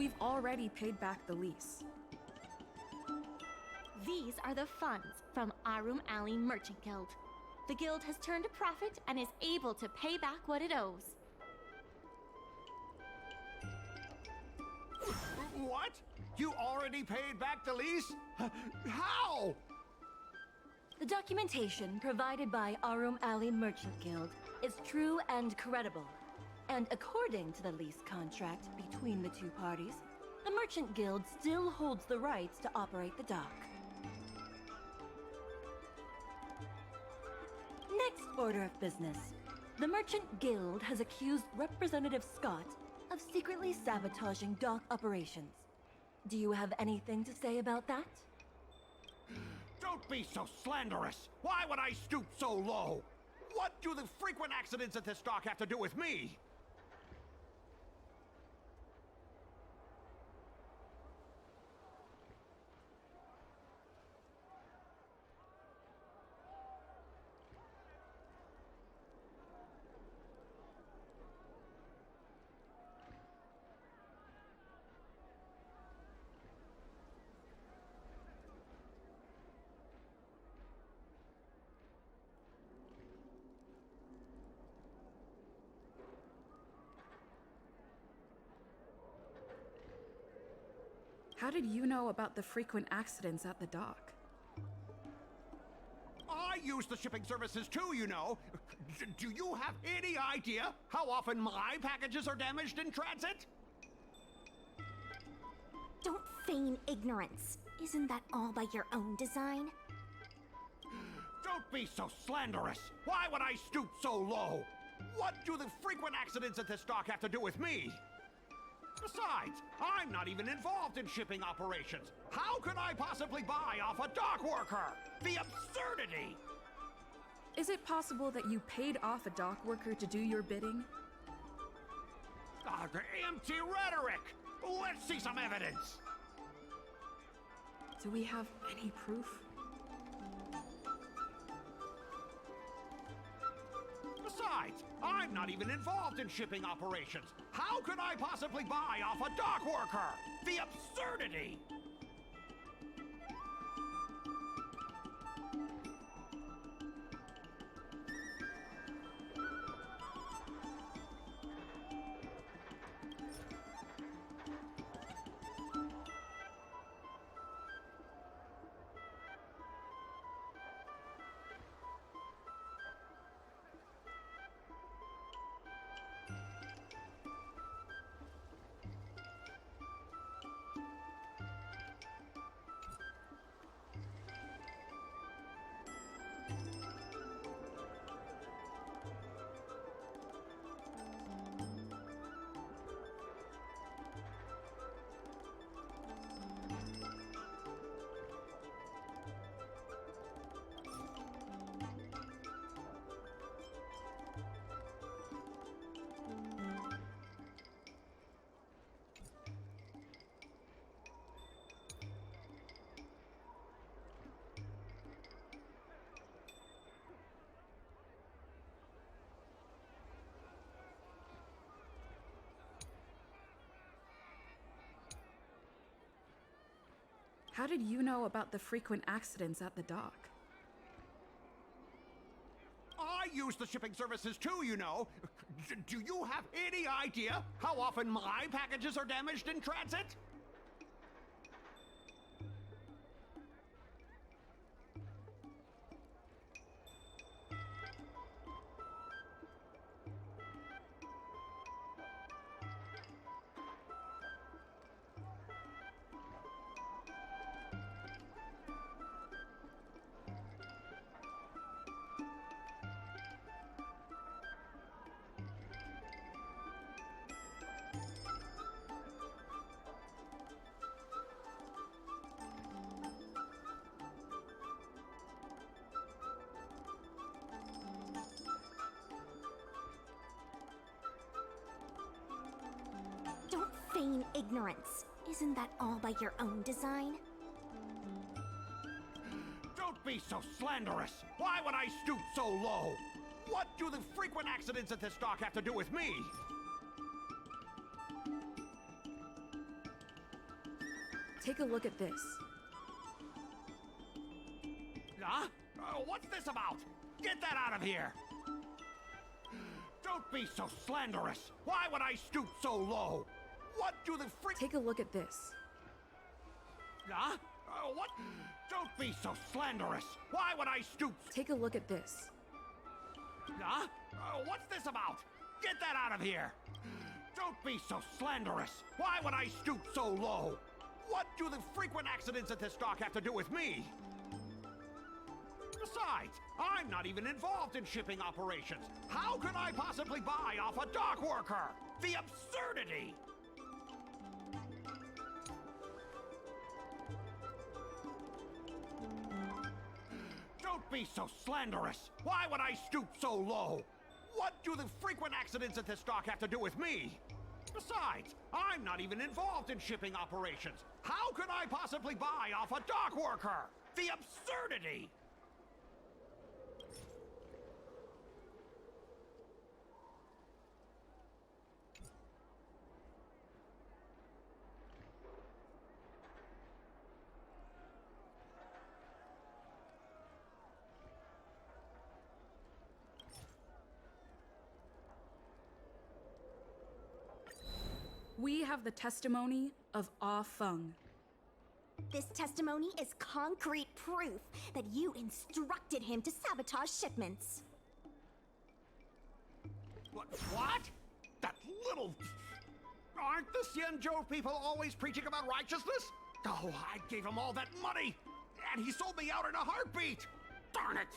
We've already paid back the lease. These are the funds from Arum Alley Merchant Guild. The guild has turned a profit and is able to pay back what it owes. What? You already paid back the lease? How? The documentation provided by Arum Alley Merchant Guild is true and credible. And according to the lease contract between the two parties, the Merchant Guild still holds the rights to operate the dock. Next order of business. The Merchant Guild has accused Representative Scott of secretly sabotaging dock operations. Do you have anything to say about that? Don't be so slanderous! Why would I stoop so low? What do the frequent accidents at this dock have to do with me? How did you know about the frequent accidents at the dock? I use the shipping services too, you know. Do you have any idea how often my packages are damaged in transit? Don't feign ignorance. Isn't that all by your own design? Don't be so slanderous! Why would I stoop so low? What do the frequent accidents at this dock have to do with me? Besides, I'm not even involved in shipping operations. How could I possibly buy off a dock worker? The absurdity! Is it possible that you paid off a dock worker to do your bidding? Empty rhetoric! Let's see some evidence! Do we have any proof? Besides, I'm not even involved in shipping operations. How could I possibly buy off a dock worker? The absurdity! How did you know about the frequent accidents at the dock? I use the shipping services too, you know. Do you have any idea how often my packages are damaged in transit? Don't feign ignorance. Isn't that all by your own design? Don't be so slanderous! Why would I stoop so low? What do the frequent accidents at this dock have to do with me? Take a look at this. Huh? What's this about? Get that out of here! Don't be so slanderous! Why would I stoop so low? What do the freak— Take a look at this. Huh? What? Don't be so slanderous! Why would I stoop— Take a look at this. Huh? What's this about? Get that out of here! Don't be so slanderous! Why would I stoop so low? What do the frequent accidents at this dock have to do with me? Besides, I'm not even involved in shipping operations. How could I possibly buy off a dock worker? The absurdity! Don't be so slanderous! Why would I stoop so low? What do the frequent accidents at this dock have to do with me? Besides, I'm not even involved in shipping operations. How could I possibly buy off a dock worker? The absurdity! We have the testimony of Ah Feng. This testimony is concrete proof that you instructed him to sabotage shipments. What? That little— Aren't the Xianzhou people always preaching about righteousness? Oh, I gave him all that money, and he sold me out in a heartbeat! Darn it!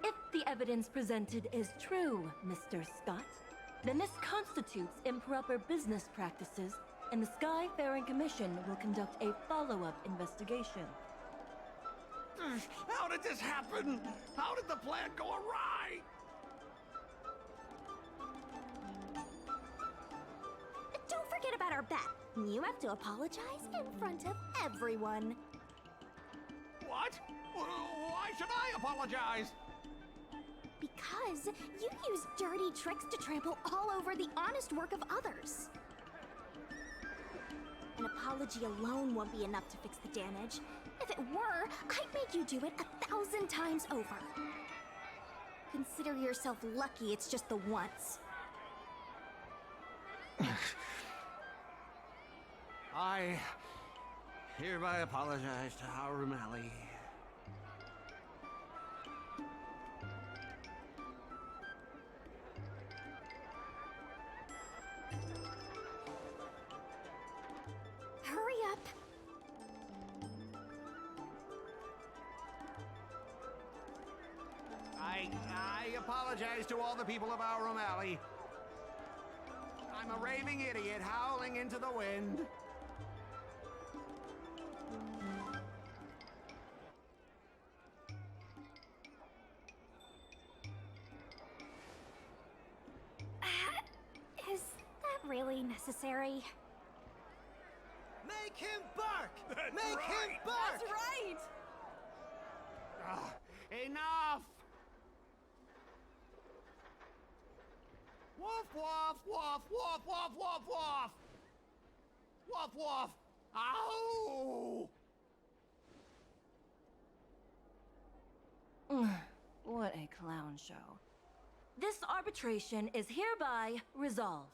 If the evidence presented is true, Mr. Scott, then this constitutes improper business practices, and the Skyfaring Commission will conduct a follow-up investigation. How did this happen? How did the plan go awry? Don't forget about our bet. You have to apologize in front of everyone. What? Why should I apologize? Because you use dirty tricks to trample all over the honest work of others. An apology alone won't be enough to fix the damage. If it were, I'd make you do it 1,000 times over. Consider yourself lucky it's just the once. I hereby apologize to Harum Ali. Hurry up. I apologize to all the people of Harum Ali. I'm a raving idiot howling into the wind. Is that really necessary? Make him bark! That's Make right. him bark! That's right! Enough! Woof, woof, woof, woof, woof, woof, woof! Woof, woof! Ow! What a clown show. This arbitration is hereby resolved.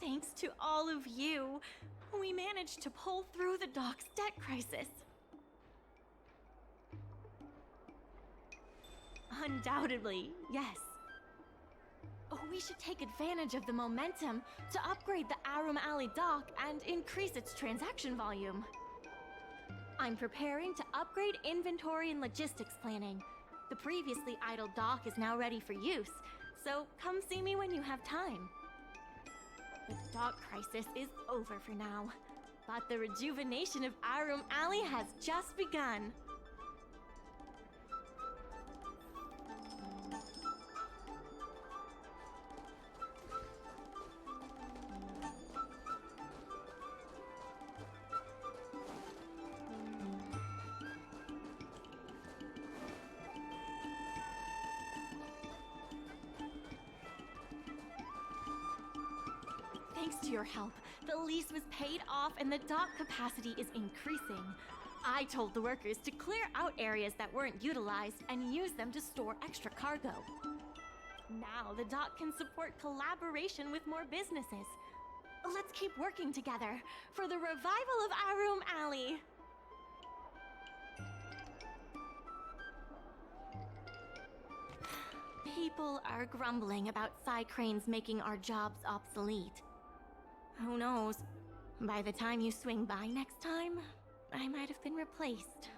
Thanks to all of you, we managed to pull through the dock's debt crisis. Undoubtedly, yes. We should take advantage of the momentum to upgrade the Arum Alley dock and increase its transaction volume. I'm preparing to upgrade inventory and logistics planning. The previously idle dock is now ready for use, so come see me when you have time. The dock crisis is over for now, but the rejuvenation of Arum Alley has just begun. Thanks to your help, the lease was paid off and the dock capacity is increasing. I told the workers to clear out areas that weren't utilized and use them to store extra cargo. Now the dock can support collaboration with more businesses. Let's keep working together for the revival of Arum Alley. People are grumbling about side cranes making our jobs obsolete. Who knows? By the time you swing by next time, I might have been replaced.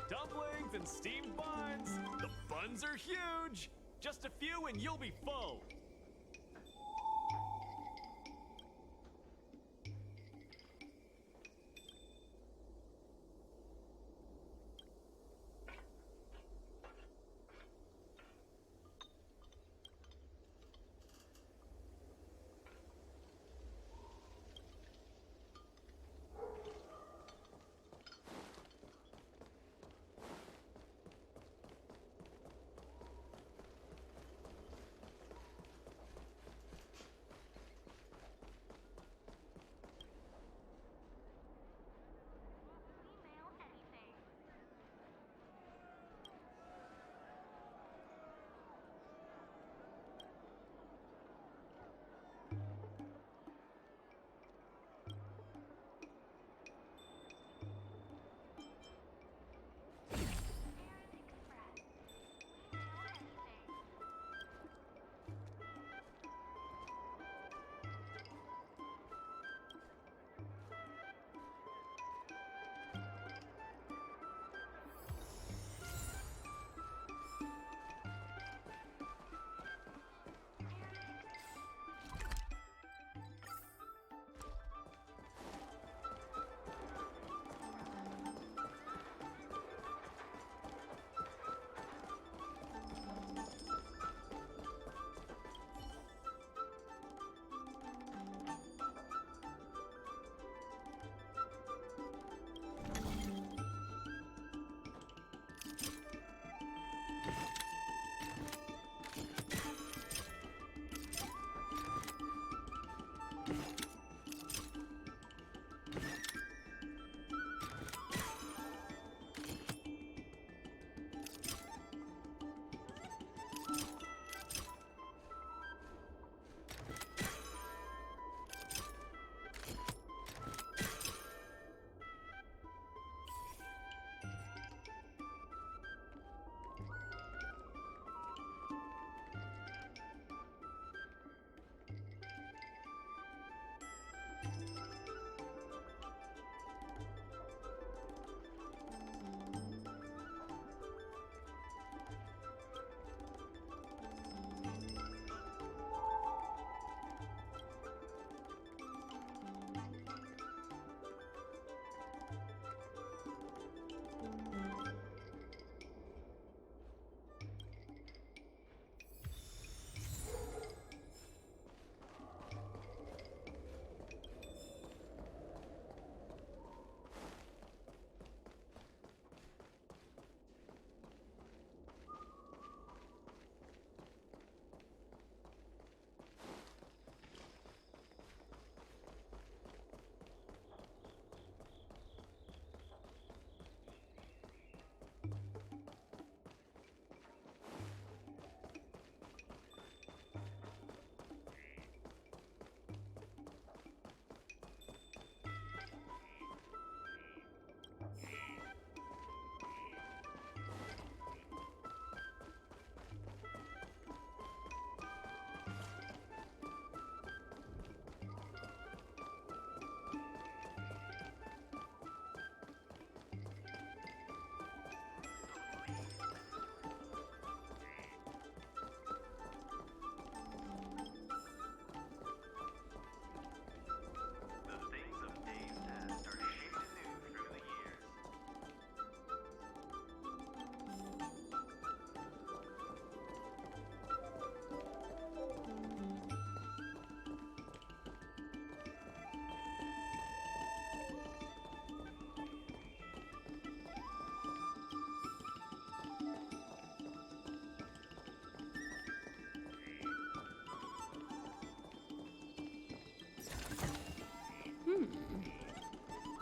Dumplings and steamed buns. The buns are huge. Just a few and you'll be full.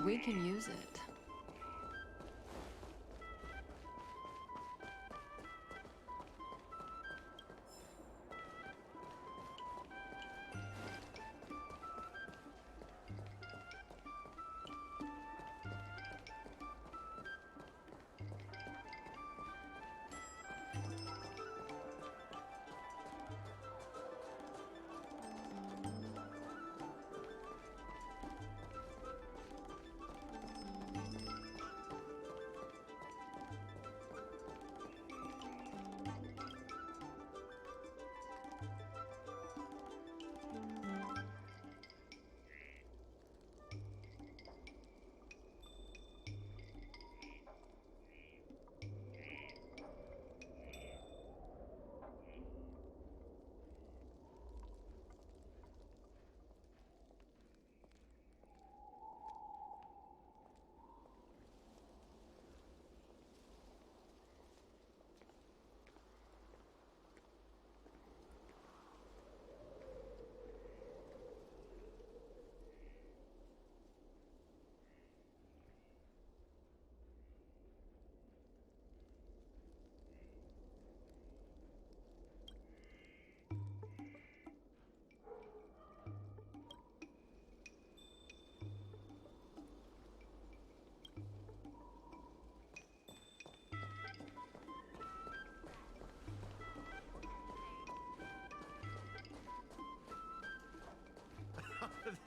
We can use it.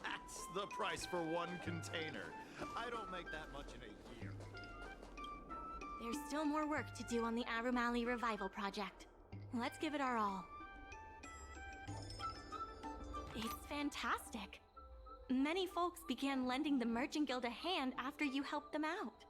That's the price for one container. I don't make that much in a year. There's still more work to do on the Arum Alley Revival Project. Let's give it our all. It's fantastic. Many folks began lending the Merchant Guild a hand after you helped them out.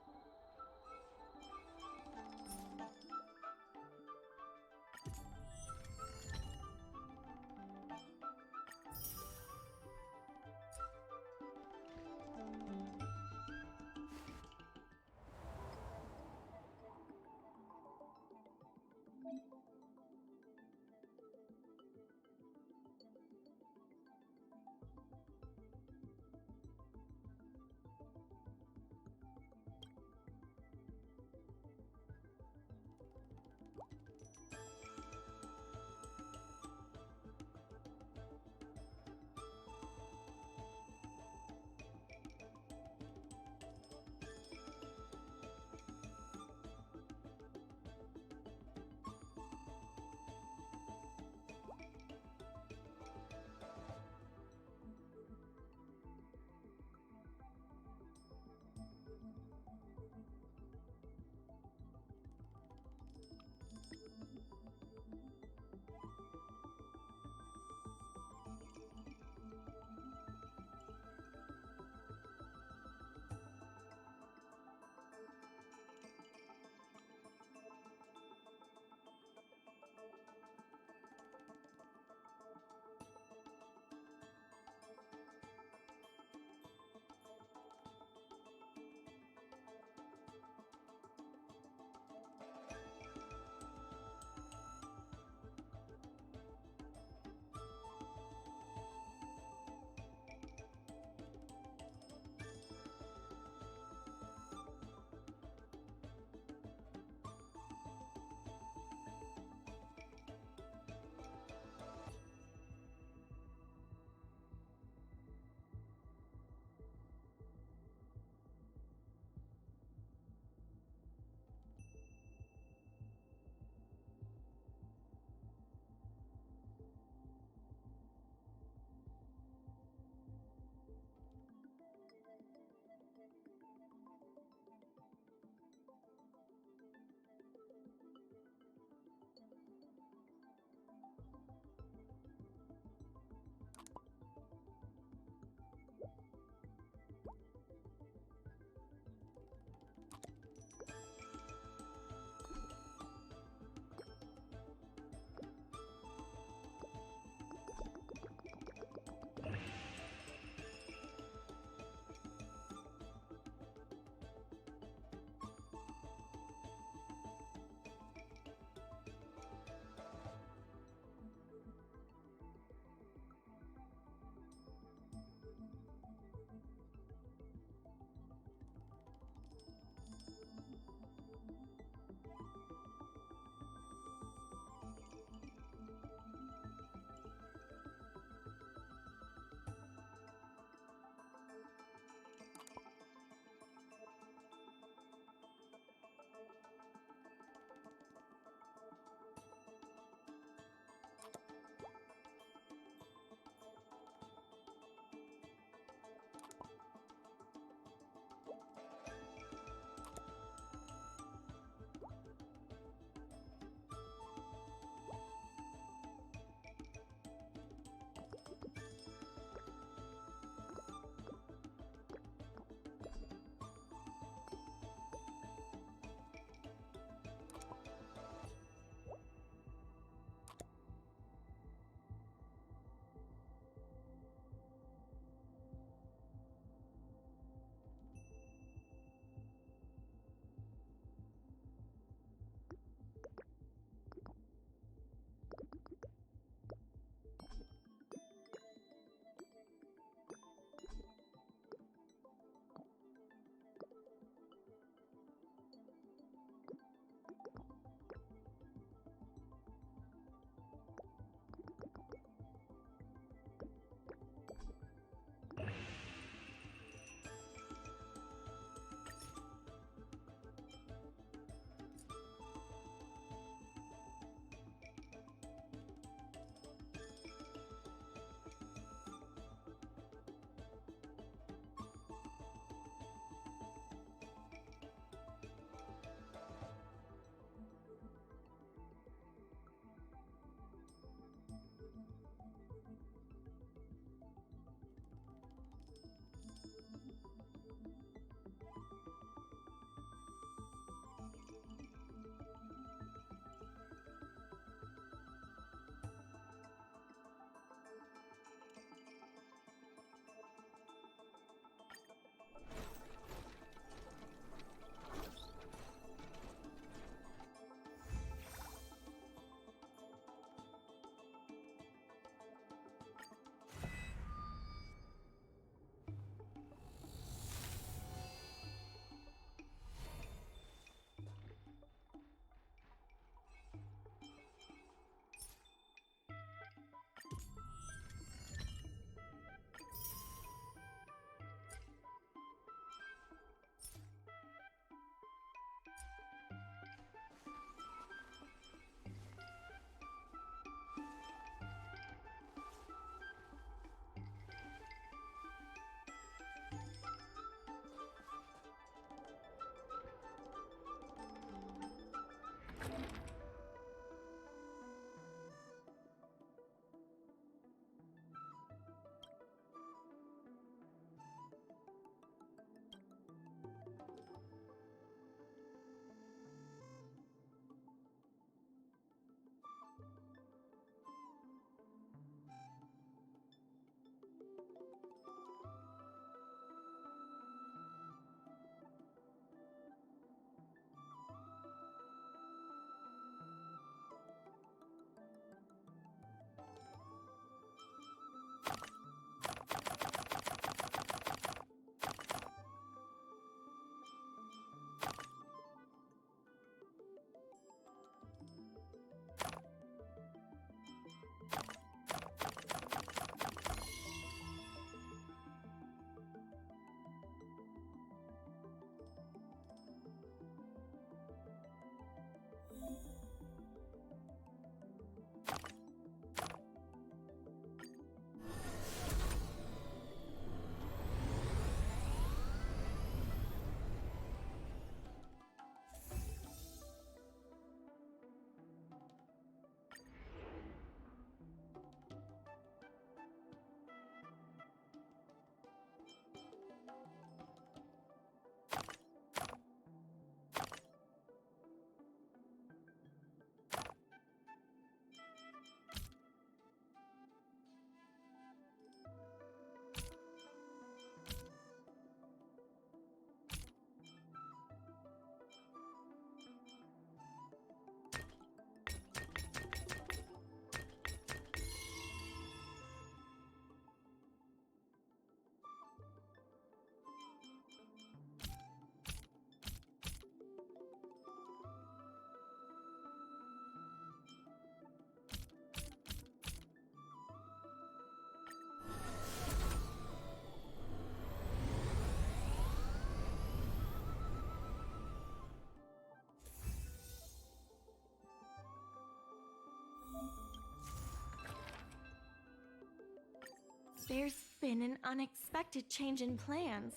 There's been an unexpected change in plans.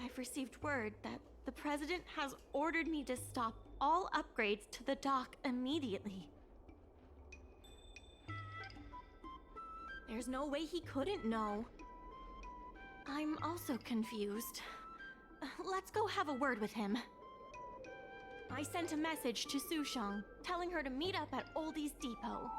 I've received word that the President has ordered me to stop all upgrades to the dock immediately. There's no way he couldn't know. I'm also confused. Let's go have a word with him. I sent a message to Sushang, telling her to meet up at Oldie's Depot.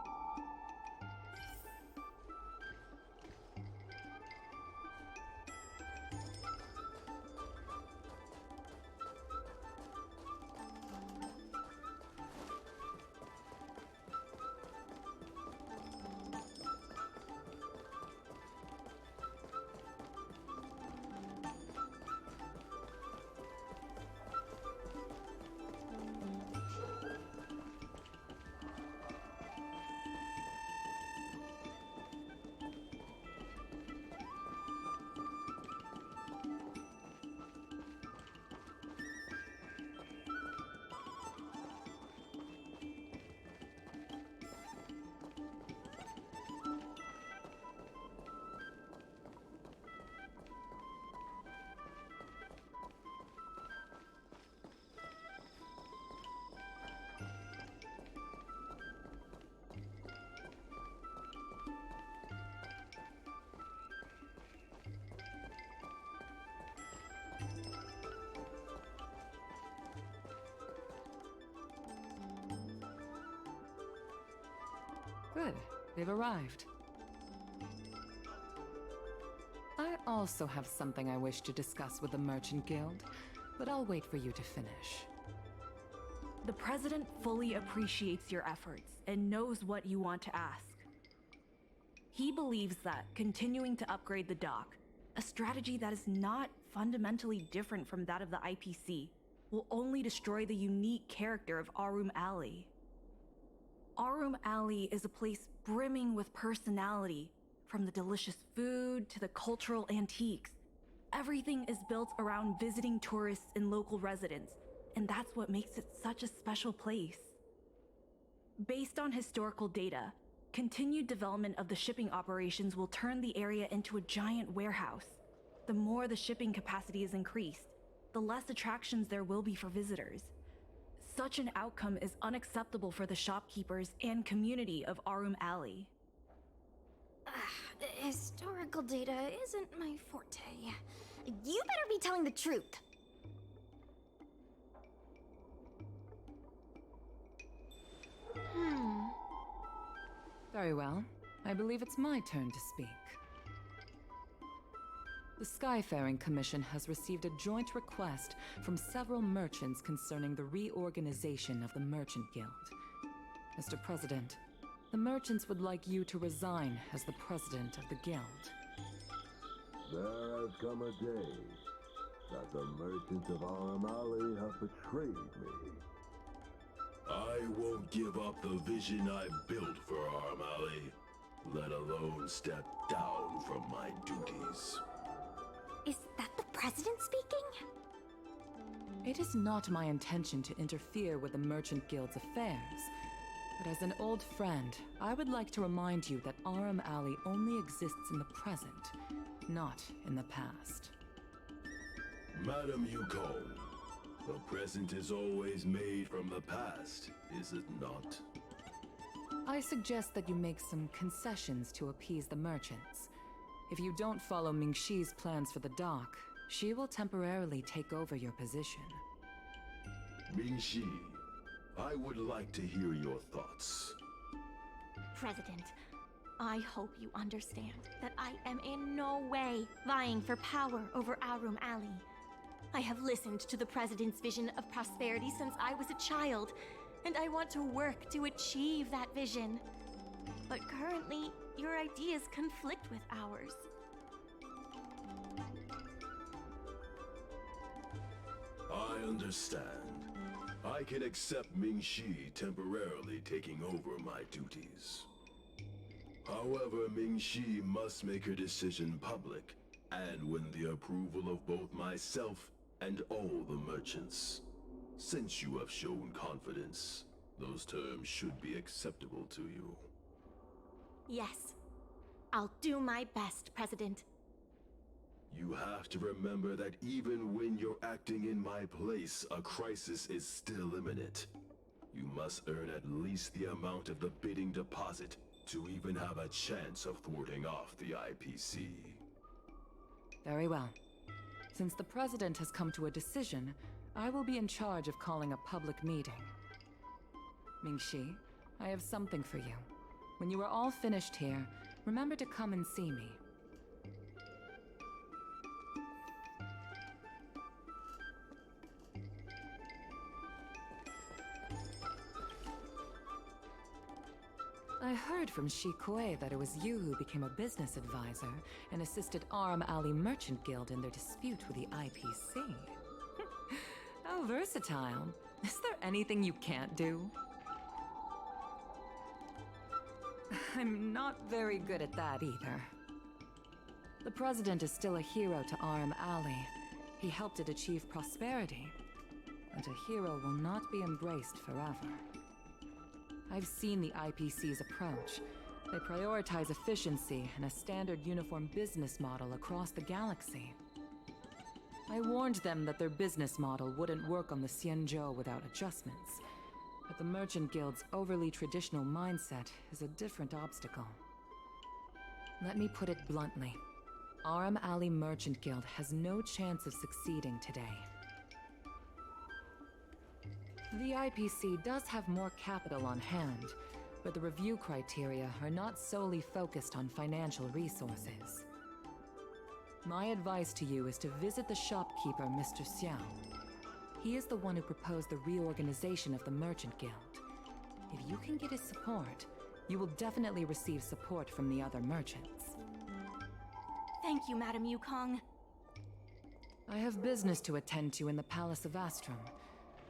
Good. They've arrived. I also have something I wish to discuss with the Merchant Guild, but I'll wait for you to finish. The President fully appreciates your efforts and knows what you want to ask. He believes that continuing to upgrade the dock, a strategy that is not fundamentally different from that of the IPC, will only destroy the unique character of Arum Alley. Arum Alley is a place brimming with personality, from the delicious food to the cultural antiques. Everything is built around visiting tourists and local residents, and that's what makes it such a special place. Based on historical data, continued development of the shipping operations will turn the area into a giant warehouse. The more the shipping capacity is increased, the less attractions there will be for visitors. Such an outcome is unacceptable for the shopkeepers and community of Arum Alley. Historical data isn't my forte. You better be telling the truth. Very well. I believe it's my turn to speak. The Skyfaring Commission has received a joint request from several merchants concerning the reorganization of the Merchant Guild. Mr. President, the merchants would like you to resign as the president of the guild. There has come a day that the merchants of Arum Alley have betrayed me. I won't give up the vision I built for Arum Alley, let alone step down from my duties. Is that the president speaking? It is not my intention to interfere with the Merchant Guild's affairs, but as an old friend, I would like to remind you that Arum Alley only exists in the present, not in the past. Madam Yukon, the present is always made from the past, is it not? I suggest that you make some concessions to appease the merchants. If you don't follow Mingxi's plans for the dock, she will temporarily take over your position. Mingxi, I would like to hear your thoughts. President, I hope you understand that I am in no way vying for power over Arum Alley. I have listened to the President's vision of prosperity since I was a child, and I want to work to achieve that vision. But currently, your ideas conflict with ours. I understand. I can accept Mingxi temporarily taking over my duties. However, Mingxi must make her decision public, and win the approval of both myself and all the merchants. Since you have shown confidence, those terms should be acceptable to you. Yes. I'll do my best, President. You have to remember that even when you're acting in my place, a crisis is still imminent. You must earn at least the amount of the bidding deposit to even have a chance of thwarting off the IPC. Very well. Since the President has come to a decision, I will be in charge of calling a public meeting. Mingxi, I have something for you. When you are all finished here, remember to come and see me. I heard from Shikue that it was you who became a business advisor and assisted Arum Alley Merchant Guild in their dispute with the IPC. How versatile. Is there anything you can't do? I'm not very good at that either. The President is still a hero to Arum Alley. He helped it achieve prosperity. And a hero will not be embraced forever. I've seen the IPC's approach. They prioritize efficiency and a standard uniform business model across the galaxy. I warned them that their business model wouldn't work on the Xianzhou without adjustments. But the Merchant Guild's overly traditional mindset is a different obstacle. Let me put it bluntly. Arum Alley Merchant Guild has no chance of succeeding today. The IPC does have more capital on hand, but the review criteria are not solely focused on financial resources. My advice to you is to visit the shopkeeper, Mr. Xiao. He is the one who proposed the reorganization of the Merchant Guild. If you can get his support, you will definitely receive support from the other merchants. Thank you, Madam Yukong. I have business to attend to in the Palace of Astrum.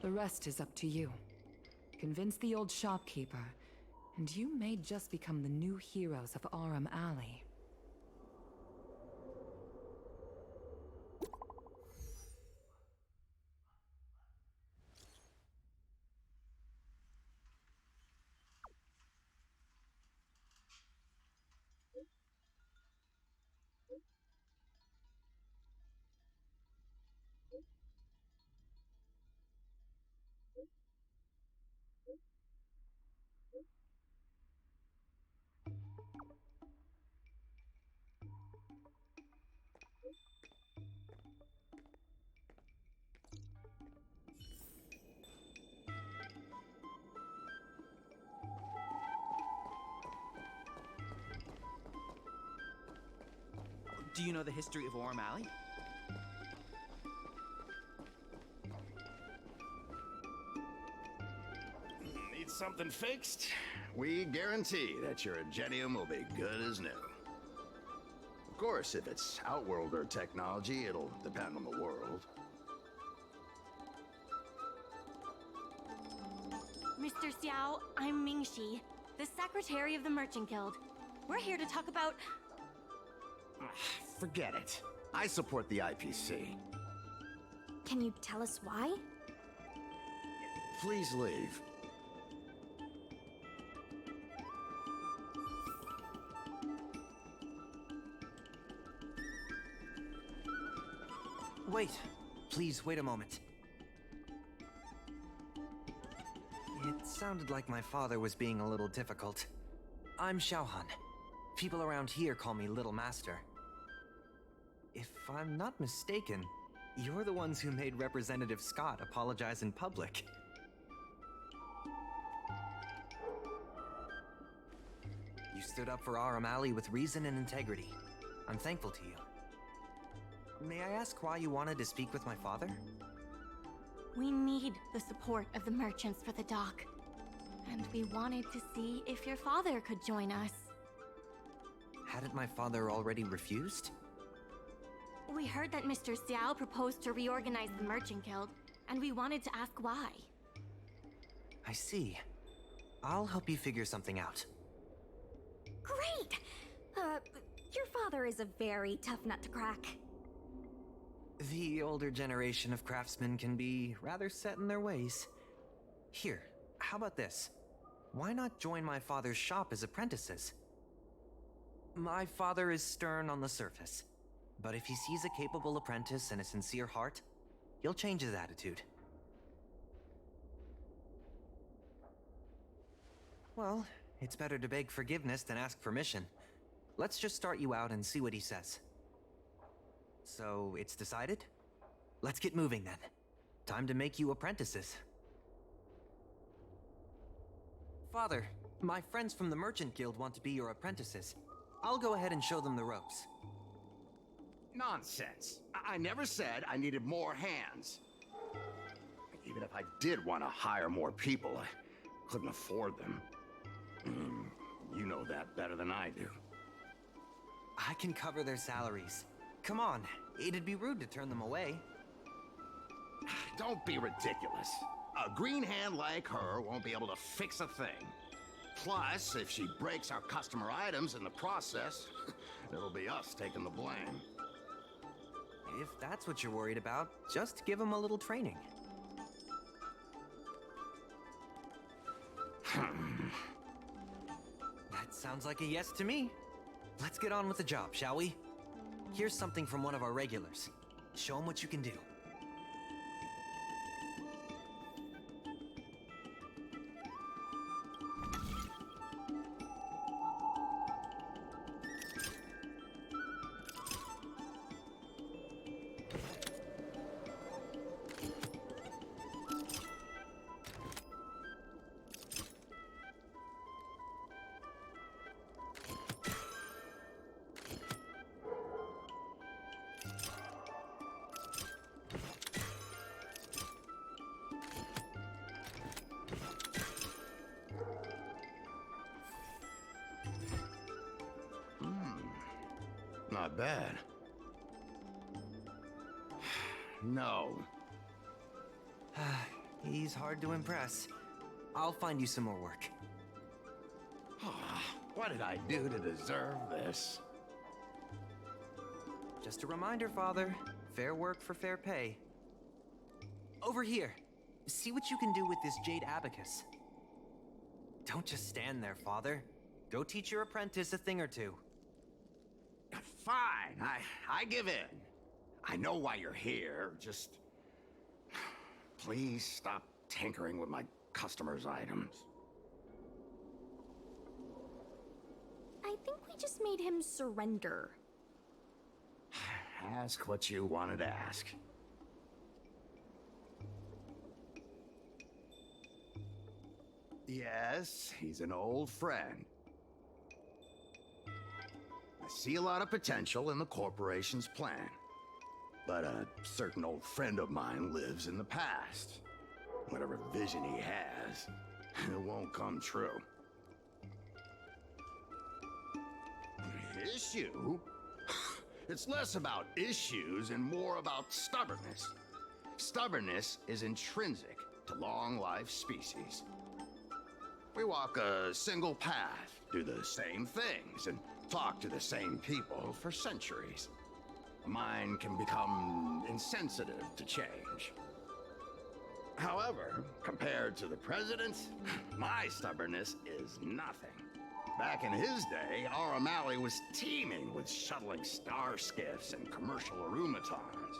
The rest is up to you. Convince the old shopkeeper, and you may just become the new heroes of Arum Alley. Do you know the history of Orm Alley? Need something fixed? We guarantee that your Ingenium will be good as new. Of course, if it's Outworlder technology, it'll depend on the world. Mr. Xiao, I'm Mingxi, the secretary of the Merchant Guild. We're here to talk about... Forget it. I support the IPC. Can you tell us why? Please leave. Wait. Please, wait a moment. It sounded like my father was being a little difficult. I'm Xiaohan. People around here call me Little Master. If I'm not mistaken, you're the ones who made Representative Scott apologize in public. You stood up for Aurum Alley with reason and integrity. I'm thankful to you. May I ask why you wanted to speak with my father? We need the support of the merchants for the dock. And we wanted to see if your father could join us. Hadn't my father already refused? We heard that Mr. Xiao proposed to reorganize the Merchant Guild, and we wanted to ask why. I see. I'll help you figure something out. Great! Your father is a very tough nut to crack. The older generation of craftsmen can be rather set in their ways. Here, how about this? Why not join my father's shop as apprentices? My father is stern on the surface, but if he sees a capable apprentice and a sincere heart, he'll change his attitude. Well, it's better to beg forgiveness than ask permission. Let's just start you out and see what he says. So, it's decided? Let's get moving then. Time to make you apprentices. Father, my friends from the Merchant Guild want to be your apprentices. I'll go ahead and show them the ropes. Nonsense. I never said I needed more hands. Even if I did want to hire more people, I couldn't afford them. You know that better than I do. I can cover their salaries. Come on, it'd be rude to turn them away. Don't be ridiculous. A green hand like her won't be able to fix a thing. Plus, if she breaks our customer items in the process, it'll be us taking the blame. If that's what you're worried about, just give them a little training. That sounds like a yes to me. Let's get on with the job, shall we? Here's something from one of our regulars. Show them what you can do. Not bad. No. He's hard to impress. I'll find you some more work. What did I do to deserve this? Just a reminder, Father. Fair work for fair pay. Over here. See what you can do with this jade abacus. Don't just stand there, Father. Go teach your apprentice a thing or two. Fine, I give in. I know why you're here, just... Please stop tinkering with my customers' items. I think we just made him surrender. Ask what you wanted to ask. Yes, he's an old friend. I see a lot of potential in the corporation's plan. But a certain old friend of mine lives in the past. Whatever vision he has, it won't come true. Issue? It's less about issues and more about stubbornness. Stubbornness is intrinsic to long-life species. We walk a single path, do the same things, and talk to the same people for centuries. A mind can become insensitive to change. However, compared to the president, my stubbornness is nothing. Back in his day, our O'Malley was teeming with shuttling star skiffs and commercial aromatons.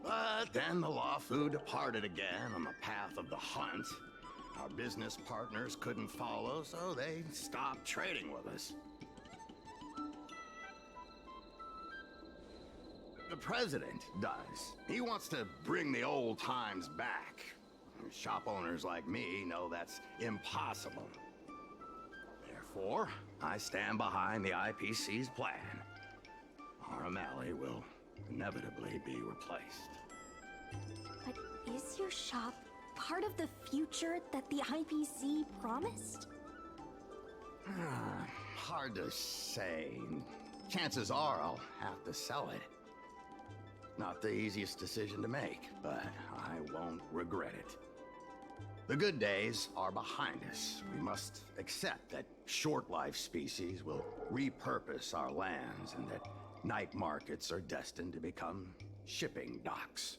But then the Lawfu departed again on the path of the hunt. Our business partners couldn't follow, so they stopped trading with us. The president does. He wants to bring the old times back. Shop owners like me know that's impossible. Therefore, I stand behind the IPC's plan. Our O'Malley will inevitably be replaced. But is your shop part of the future that the IPC promised? Hard to say. Chances are I'll have to sell it. Not the easiest decision to make, but I won't regret it. The good days are behind us. We must accept that short-life species will repurpose our lands and that night markets are destined to become shipping docks.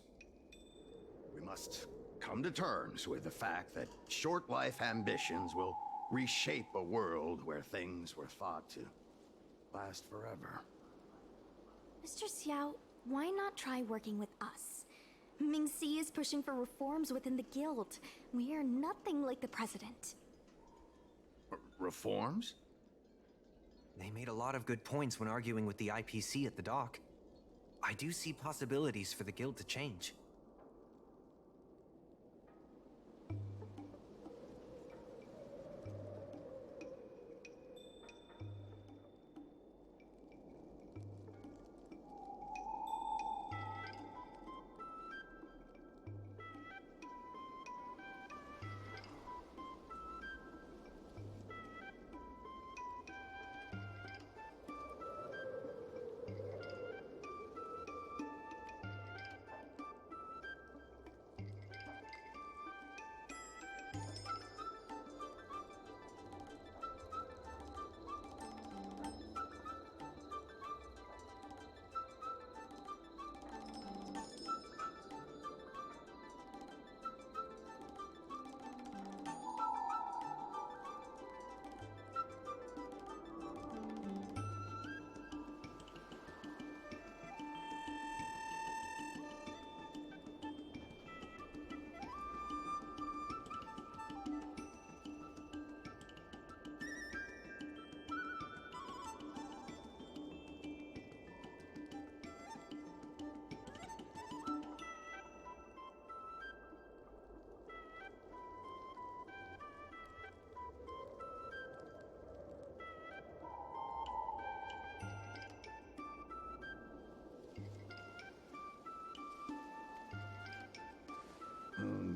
We must come to terms with the fact that short-life ambitions will reshape a world where things were thought to last forever. Mr. Xiao, why not try working with us? Mingxi is pushing for reforms within the guild. We are nothing like the president. Reforms? They made a lot of good points when arguing with the IPC at the dock. I do see possibilities for the guild to change.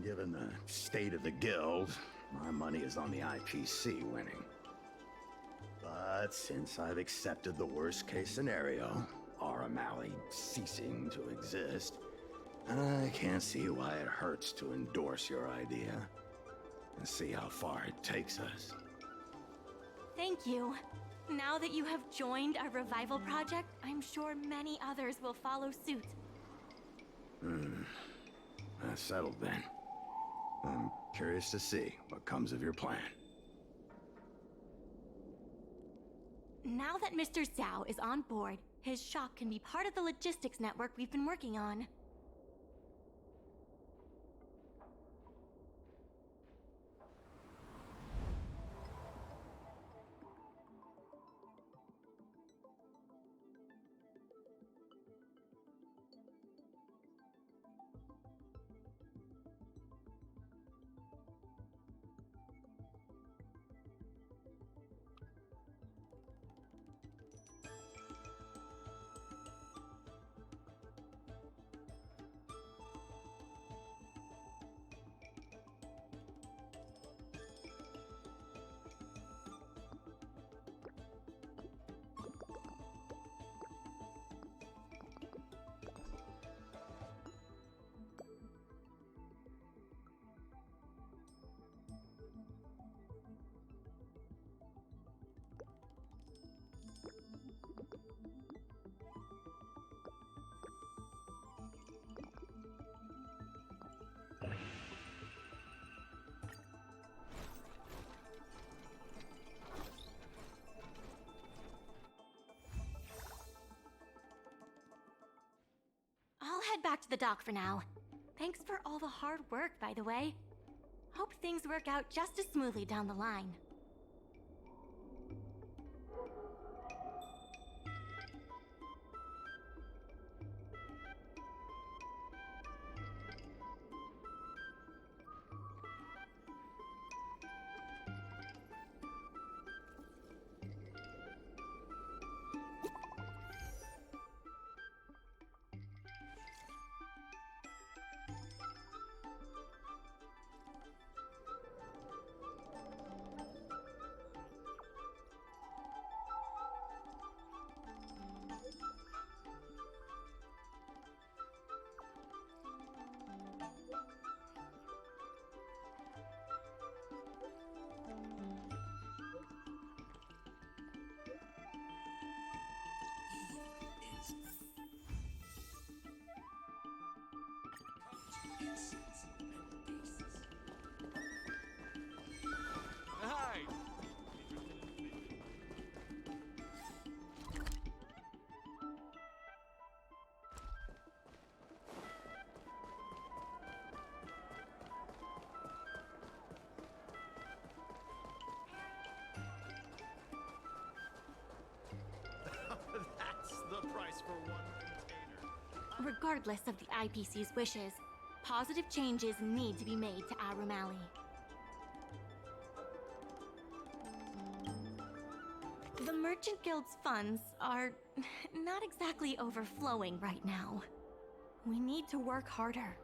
Given the state of the guild, my money is on the IPC winning. But since I've accepted the worst-case scenario, our O'Malley ceasing to exist, I can't see why it hurts to endorse your idea and see how far it takes us. Thank you. Now that you have joined our revival project, I'm sure many others will follow suit. That's settled then. I'm curious to see what comes of your plan. Now that Mr. Zhao is on board, his shop can be part of the logistics network we've been working on. head back to the dock for now. Thanks for all the hard work, by the way. Hope things work out just as smoothly down the line. Hi! That's the price for one container. Regardless of the IPC's wishes, positive changes need to be made to Arum Alley. The Merchant Guild's funds are not exactly overflowing right now. We need to work harder.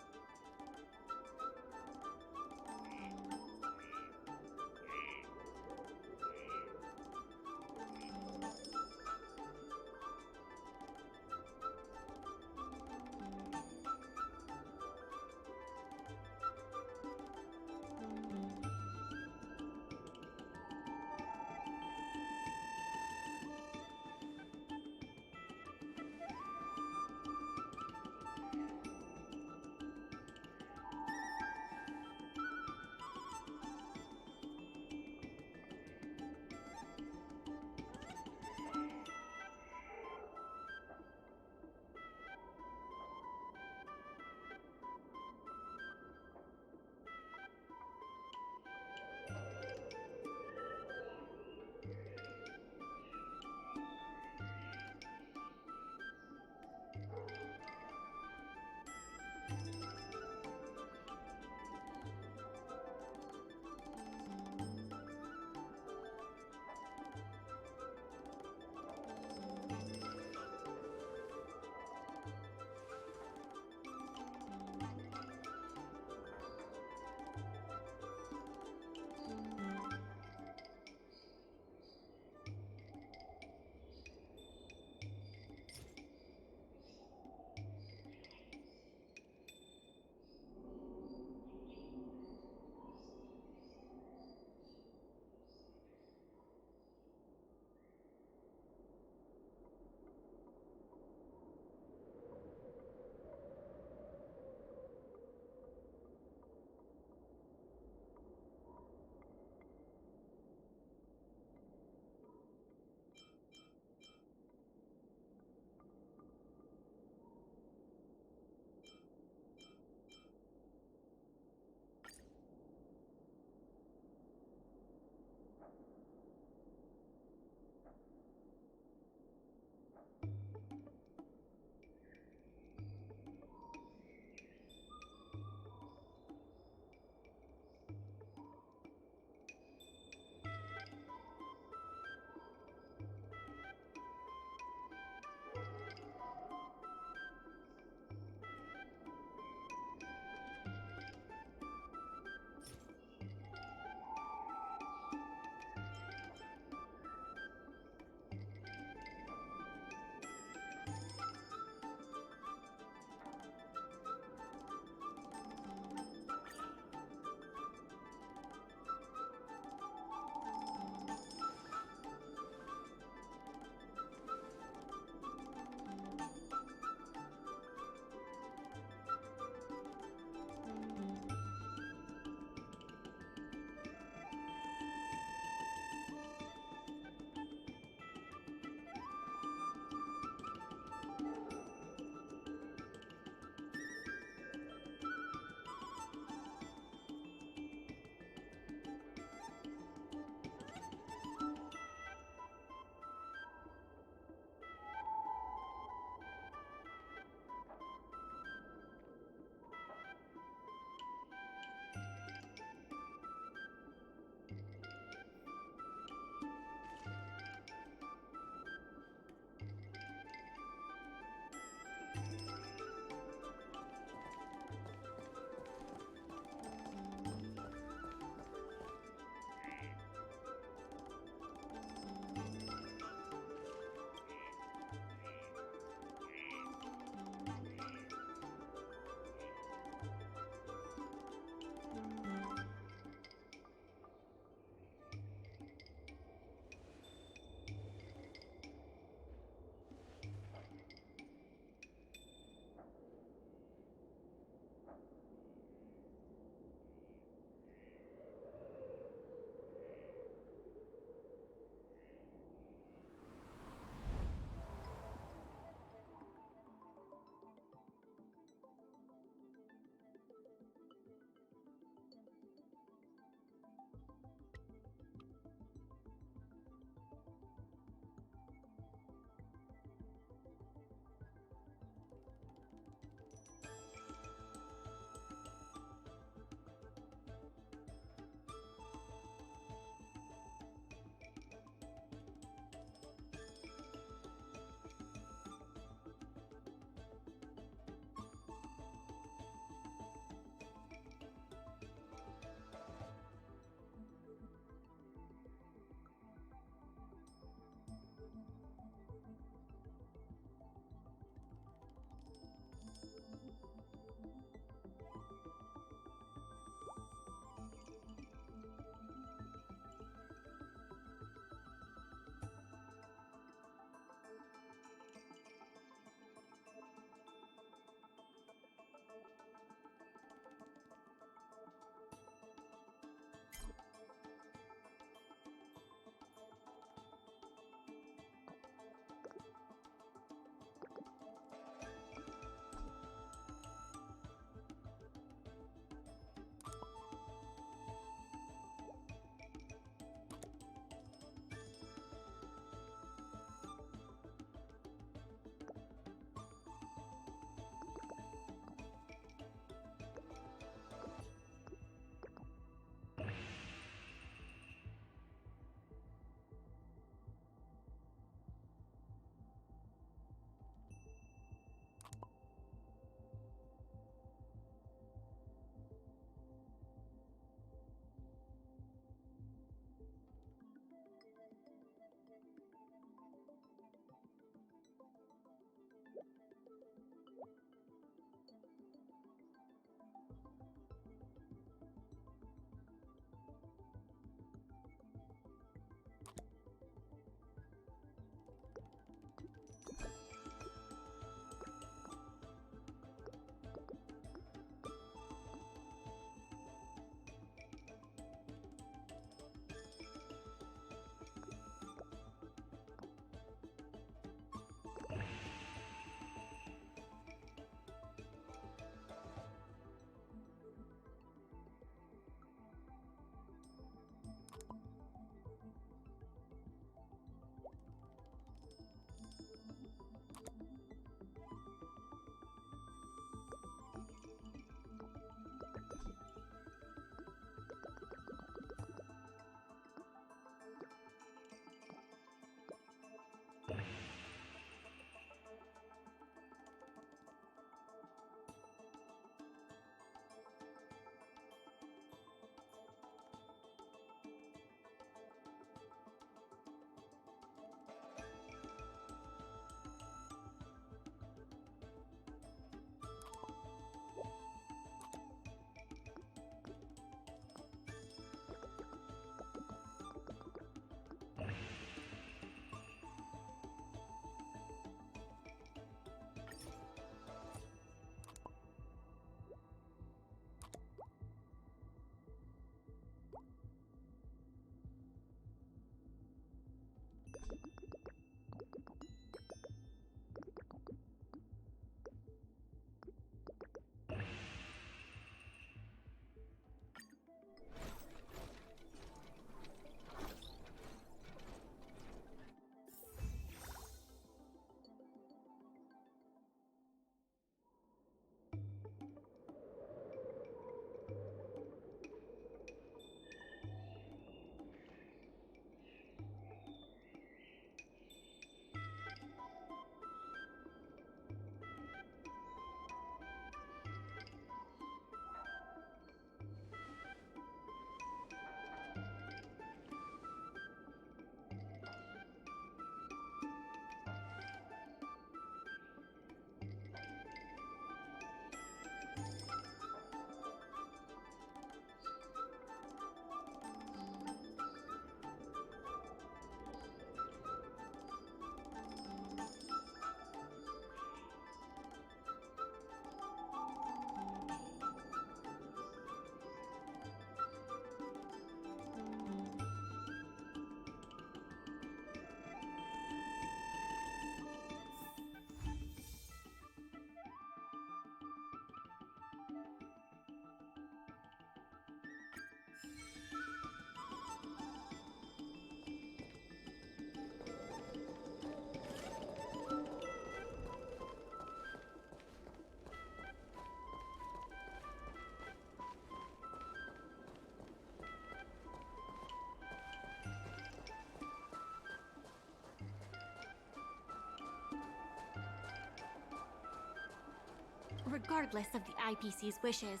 Regardless of the IPC's wishes,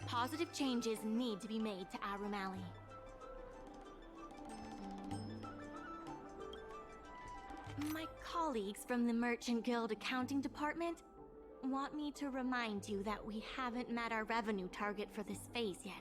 positive changes need to be made to Arum Alley. My colleagues from the Merchant Guild accounting department want me to remind you that we haven't met our revenue target for this phase yet.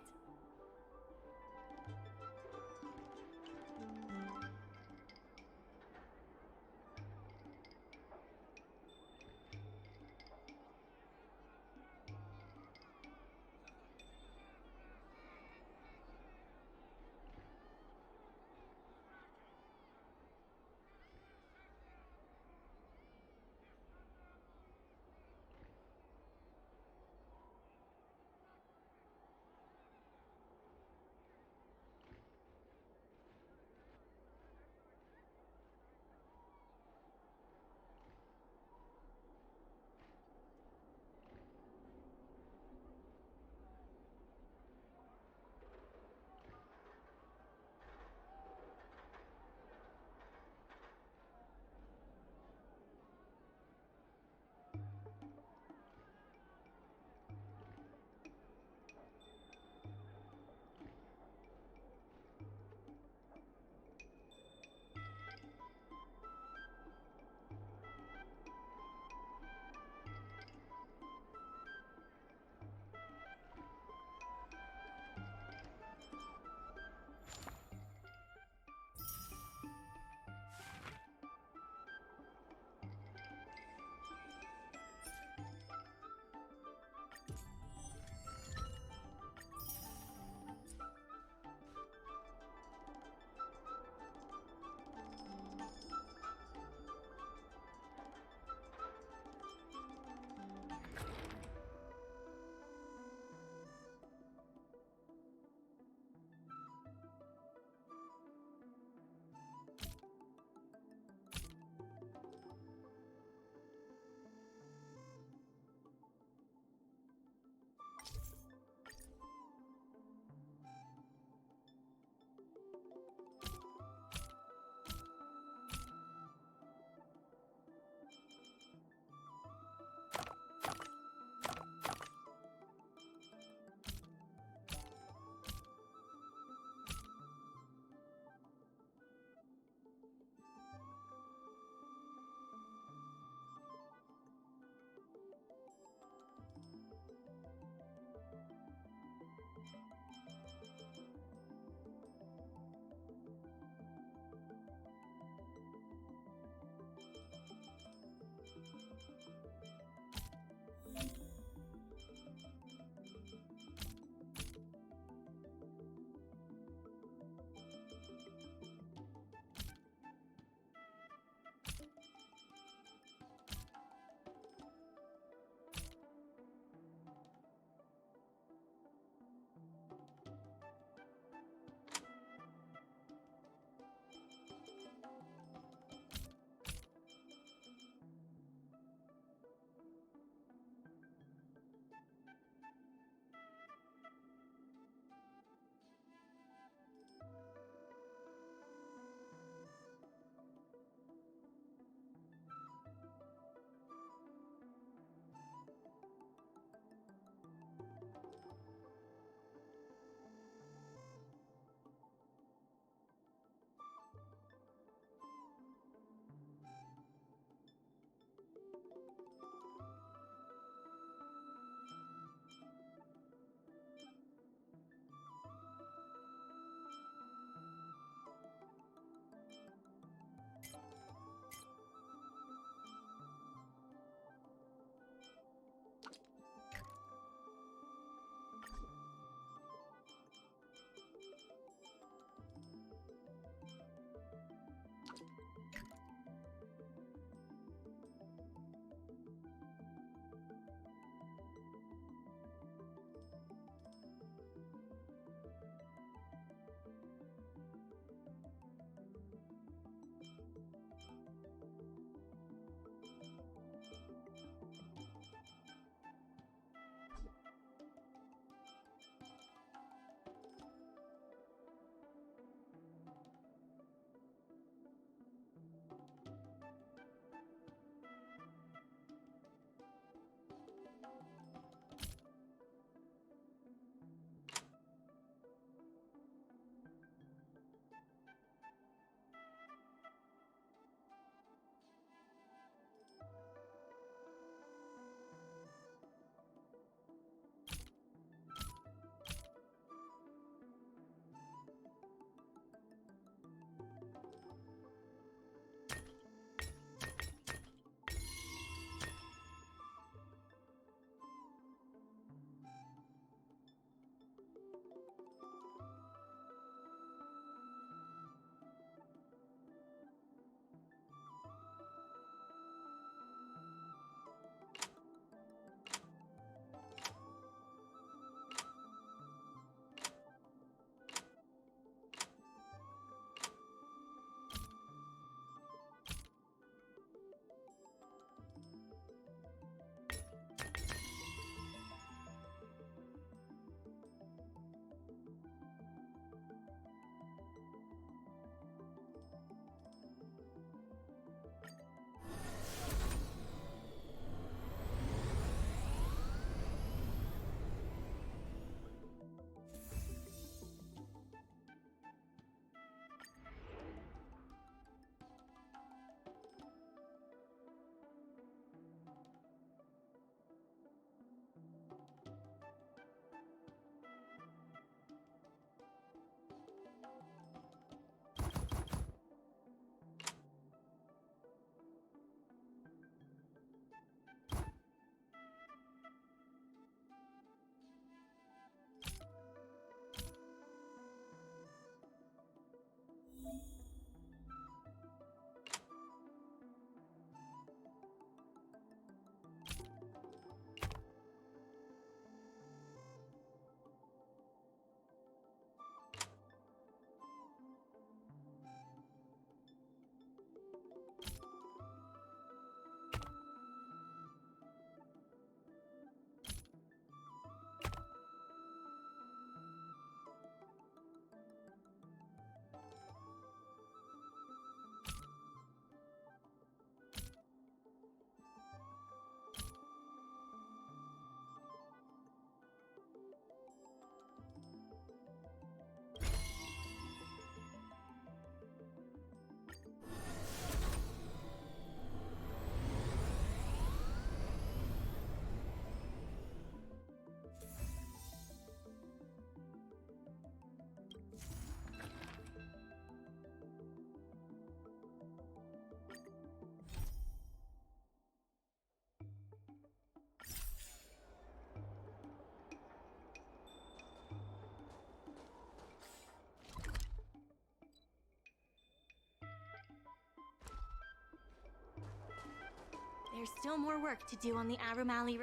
There's still more work to do on the Arum Alley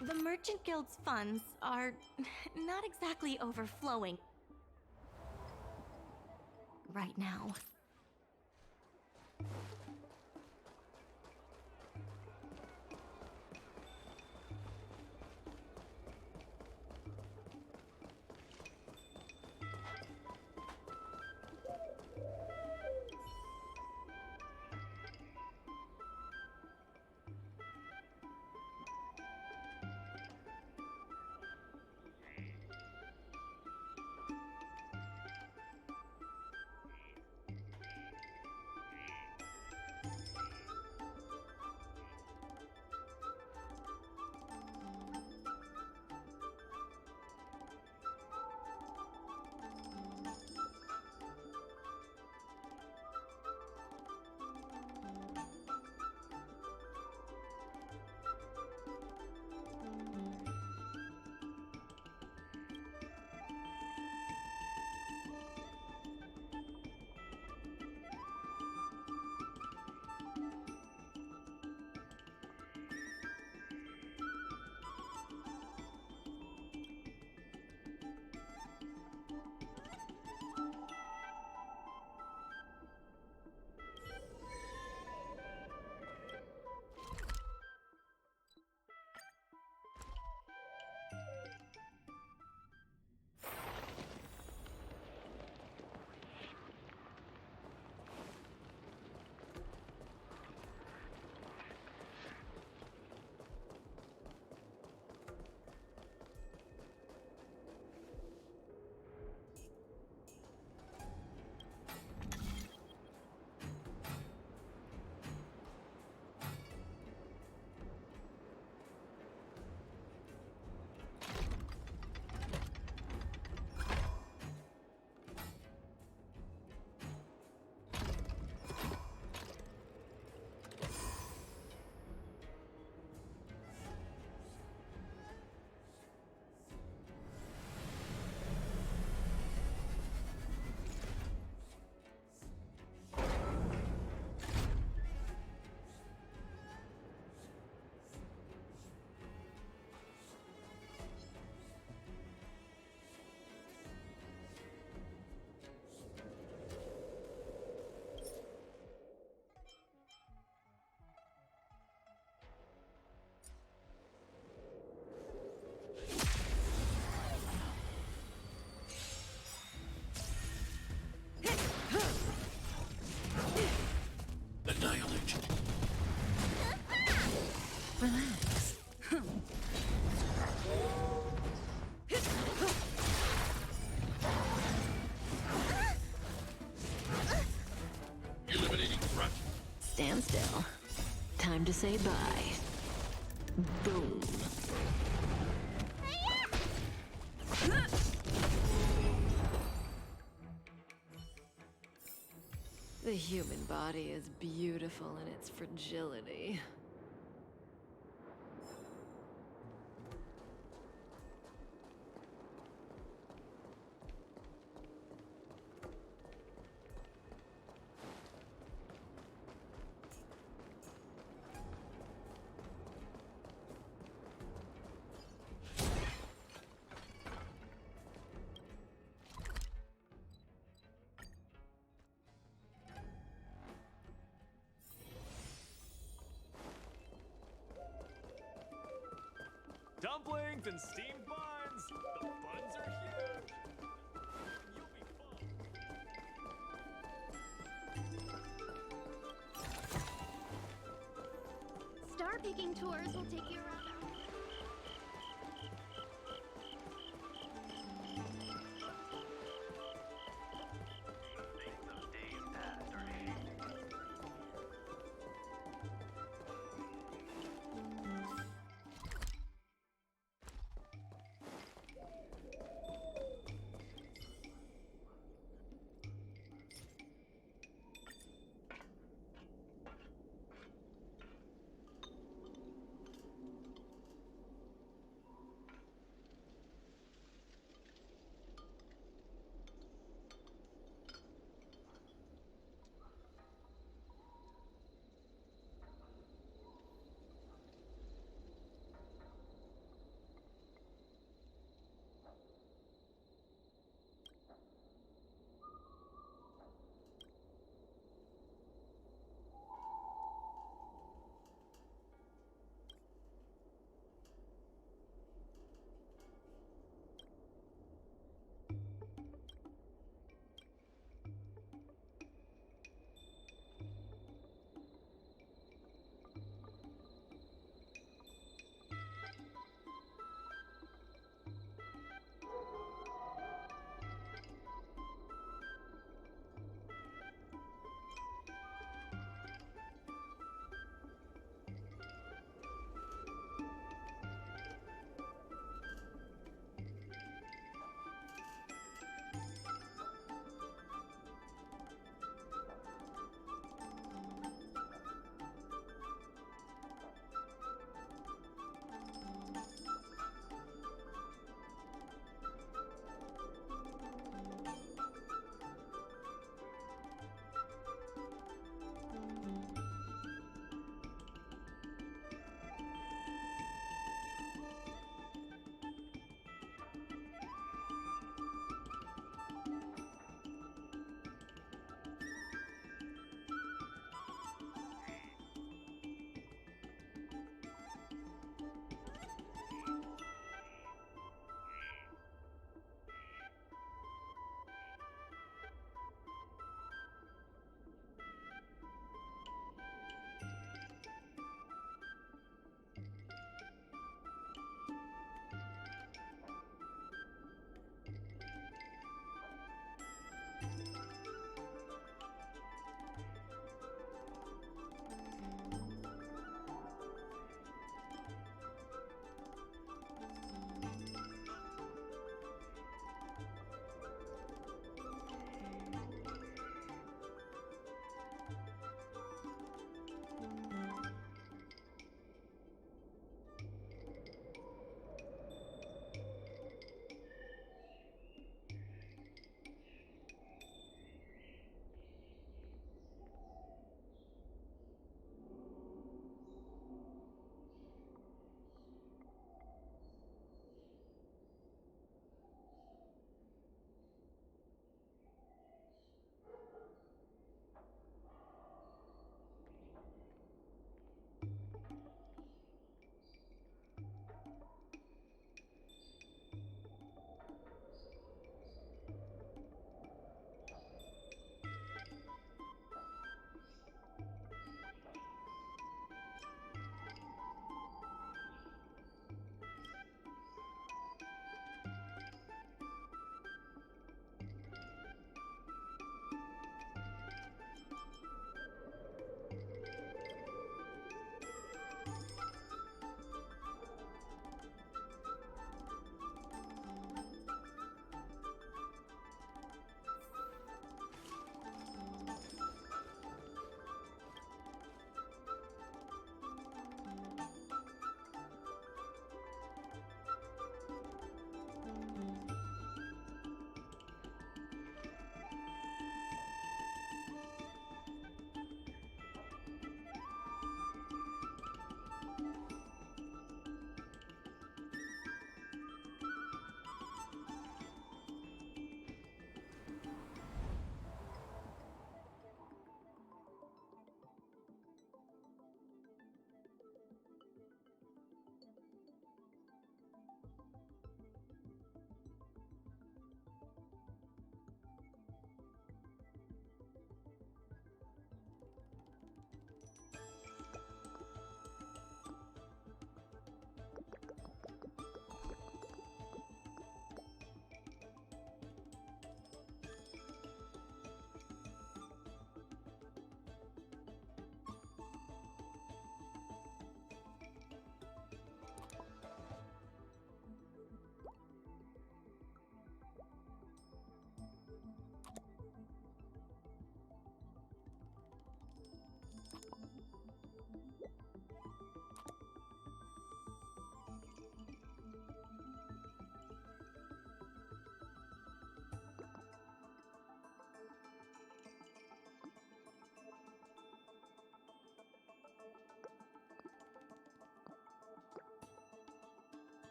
The Merchant Guild's funds are not exactly overflowing right now. Annihilate. Relax. Eliminating threat. Stand still. Time to say bye. Boom. The human body is beautiful in its fragility. Dumplings and steamed buns! The buns are huge! You'll be fine. Star picking tours will take you around.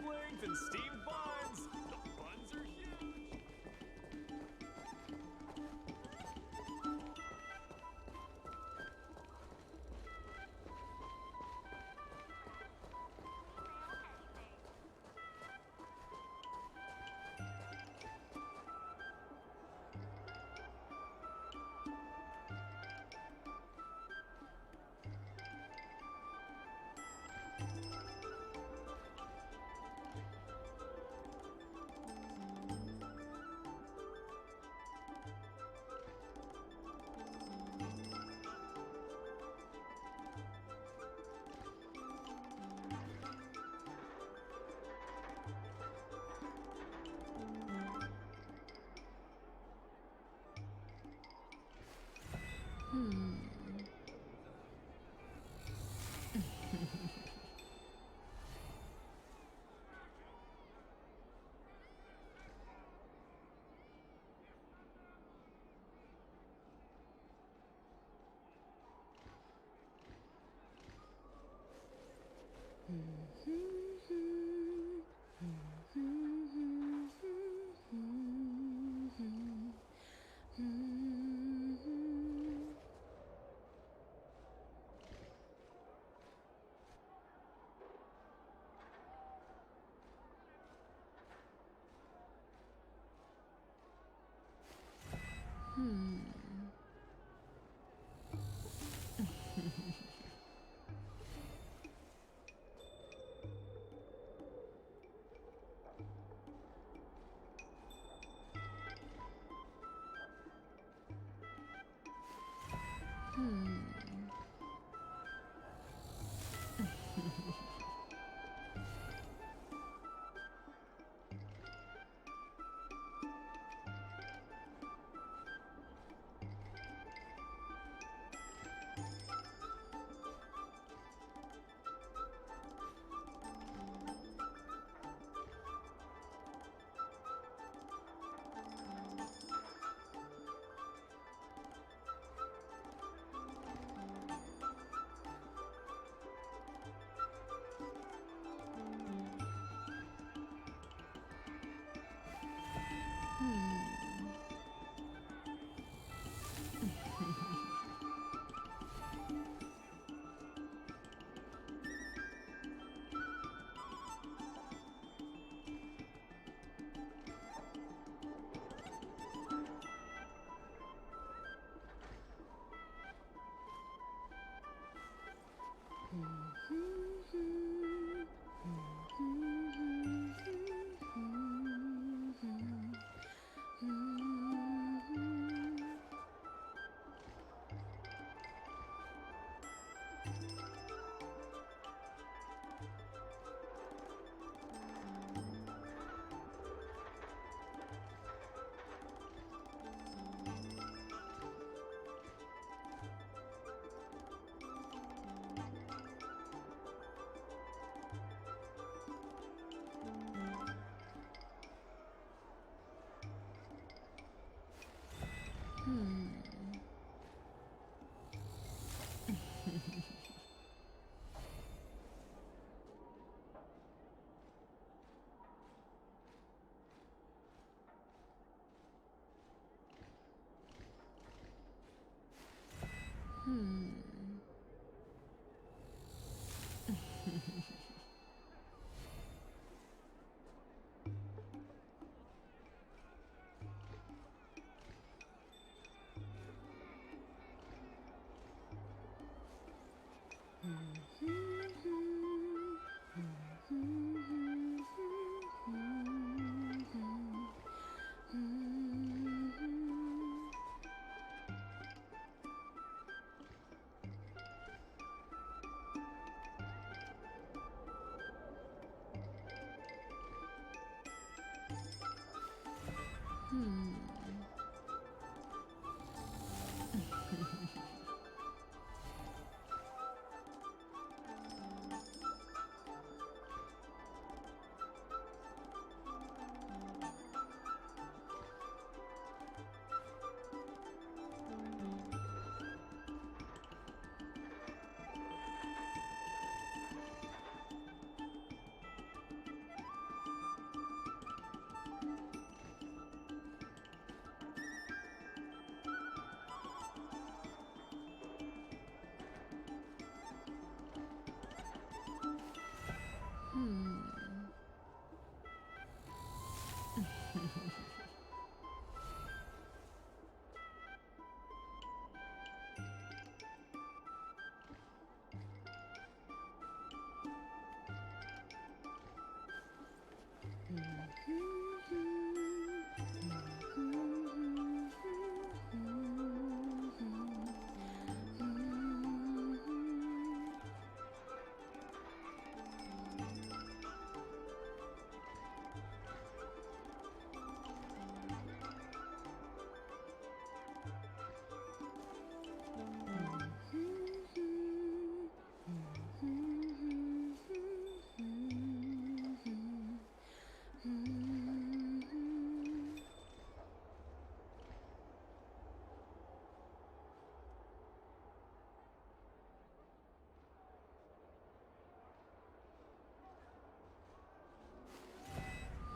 dumplings and steamed buns. The buns are huge.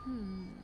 Hmm.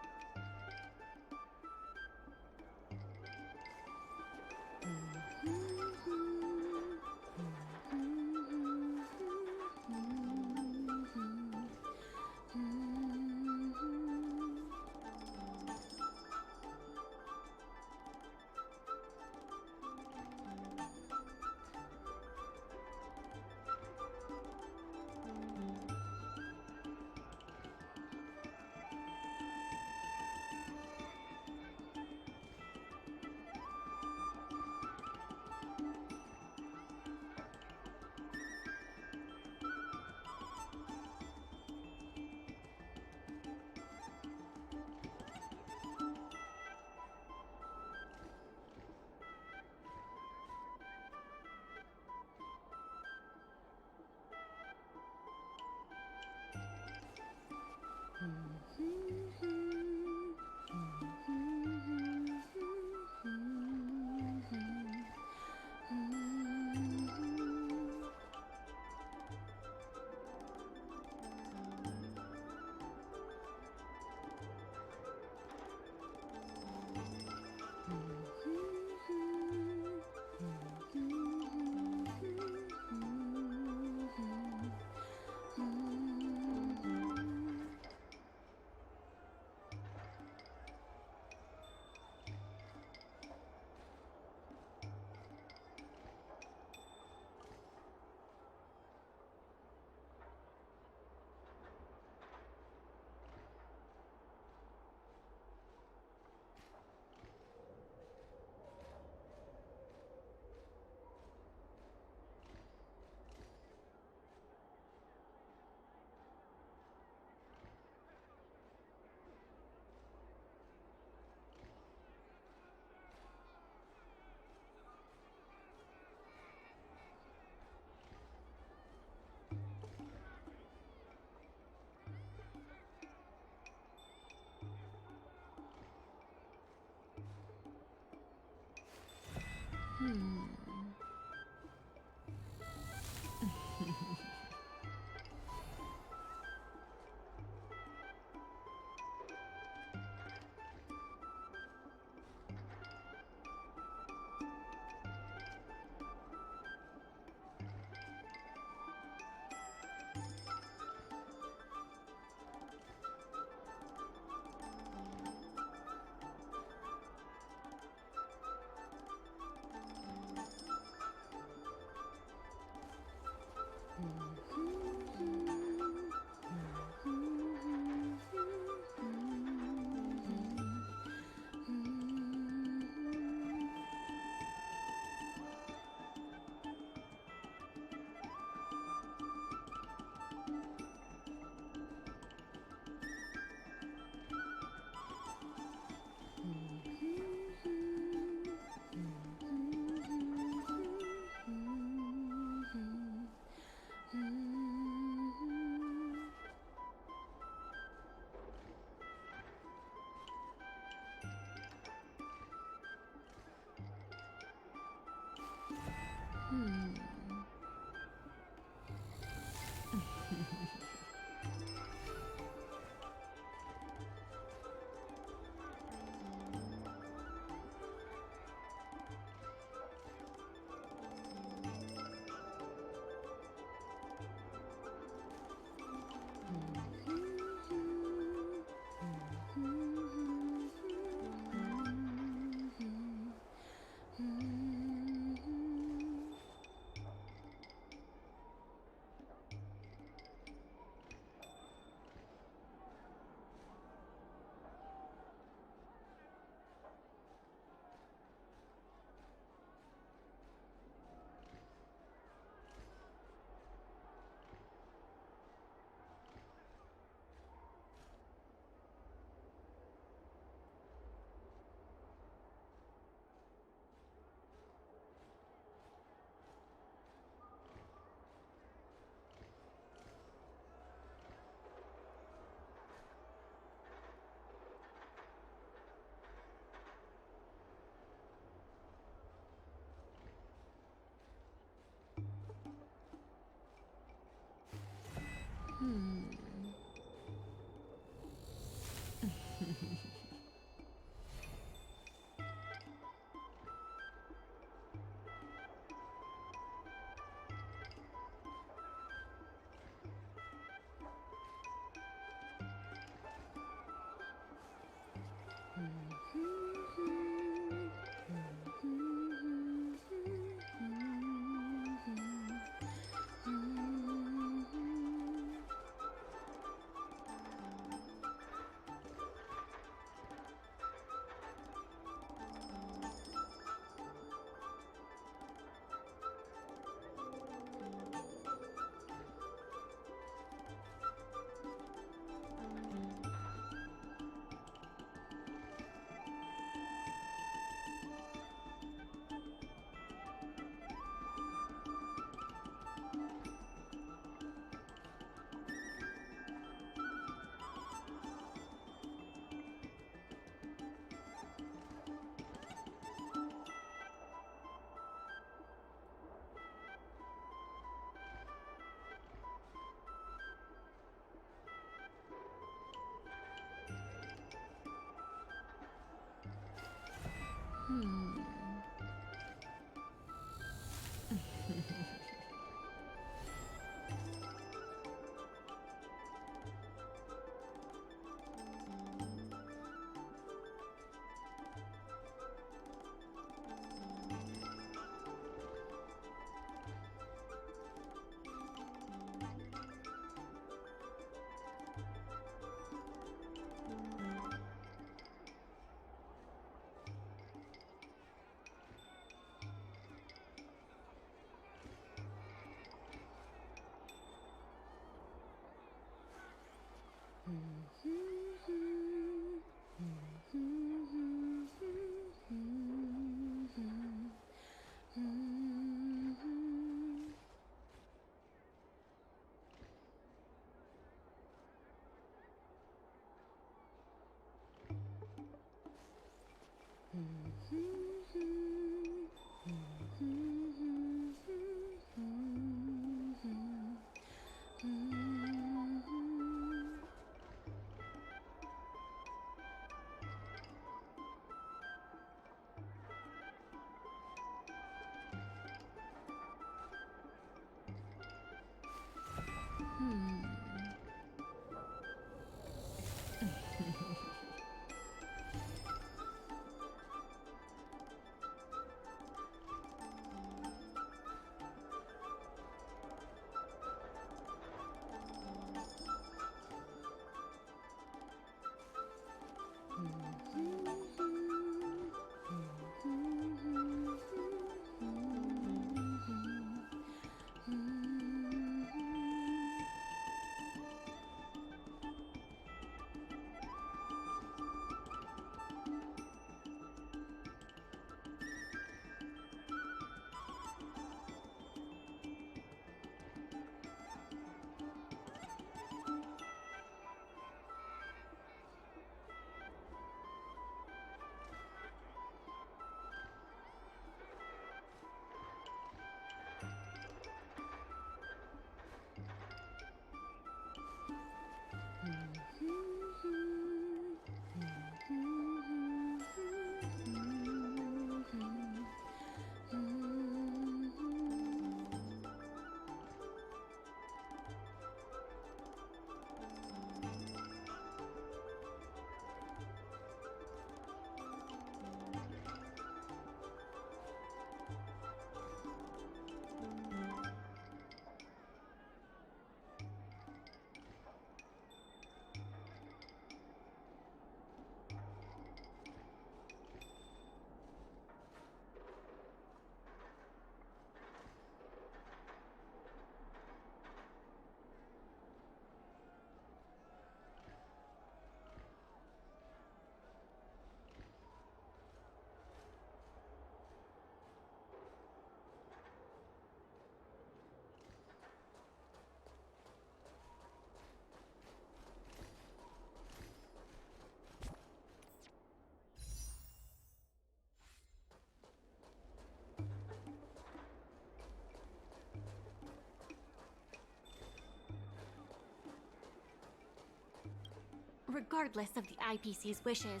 Regardless of the IPC's wishes,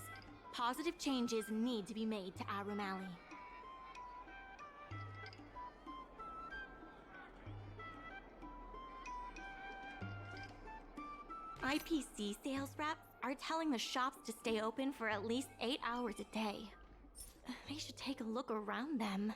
positive changes need to be made to Arum Alley. IPC sales reps are telling the shops to stay open for at least 8 hours a day. They should take a look around them.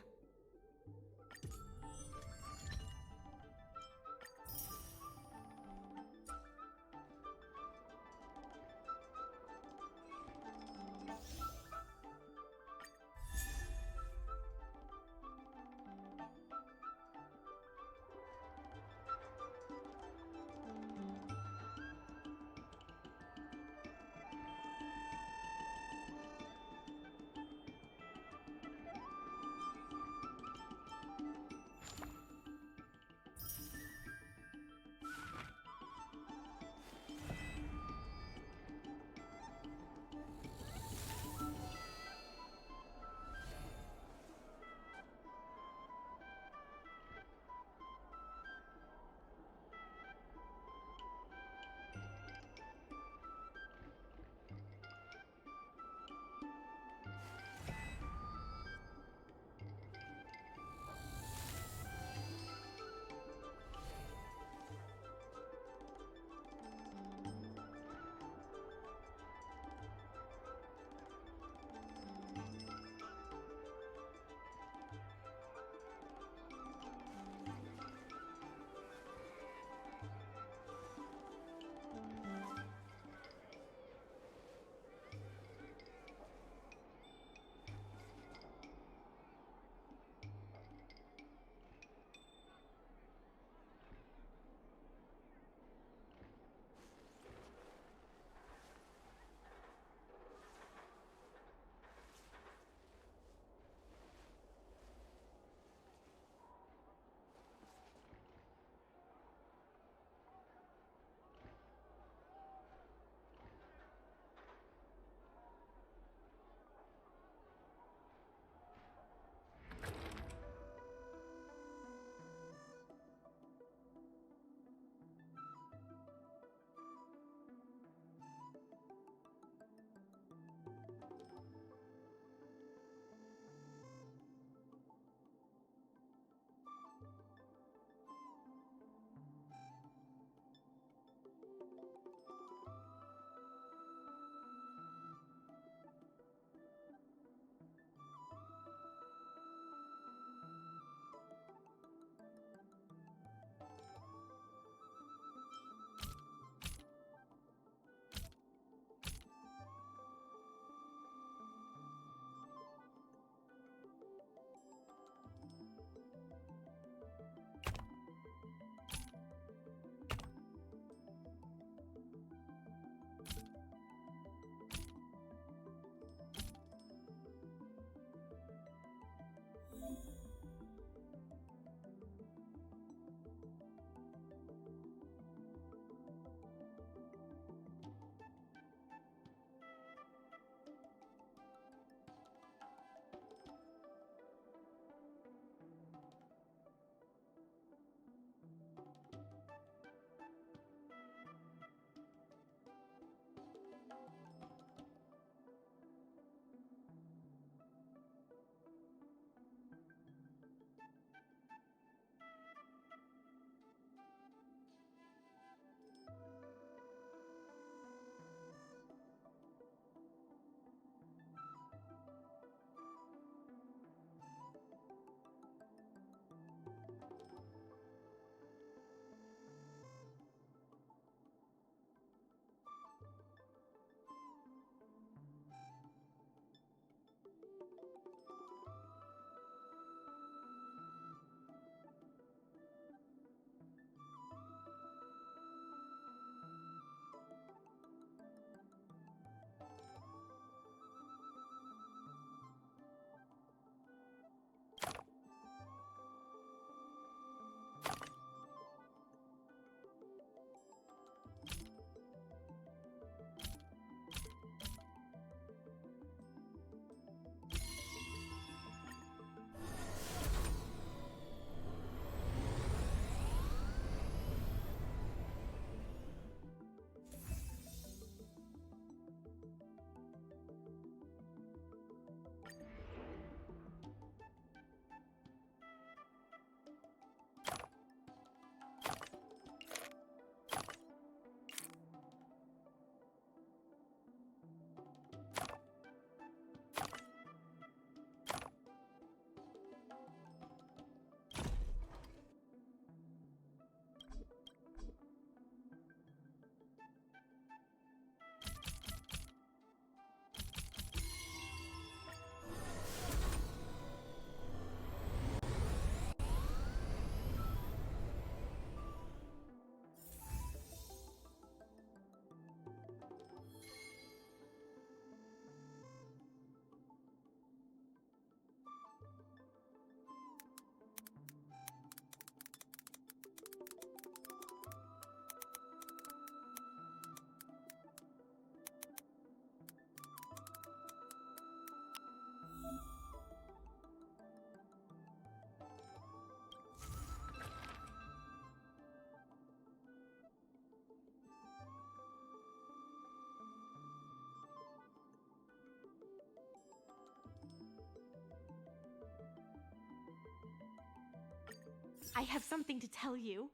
I have something to tell you.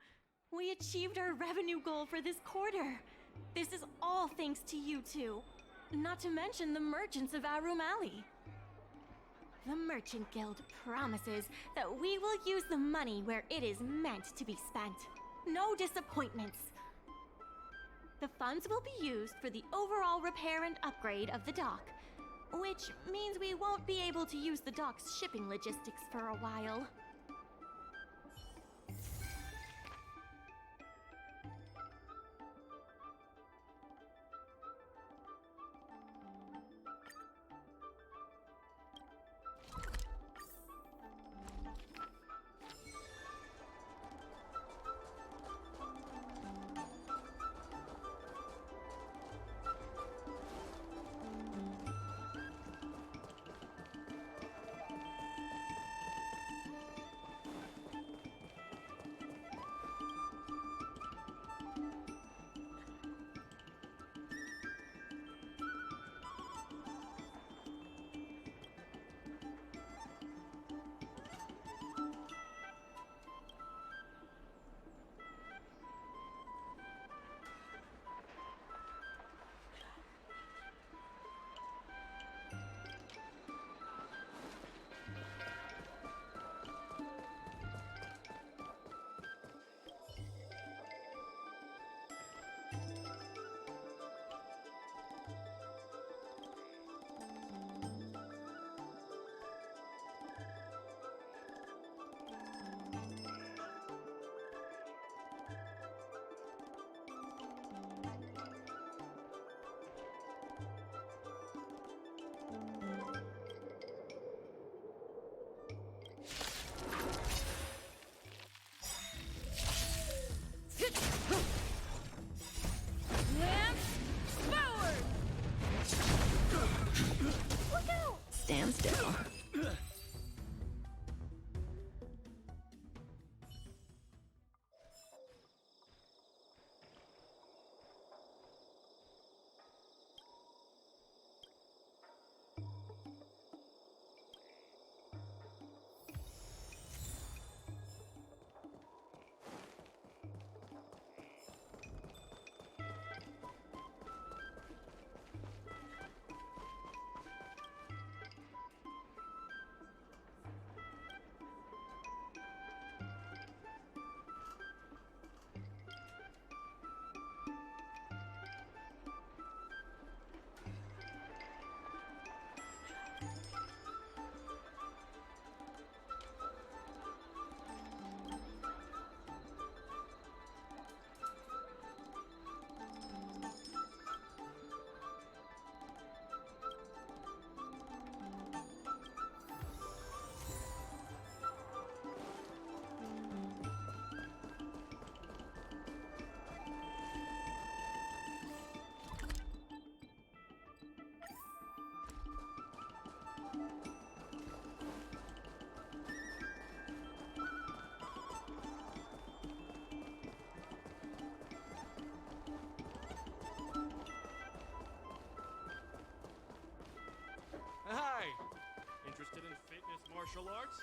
We achieved our revenue goal for this quarter. This is all thanks to you two. Not to mention the merchants of Arum Alley. The Merchant Guild promises that we will use the money where it is meant to be spent. No disappointments. The funds will be used for the overall repair and upgrade of the dock, which means we won't be able to use the dock's shipping logistics for a while. Stand still. Hi! Interested in fitness martial arts?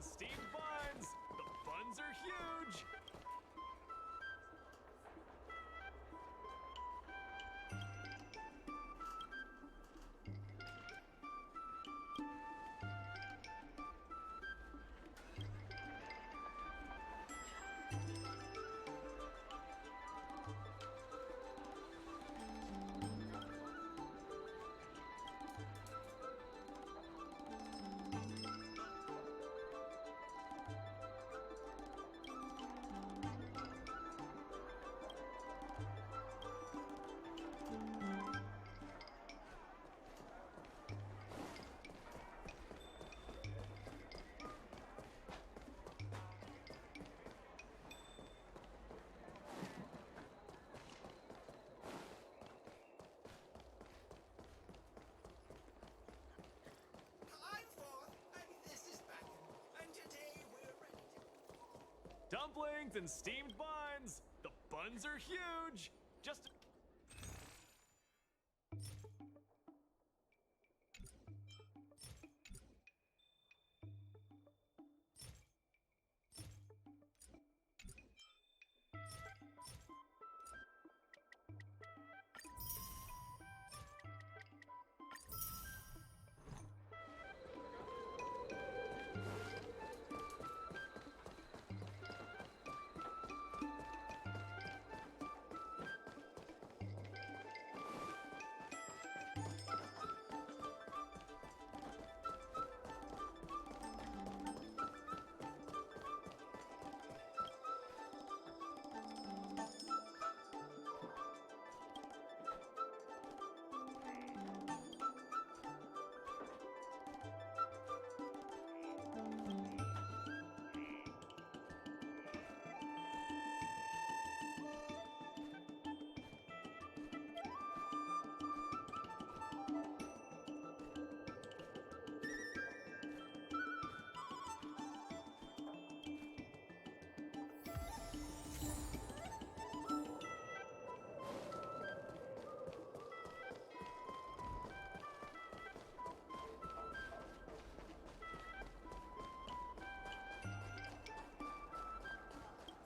and steamed buns. The buns are huge. Dumplings and steamed buns. The buns are huge. Just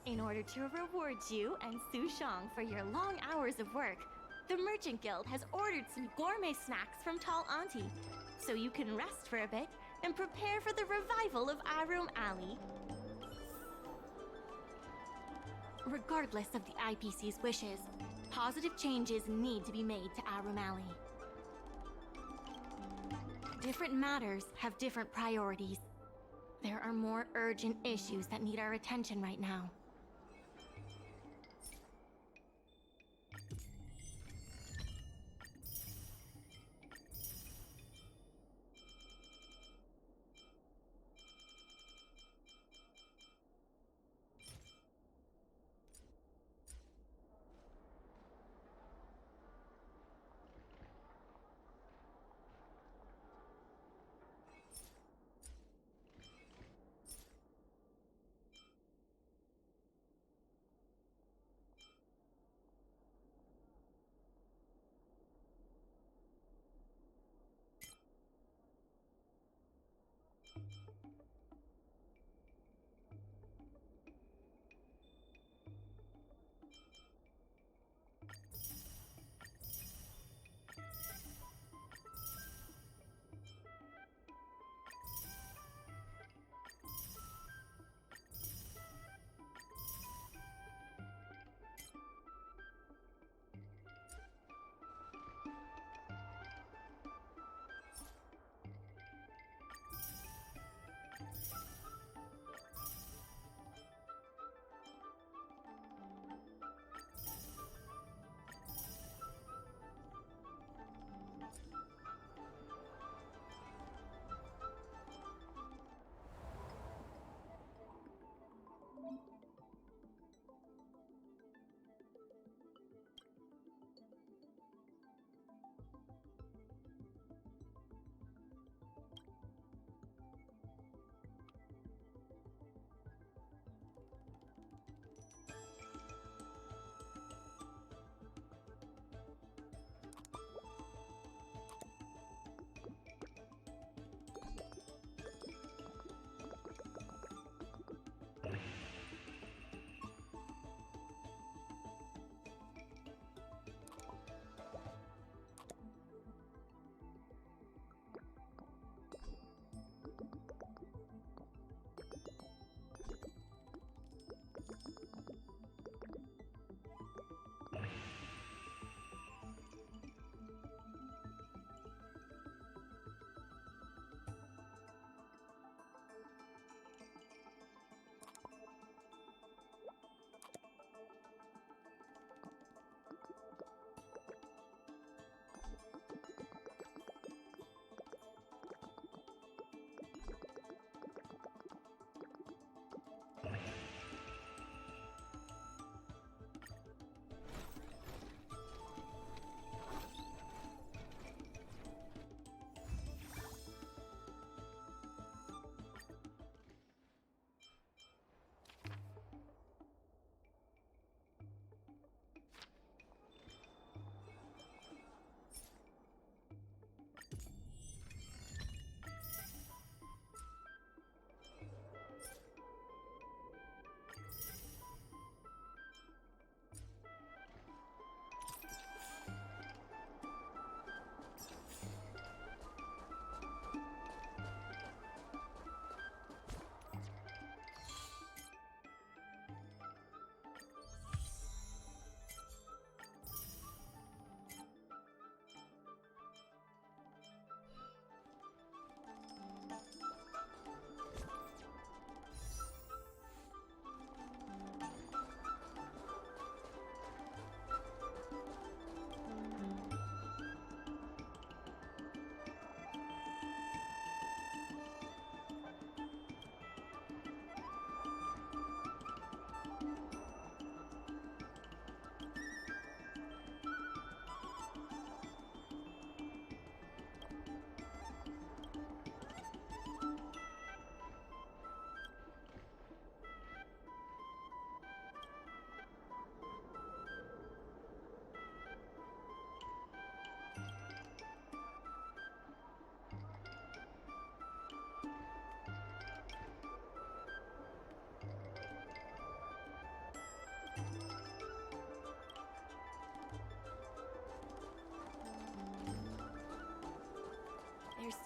in order to reward you and Su Shang for your long hours of work, the Merchant Guild has ordered some gourmet snacks from Tall Auntie, so you can rest for a bit and prepare for the revival of Arum Alley. Regardless of the IPC's wishes, positive changes need to be made to Arum Alley. Different matters have different priorities. There are more urgent issues that need our attention right now.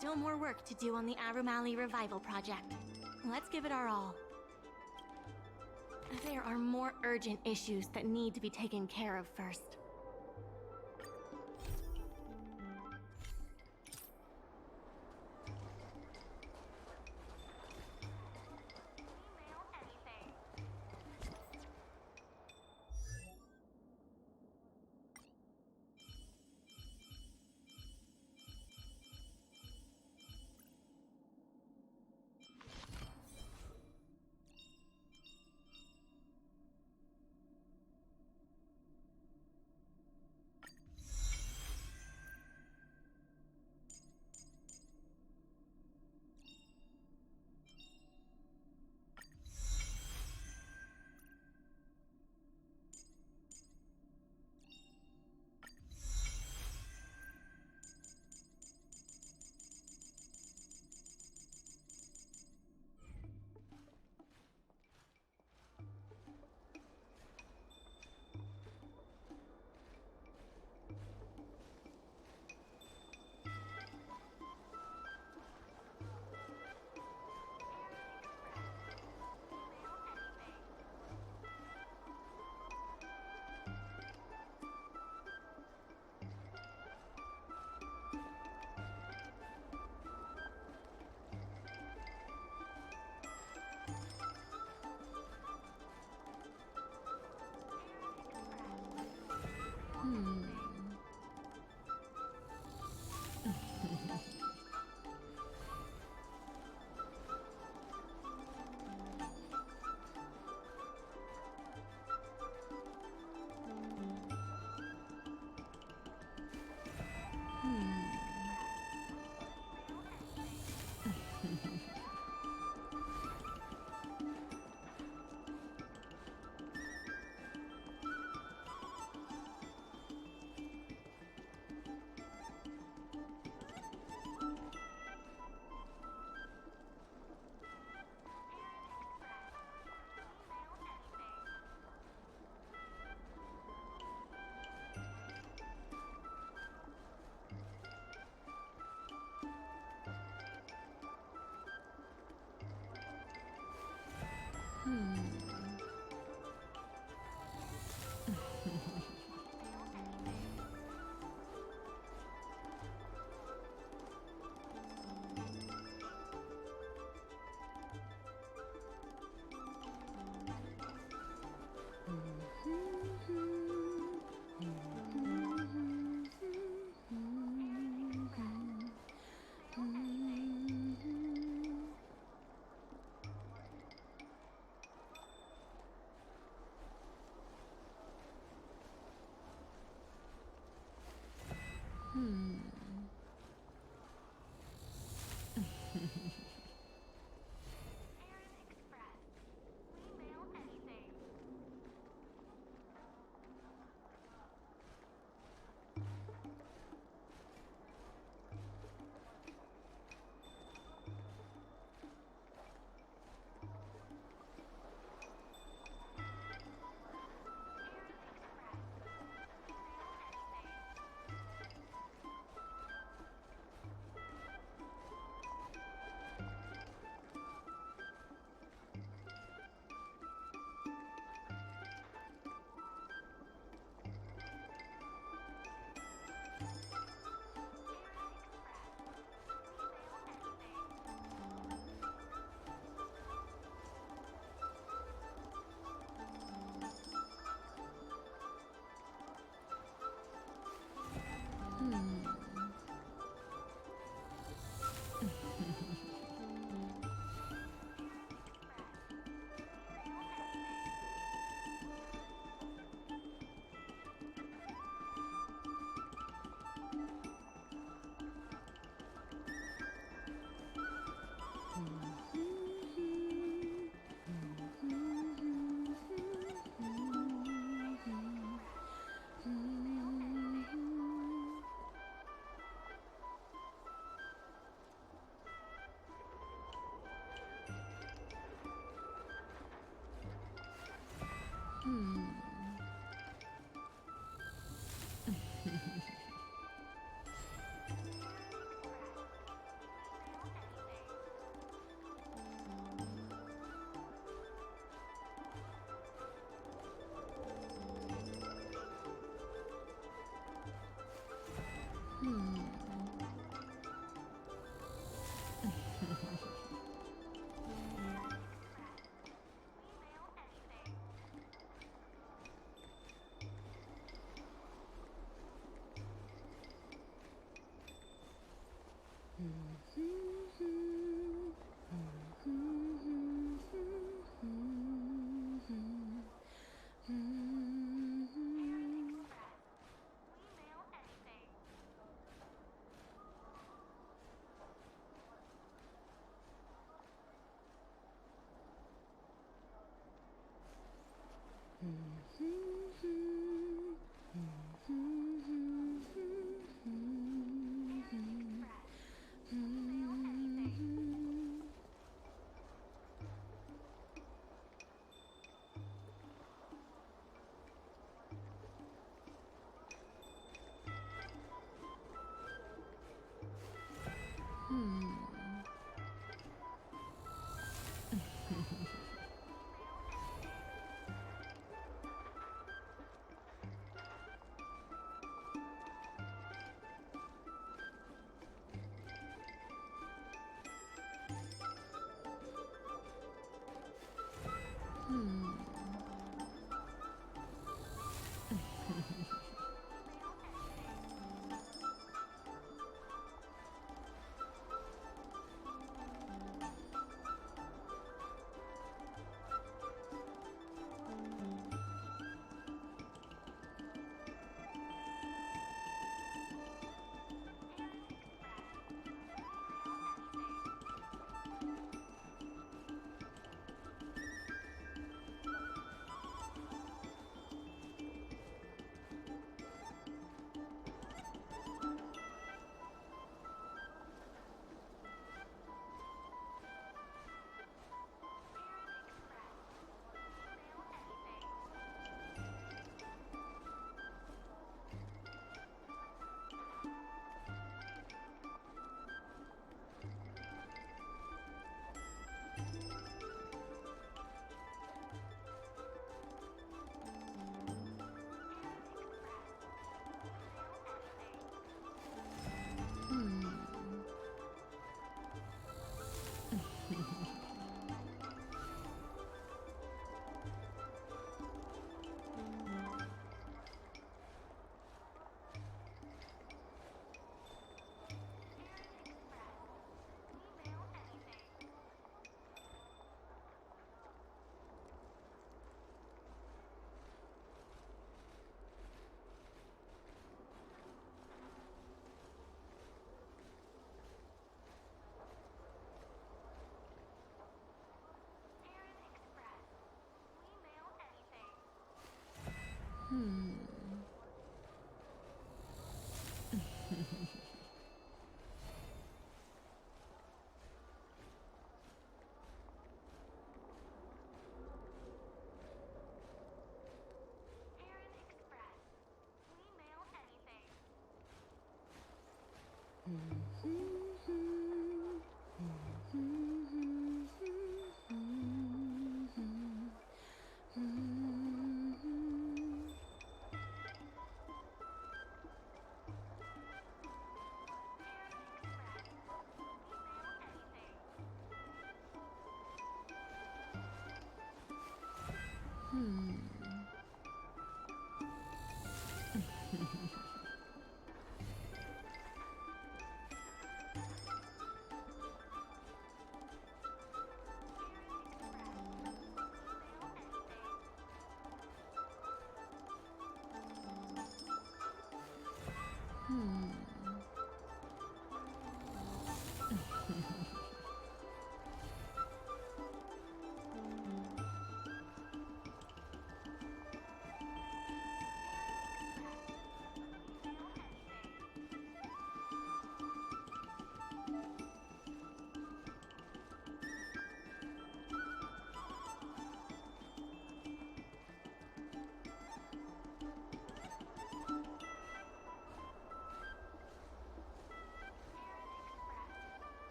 still more work to do on the Arum Alley Revival project. Let's give it our all. There are more urgent issues that need to be taken care of first.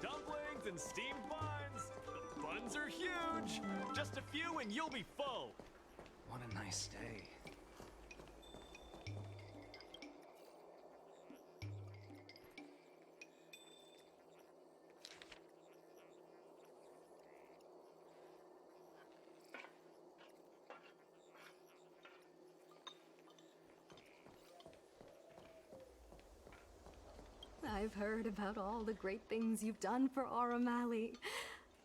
Dumplings and steamed buns! The buns are huge! Just a few and you'll be full! What a nice day. I've heard about all the great things you've done for Aurum Alley.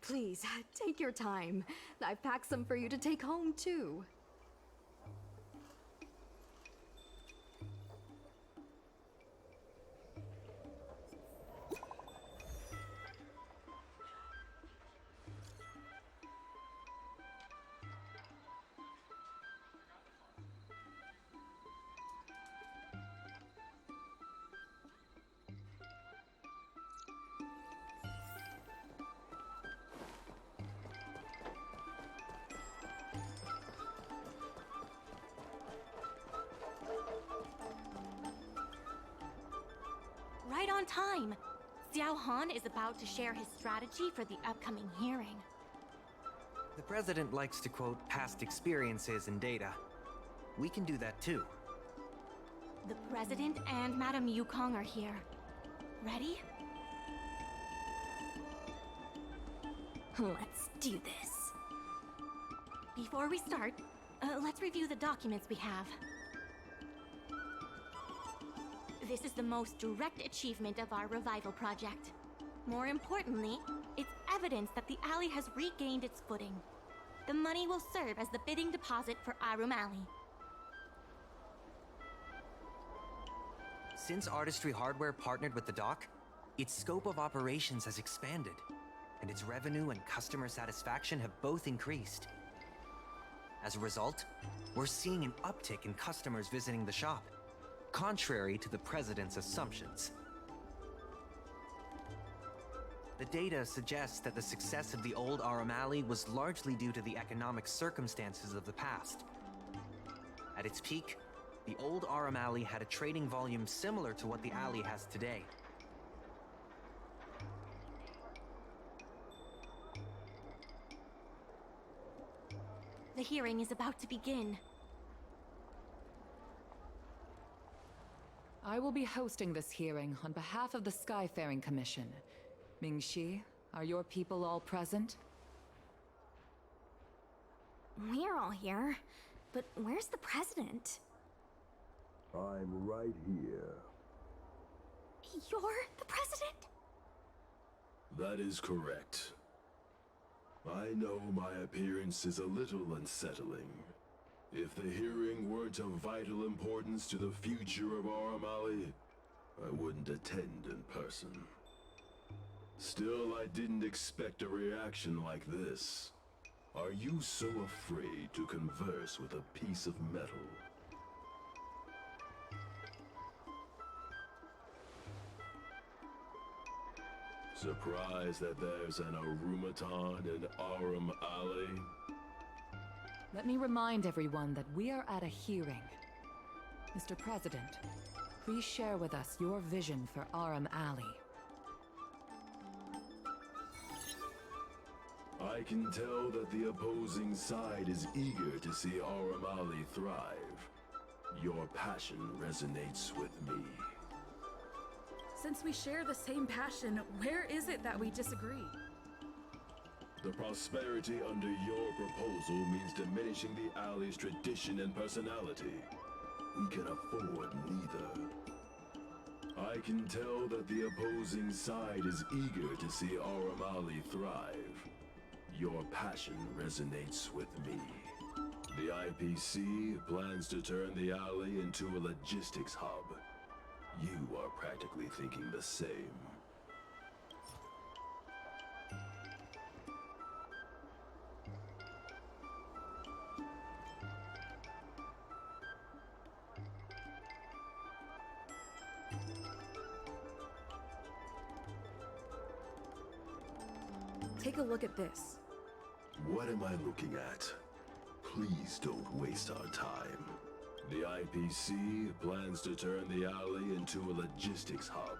Please, take your time. I've packed some for you to take home, too. Right on time. Xiao Han is about to share his strategy for the upcoming hearing. The president likes to quote past experiences and data. We can do that too. The president and Madame Yukong are here. Ready? Let's do this. Before we start, let's review the documents we have. This is the most direct achievement of our revival project. More importantly, it's evidence that the alley has regained its footing. The money will serve as the bidding deposit for Aurum Alley. Since Artistry Hardware partnered with the dock, its scope of operations has expanded, and its revenue and customer satisfaction have both increased. As a result, we're seeing an uptick in customers visiting the shop, contrary to the president's assumptions. The data suggests that the success of the old Aurum Alley was largely due to the economic circumstances of the past. At its peak, the old Aurum Alley had a trading volume similar to what the alley has today. The hearing is about to begin. I will be hosting this hearing on behalf of the Skyfaring Commission. Mingxi, are your people all present? We're all here, but where's the president? I'm right here. You're the president? That is correct. I know my appearance is a little unsettling. If the hearing weren't of vital importance to the future of Aurum Alley, I wouldn't attend in person. Still, I didn't expect a reaction like this. Are you so afraid to converse with a piece of metal? Surprised that there's an Arumaton in Aurum Alley? Let me remind everyone that we are at a hearing. Mr. President, please share with us your vision for Aurum Alley. I can tell that the opposing side is eager to see Aurum Alley thrive. Your passion resonates with me. Since we share the same passion, where is it that we disagree? The prosperity under your proposal means diminishing the alley's tradition and personality. We can afford neither. I can tell that the opposing side is eager to see Aurum Alley thrive. Your passion resonates with me. The IPC plans to turn the alley into a logistics hub. You are practically thinking the same. Take a look at this. What am I looking at? Please don't waste our time. The IPC plans to turn the alley into a logistics hub.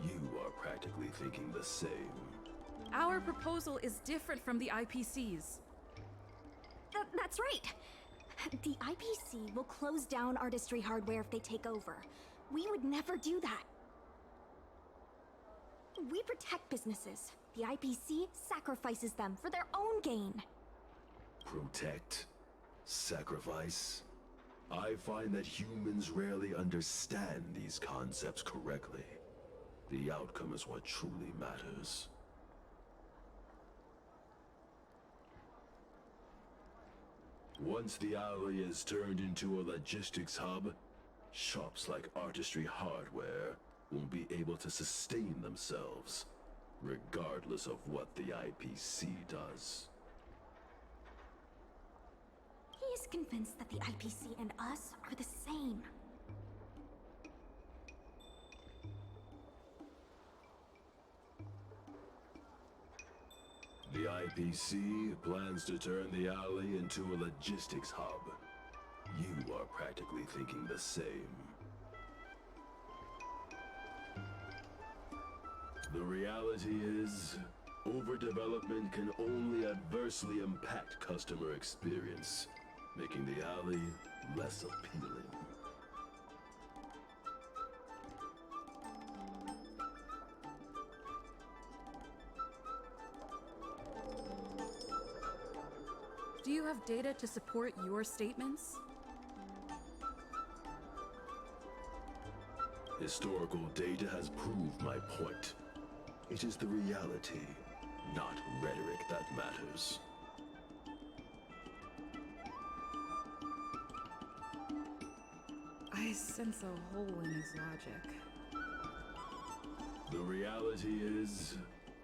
You are practically thinking the same. Our proposal is different from the IPC's. That's right. The IPC will close down Artistry Hardware if they take over. We would never do that. We protect businesses. The IPC sacrifices them for their own gain. Protect? Sacrifice? I find that humans rarely understand these concepts correctly. The outcome is what truly matters. Once the alley is turned into a logistics hub, shops like Artistry Hardware won't be able to sustain themselves, regardless of what the IPC does. He is convinced that the IPC and us are the same. The IPC plans to turn the alley into a logistics hub. You are practically thinking the same. The reality is, overdevelopment can only adversely impact customer experience, making the alley less appealing. Do you have data to support your statements? Historical data has proved my point. It is the reality, not rhetoric, that matters. I sense a hole in his logic. The reality is,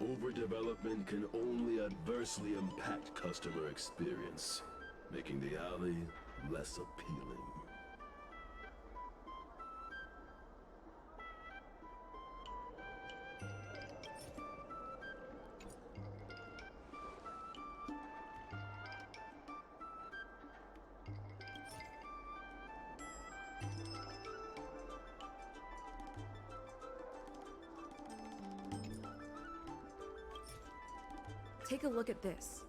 overdevelopment can only adversely impact customer experience, making the alley less appealing. Take a look at this.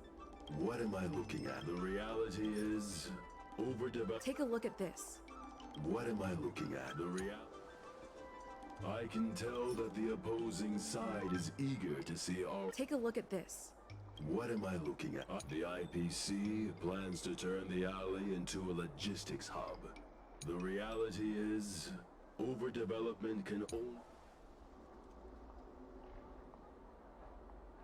What am I looking at? The reality is, Take a look at this. What am I looking at? The reality. I can tell that the opposing side is eager to see our. Take a look at this. What am I looking at? The IPC plans to turn the alley into a logistics hub. The reality is, overdevelopment can only.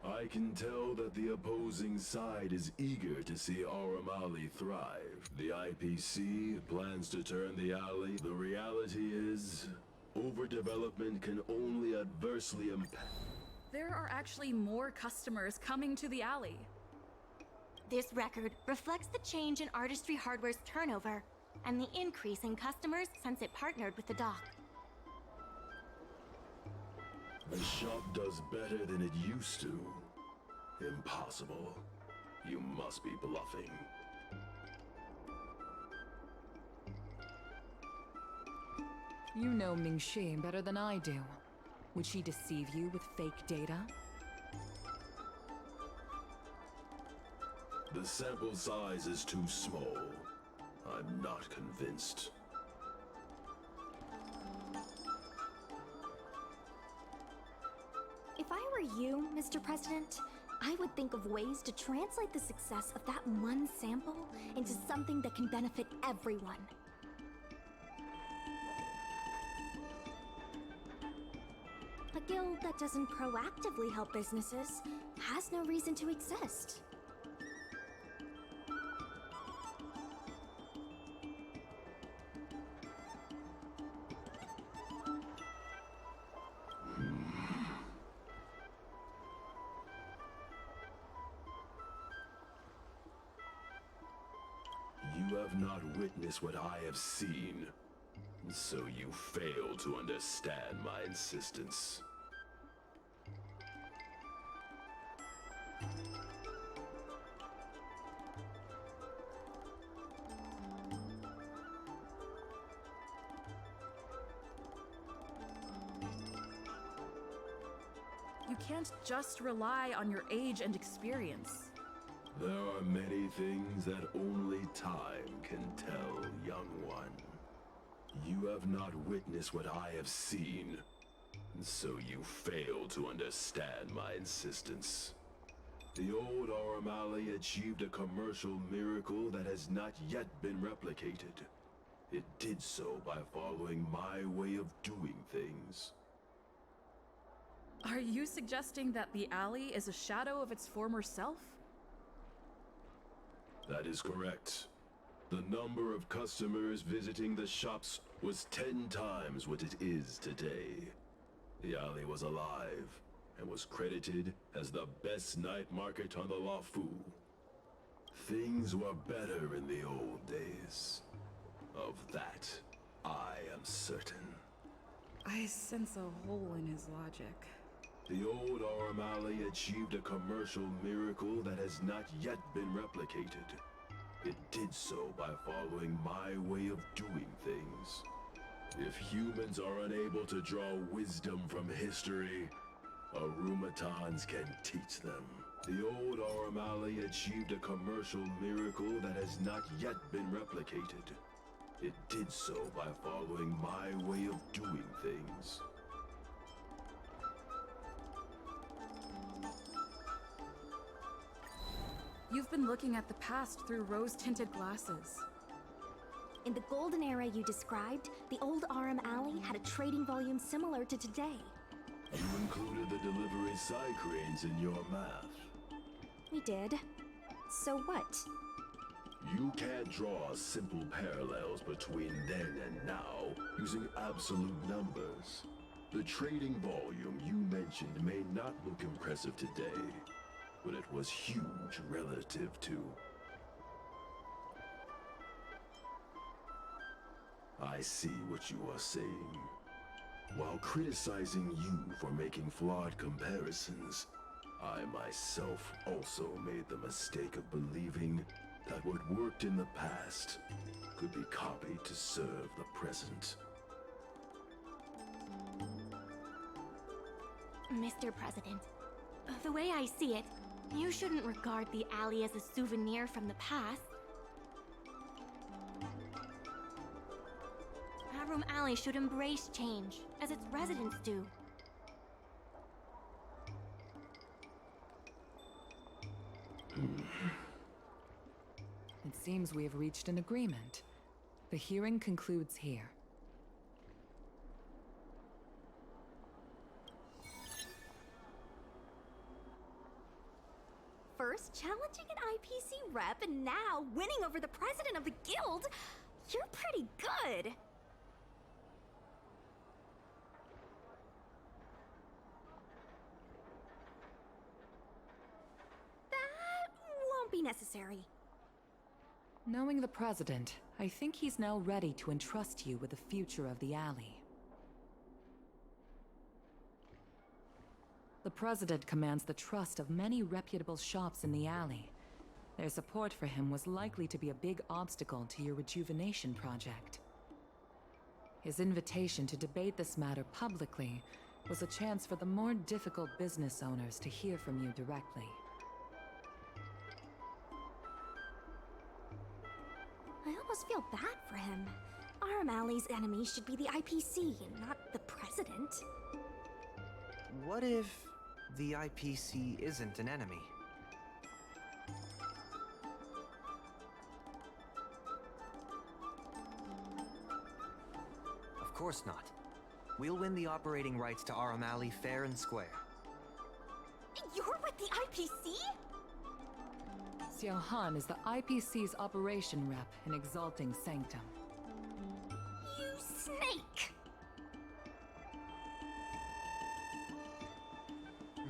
I can tell that the opposing side is eager to see Aurum Alley thrive. The IPC plans to turn the alley. The reality is, overdevelopment can only adversely impact. There are actually more customers coming to the alley. This record reflects the change in Artistry Hardware's turnover and the increase in customers since it partnered with the dock. The shop does better than it used to. Impossible. You must be bluffing. You know Mingxi better than I do. Would she deceive you with fake data? The sample size is too small. I'm not convinced. If I were you, Mr. President, I would think of ways to translate the success of that one sample into something that can benefit everyone. A guild that doesn't proactively help businesses has no reason to exist. You have not witnessed what I have seen, so you fail to understand my insistence. You can't just rely on your age and experience. There are many things that only time can tell, young one. You have not witnessed what I have seen, so you fail to understand my insistence. The old Aurum achieved a commercial miracle that has not yet been replicated. It did so by following my way of doing things. Are you suggesting that the alley is a shadow of its former self? That is correct. The number of customers visiting the shops was 10 times what it is today. The alley was alive and was credited as the best night market on the Lafu. Things were better in the old days. Of that, I am certain. I sense a hole in his logic. The old Aurum achieved a commercial miracle that has not yet been replicated. It did so by following my way of doing things. If humans are unable to draw wisdom from history, Arumatans can teach them. The old Aurum achieved a commercial miracle that has not yet been replicated. It did so by following my way of doing things. You've been looking at the past through rose-tinted glasses. In the golden era you described, the old Aurum Alley had a trading volume similar to today. You included the delivery side cranes in your math. We did. So what? You can't draw simple parallels between then and now using absolute numbers. The trading volume you mentioned may not look impressive today, but it was huge relative to... I see what you are saying. While criticizing you for making flawed comparisons, I myself also made the mistake of believing that what worked in the past could be copied to serve the present. Mr. President, the way I see it, you shouldn't regard the alley as a souvenir from the past. Aurum Alley should embrace change, as its residents do. It seems we have reached an agreement. The hearing concludes here. First challenging an IPC rep and now winning over the president of the guild? You're pretty good! That won't be necessary. Knowing the president, I think he's now ready to entrust you with the future of the alley. The president commands the trust of many reputable shops in the alley. Their support for him was likely to be a big obstacle to your rejuvenation project. His invitation to debate this matter publicly was a chance for the more difficult business owners to hear from you directly. feel bad for him. Arum Alley's enemy should be the IPC, not the president. What if the IPC isn't an enemy? Of course not. We'll win the operating rights to Arum Alley fair and square. You're with the IPC? Xiao Han is the IPC's operation rep in Exalting Sanctum. You snake!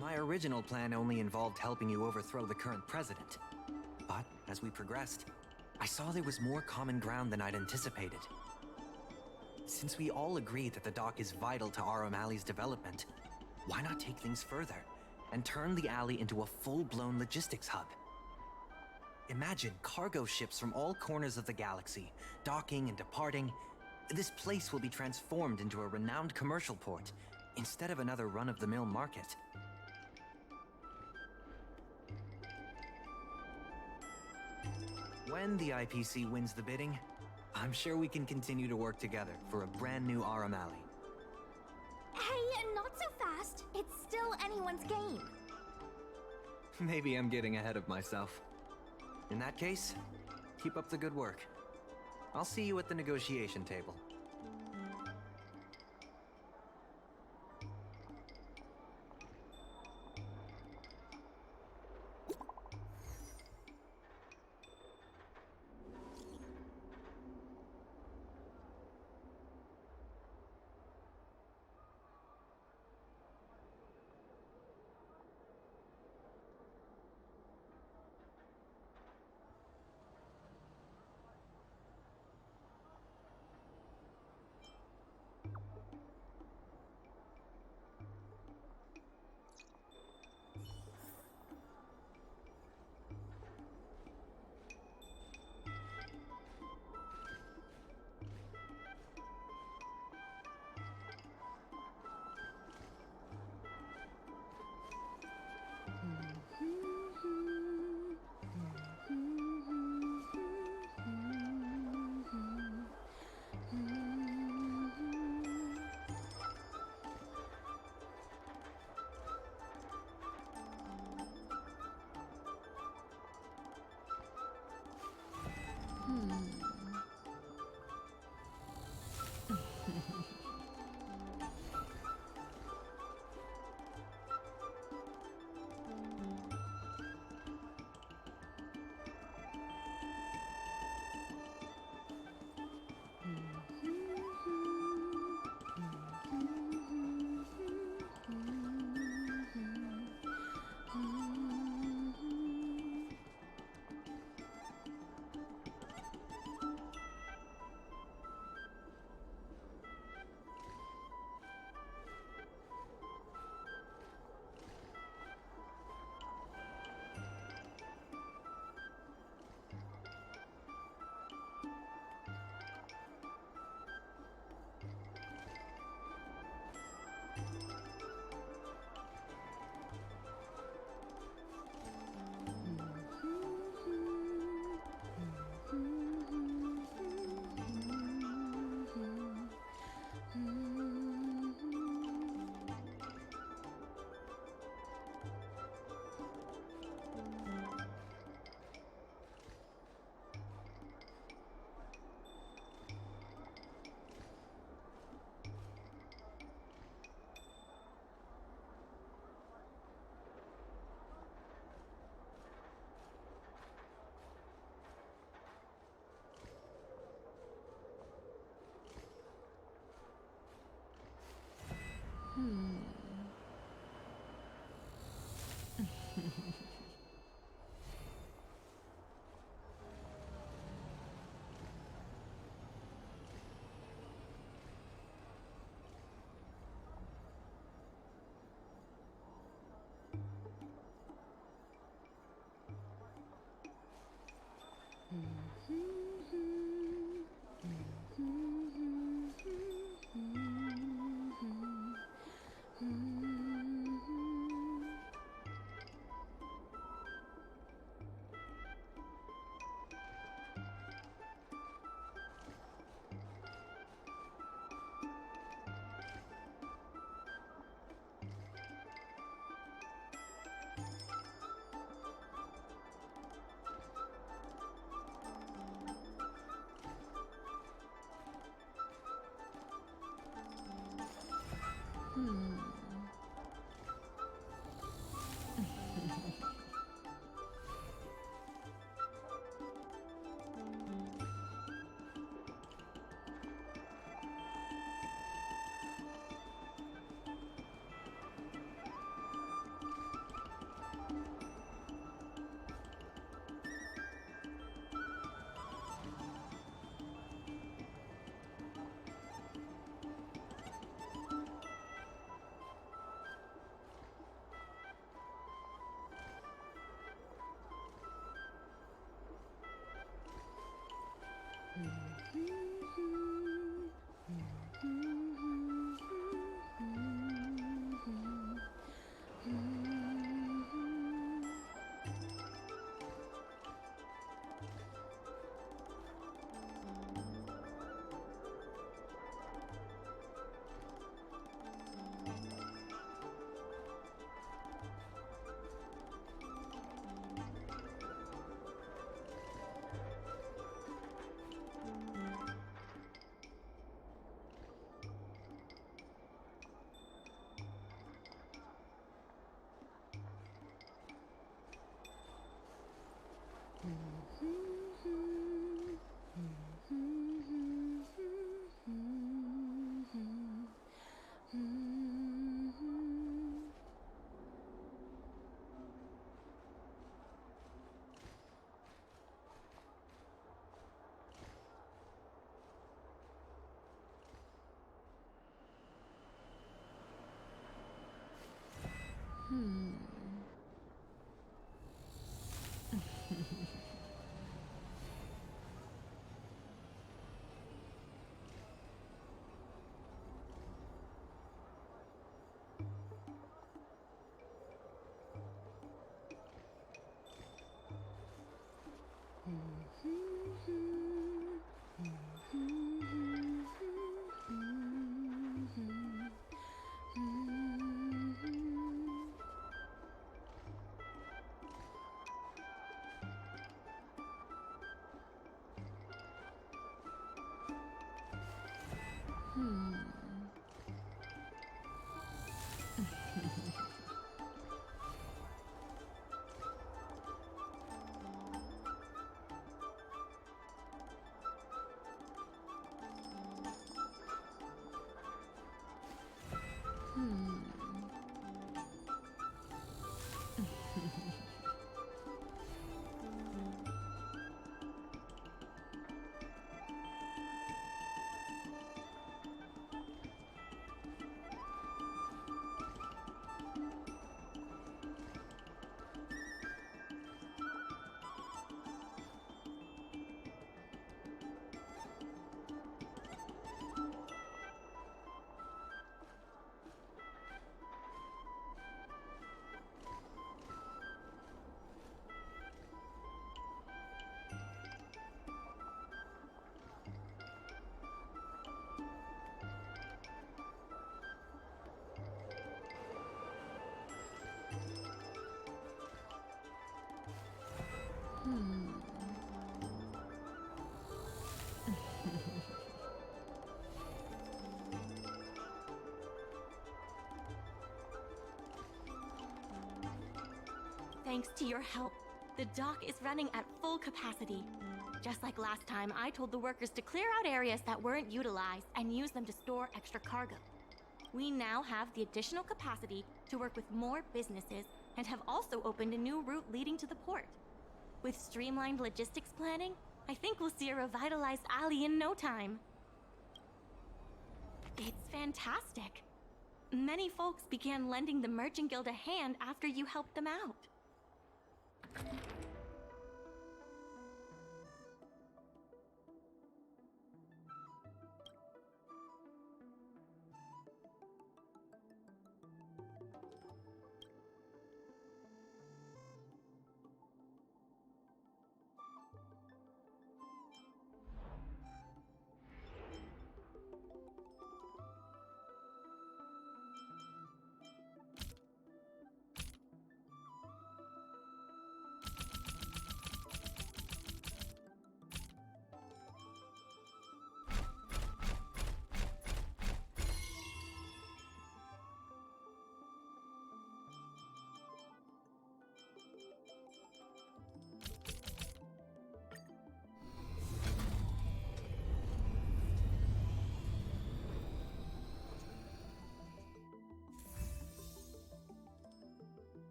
My original plan only involved helping you overthrow the current president. But as we progressed, I saw there was more common ground than I'd anticipated. Since we all agree that the dock is vital to Arum Alley's development, why not take things further and turn the alley into a full-blown logistics hub? Imagine cargo ships from all corners of the galaxy, docking and departing. This place will be transformed into a renowned commercial port, instead of another run-of-the-mill market. When the IPC wins the bidding, I'm sure we can continue to work together for a brand new Arum Alley. Hey, not so fast. It's still anyone's game. Maybe I'm getting ahead of myself. In that case, keep up the good work. I'll see you at the negotiation table. Thanks to your help, the dock is running at full capacity. Just like last time, I told the workers to clear out areas that weren't utilized and use them to store extra cargo. We now have the additional capacity to work with more businesses and have also opened a new route leading to the port. With streamlined logistics planning, I think we'll see a revitalized alley in no time. It's fantastic. Many folks began lending the Merchant Guild a hand after you helped them out.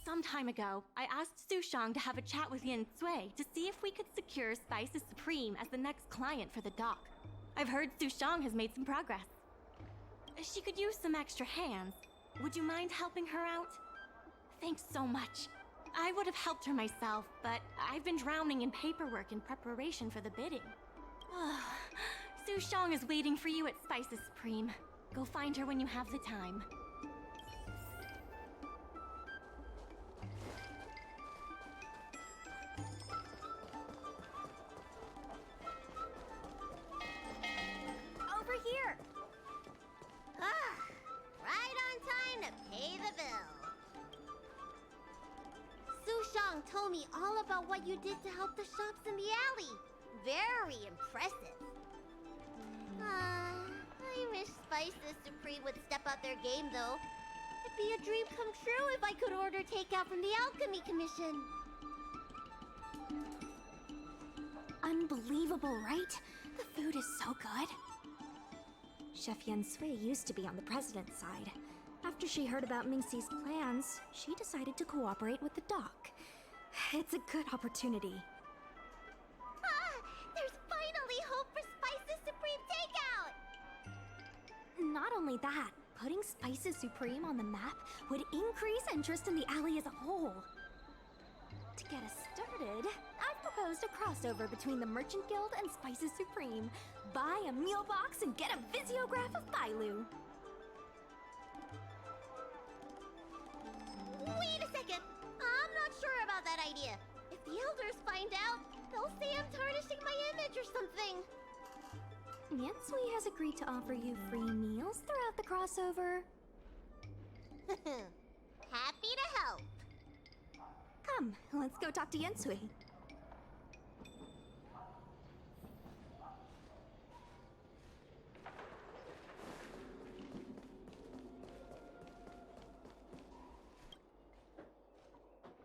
Some time ago, I asked Sushang to have a chat with Yin Sui to see if we could secure Spices Supreme as the next client for the dock. I've heard Sushang has made some progress. She could use some extra hands. Would you mind helping her out? Thanks so much. I would have helped her myself, but I've been drowning in paperwork in preparation for the bidding. Sushang is waiting for you at Spices Supreme. Go find her when you have the time. Over here! Ah, right on time to pay the bill. Armstrong told me all about what you did to help the shops in the alley. Very impressive. I wish Spices Supreme would step up their game, though. It'd be a dream come true if I could order takeout from the Alchemy Commission. Unbelievable, right? The food is so good. Chef Yen Sui used to be on the president's side. After she heard about Mingxi's plans, she decided to cooperate with the doc. It's a good opportunity. There's finally hope for Spices Supreme takeout! Not only that, putting Spices Supreme on the map would increase interest in the alley as a whole. To get us started, I've proposed a crossover between the Merchant Guild and Spices Supreme. Buy a meal box and get a visiograph of Bailu. Wait a second! I'm not sure about that idea. If the elders find out, they'll say I'm tarnishing my image or something. Yansui has agreed to offer you free meals throughout the crossover. Happy to help. Come, let's go talk to Yansui.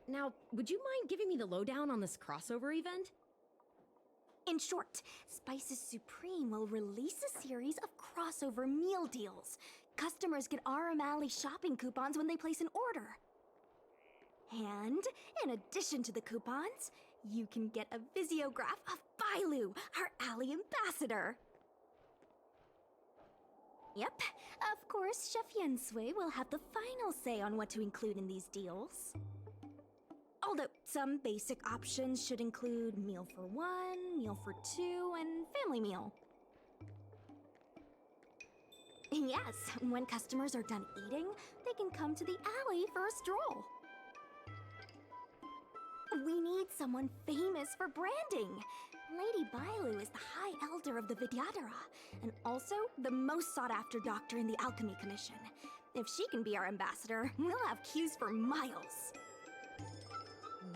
Now, would you mind giving me the lowdown on this crossover event? In short, Spices Supreme will release a series of crossover meal deals. Customers get Arum Alley shopping coupons when they place an order. And, in addition to the coupons, you can get a visiograph of Bailu, our alley ambassador. Yep, of course, Chef Yensui will have the final say on what to include in these deals. Although some basic options should include meal for one, meal for two, and family meal. Yes, when customers are done eating, they can come to the alley for a stroll. We need someone famous for branding. Lady Bailu is the High Elder of the Vidyadhara, and also the most sought-after doctor in the Alchemy Commission. If she can be our ambassador, we'll have queues for miles.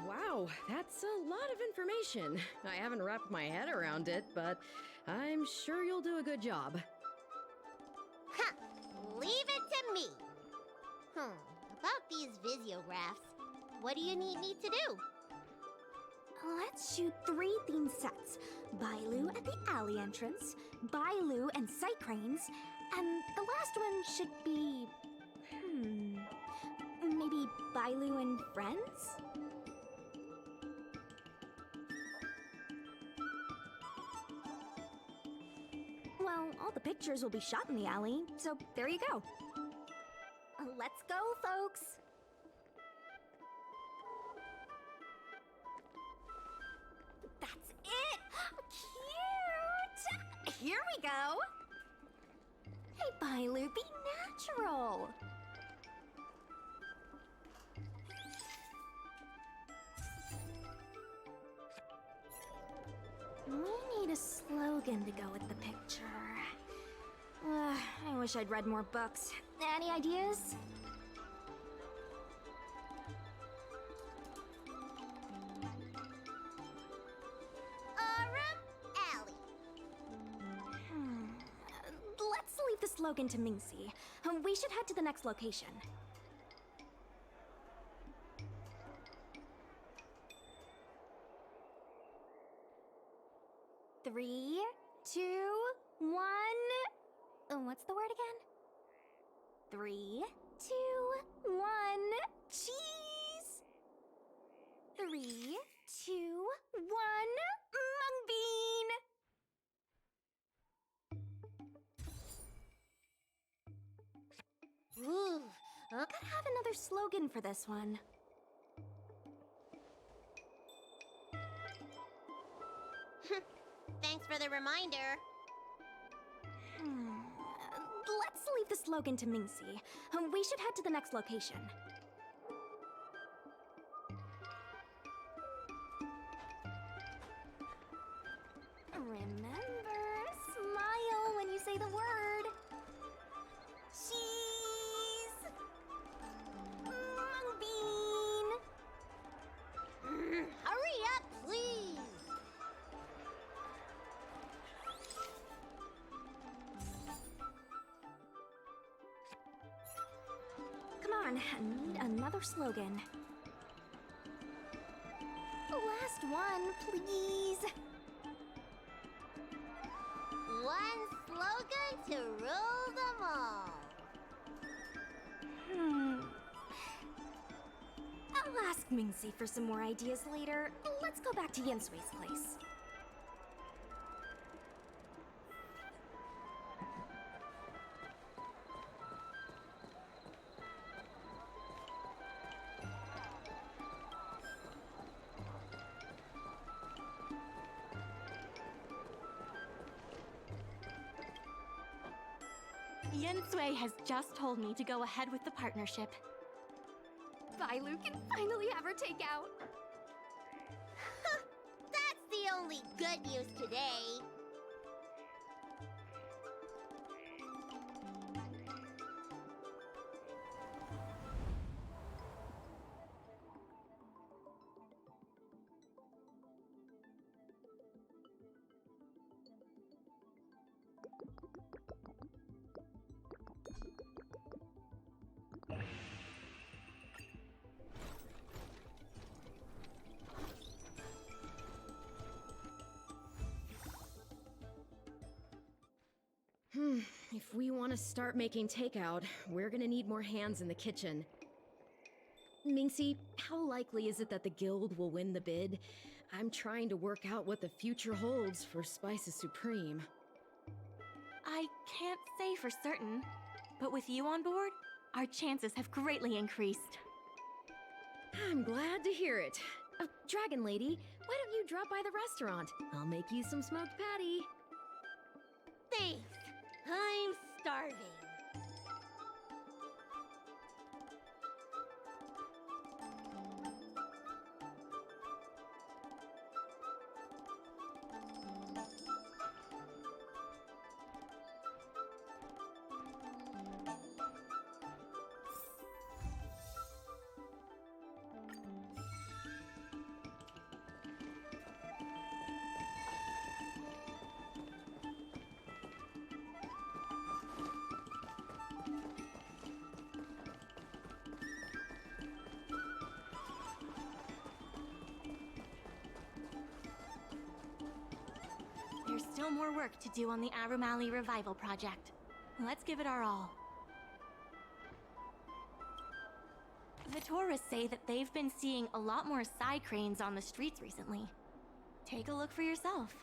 Wow, that's a lot of information. I haven't wrapped my head around it, but I'm sure you'll do a good job. Ha! Leave it to me! About these visiographs, what do you need me to do? Let's shoot 3 theme sets. Bailu at the alley entrance, Bailu and sight cranes, and the last one should be... maybe Bailu and friends? Well, all the pictures will be shot in the alley, so there you go. Let's go, folks! That's it! Cute! Here we go! Hey, Bailu, be natural! We need a slogan to go with the picture. I wish I'd read more books. Any ideas? Arum Alley. Let's leave the slogan to Mingxi. We should head to the next location. Three, 2, 1... what's the word again? 3, 2, 1... cheese! 3, 2, 1... mung bean! Ooh, gotta have another slogan for this one. Thanks for the reminder. Let's leave the slogan to Mingxi. We should head to the next location. Remember, smile when you say the word. Cheese! Mung bean! on. I need another slogan. Last one, please. One slogan to rule them all. I'll ask Mingxi for some more ideas later. Let's go back to Yensui's place. Yensui has just told me to go ahead with the partnership. Bailu can finally have her takeout. That's the only good news today. If we want to start making takeout, we're gonna need more hands in the kitchen. Mingxi, how likely is it that the guild will win the bid? I'm trying to work out what the future holds for Spices Supreme. I can't say for certain, but with you on board, our chances have greatly increased. I'm glad to hear it. Dragon Lady, why don't you drop by the restaurant? I'll make you some smoked patty. Thanks. I'm starving. There's still more work to do on the Arum Alley Revival project. Let's give it our all. The tourists say that they've been seeing a lot more side cranes on the streets recently. Take a look for yourself.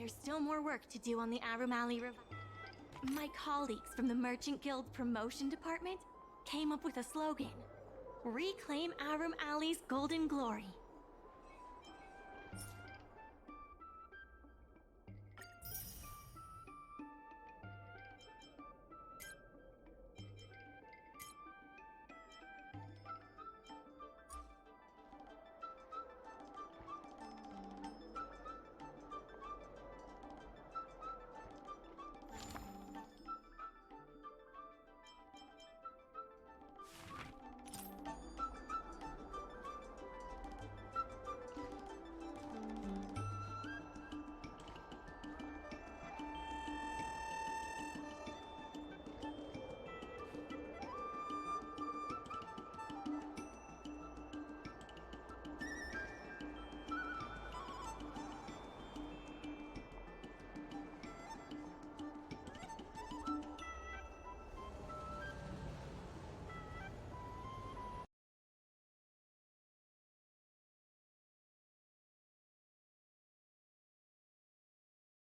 there's still more work to do on the Arum Alley My colleagues from the Merchant Guild Promotion Department came up with a slogan. Reclaim Arum Alley's golden glory.